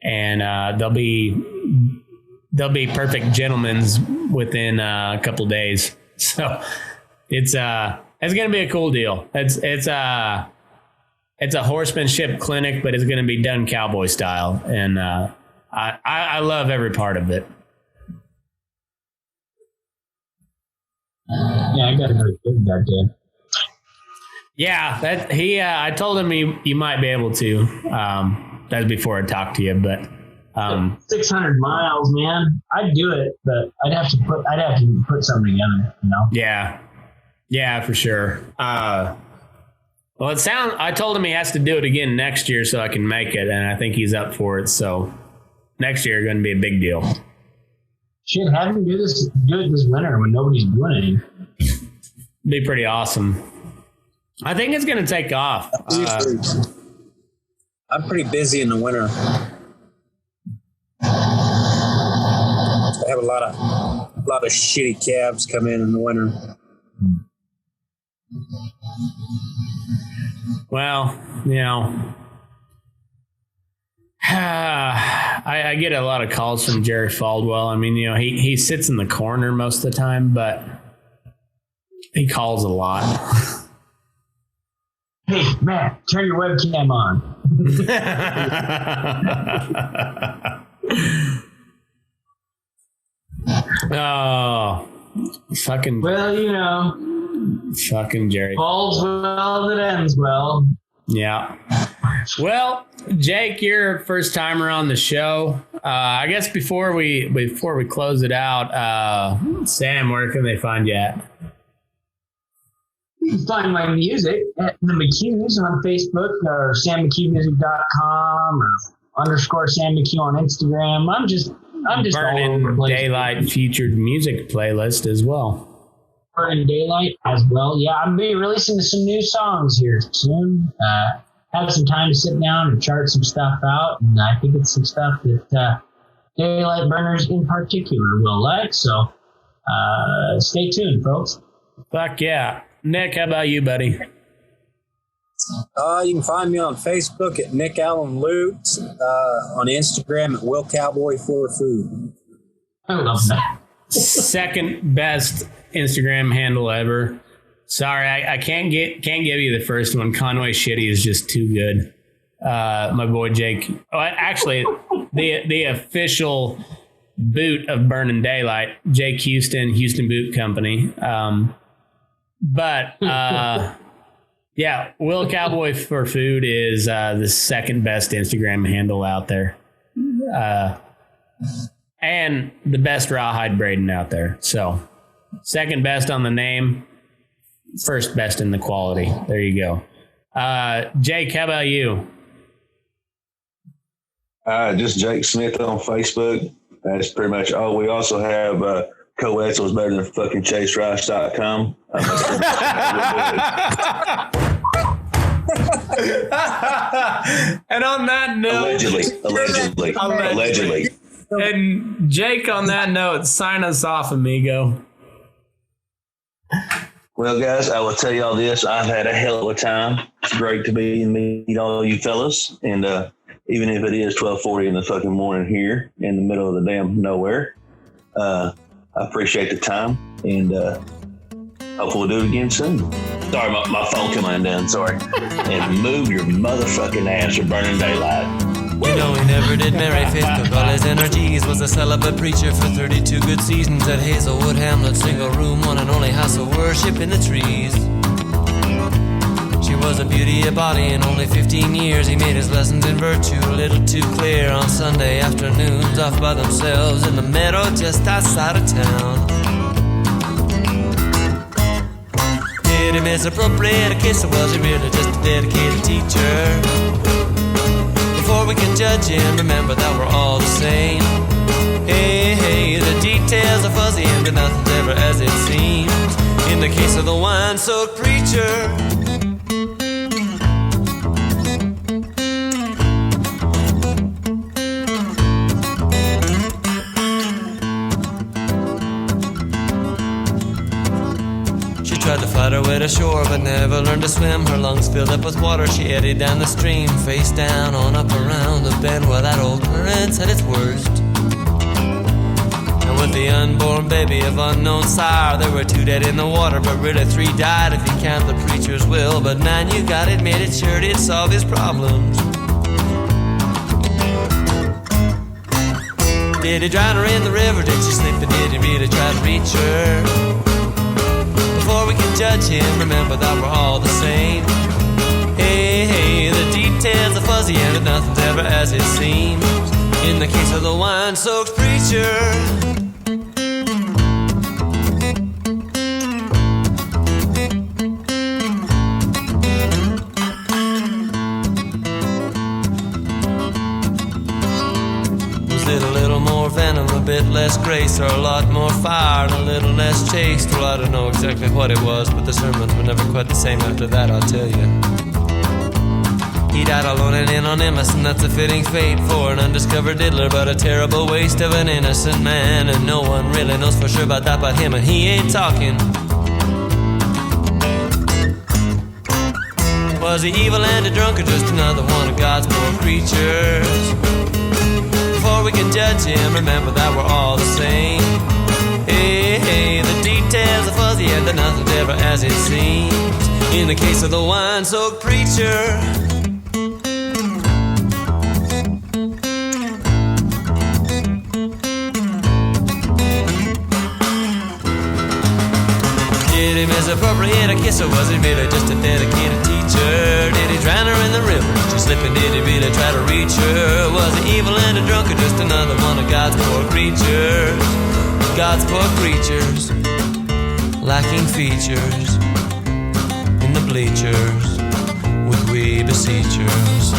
And they'll be perfect gentlemen's within a couple days. So it's going to be a cool deal. It's a horsemanship clinic, but it's going to be done cowboy style. And I love every part of it. Yeah, I got a very good that day. Yeah, I told him you might be able to. That was before I talked to you, but 600 miles, man. I'd do it, but I'd have to put something together, Yeah, for sure. I told him he has to do it again next year so I can make it, and I think he's up for it. So next year is going to be a big deal. Shit, have him do it this winter when nobody's doing anything. Be pretty awesome. I think it's going to take off. I'm pretty busy in the winter. I have a lot of shitty calves come in the winter. Well, I get a lot of calls from Jerry Falwell. I mean, he sits in the corner most of the time, but he calls a lot. Hey, Matt, turn your webcam on. Oh, fucking. Well, fucking Jerry. All's well that ends well. Yeah. Well, Jake, you're first timer on the show. I guess before we close it out, Sam, where can they find you at? You can find my music at the McCues on Facebook or sammccuemusic.com or _Sam McCue on Instagram. I'm just Burning all over the place. Daylight featured music playlist as well. Burning Daylight as well. Yeah, I'm going to be releasing some new songs here soon. Have some time to sit down and chart some stuff out, and I think it's some stuff that Daylight Burners in particular will like. So stay tuned, folks. Fuck yeah. Nick, how about you, buddy? You can find me on Facebook at Nick Allen Lute, on Instagram at Will Cowboy for Food. I love that. Second best Instagram handle ever. Sorry, I can't give you the first one. Conway Shitty is just too good. My boy Jake. Oh, actually, the official boot of Burning Daylight, Jake Houston Boot Company. But Will Cowboy for Food is the second best Instagram handle out there. And the best Rawhide Braiding out there. So, second best on the name, first best in the quality. There you go. Jake, how about you? Just Jake Smith on Facebook. That's pretty much all. We also have co-Etzel's better than fucking ChaseRice.com. And on that note, allegedly. And Jake, on that note, sign us off, amigo. Well, guys, I will tell y'all this. I've had a hell of a time. It's great to meet all you fellas. And even if it is 12:40 in the fucking morning here in the middle of the damn nowhere, I appreciate the time. And hopefully we'll do it again soon. Sorry, my phone coming down. Sorry. And move your motherfucking ass or burning daylight. You know he never did marry faith, but all his energies was a celibate preacher for 32 good seasons at Hazelwood Hamlet, single room, one and only house of worship in the trees. She was a beauty of body. In only 15 years he made his lessons in virtue a little too clear on Sunday afternoons off by themselves in the meadow just outside of town. Did he misappropriate a kiss, or was he really just a dedicated teacher? Before we can judge him, remember that we're all the same. Hey, hey, the details are fuzzy and nothing's ever as it seems. In the case of the wine-soaked preacher, tried to fight her way to shore, but never learned to swim. Her lungs filled up with water, she eddied down the stream, face down on up around the bend where that old current's at its worst. And with the unborn baby of unknown sire, there were 2 dead in the water, but really 3 died if you count the preacher's will. But man, you got it, made it sure it'd solve his problems. Did he drown her in the river? Did she slip? And did he really try to reach her? Before we can judge him, remember that we're all the same. Hey, hey, the details are fuzzy and nothing's ever as it seems. In the case of the wine-soaked preacher, was it a little more venom, a bit less grace, or a lot more fire and a little less chaste? Well, I don't know exactly what it was, but the sermons were never quite the same after that, I'll tell you. He died alone and anonymous, and that's a fitting fate for an undiscovered diddler, but a terrible waste of an innocent man. And no one really knows for sure about that but him, and he ain't talking. Was he evil and a drunk, or just another one of God's poor creatures? Before we can judge him, remember that we're all the same. Hey, hey, the details are fuzzy and nothing's ever as it seems. In the case of the wine-soaked preacher, did he misappropriate a kiss, or was he really just a dedicated teacher? Did he drown her in the river? Did she slip, and did he really try to reach her? Was he evil and a drunk, or just another one of God's poor creatures? God's poor creatures, lacking features in the bleachers with we beseechers.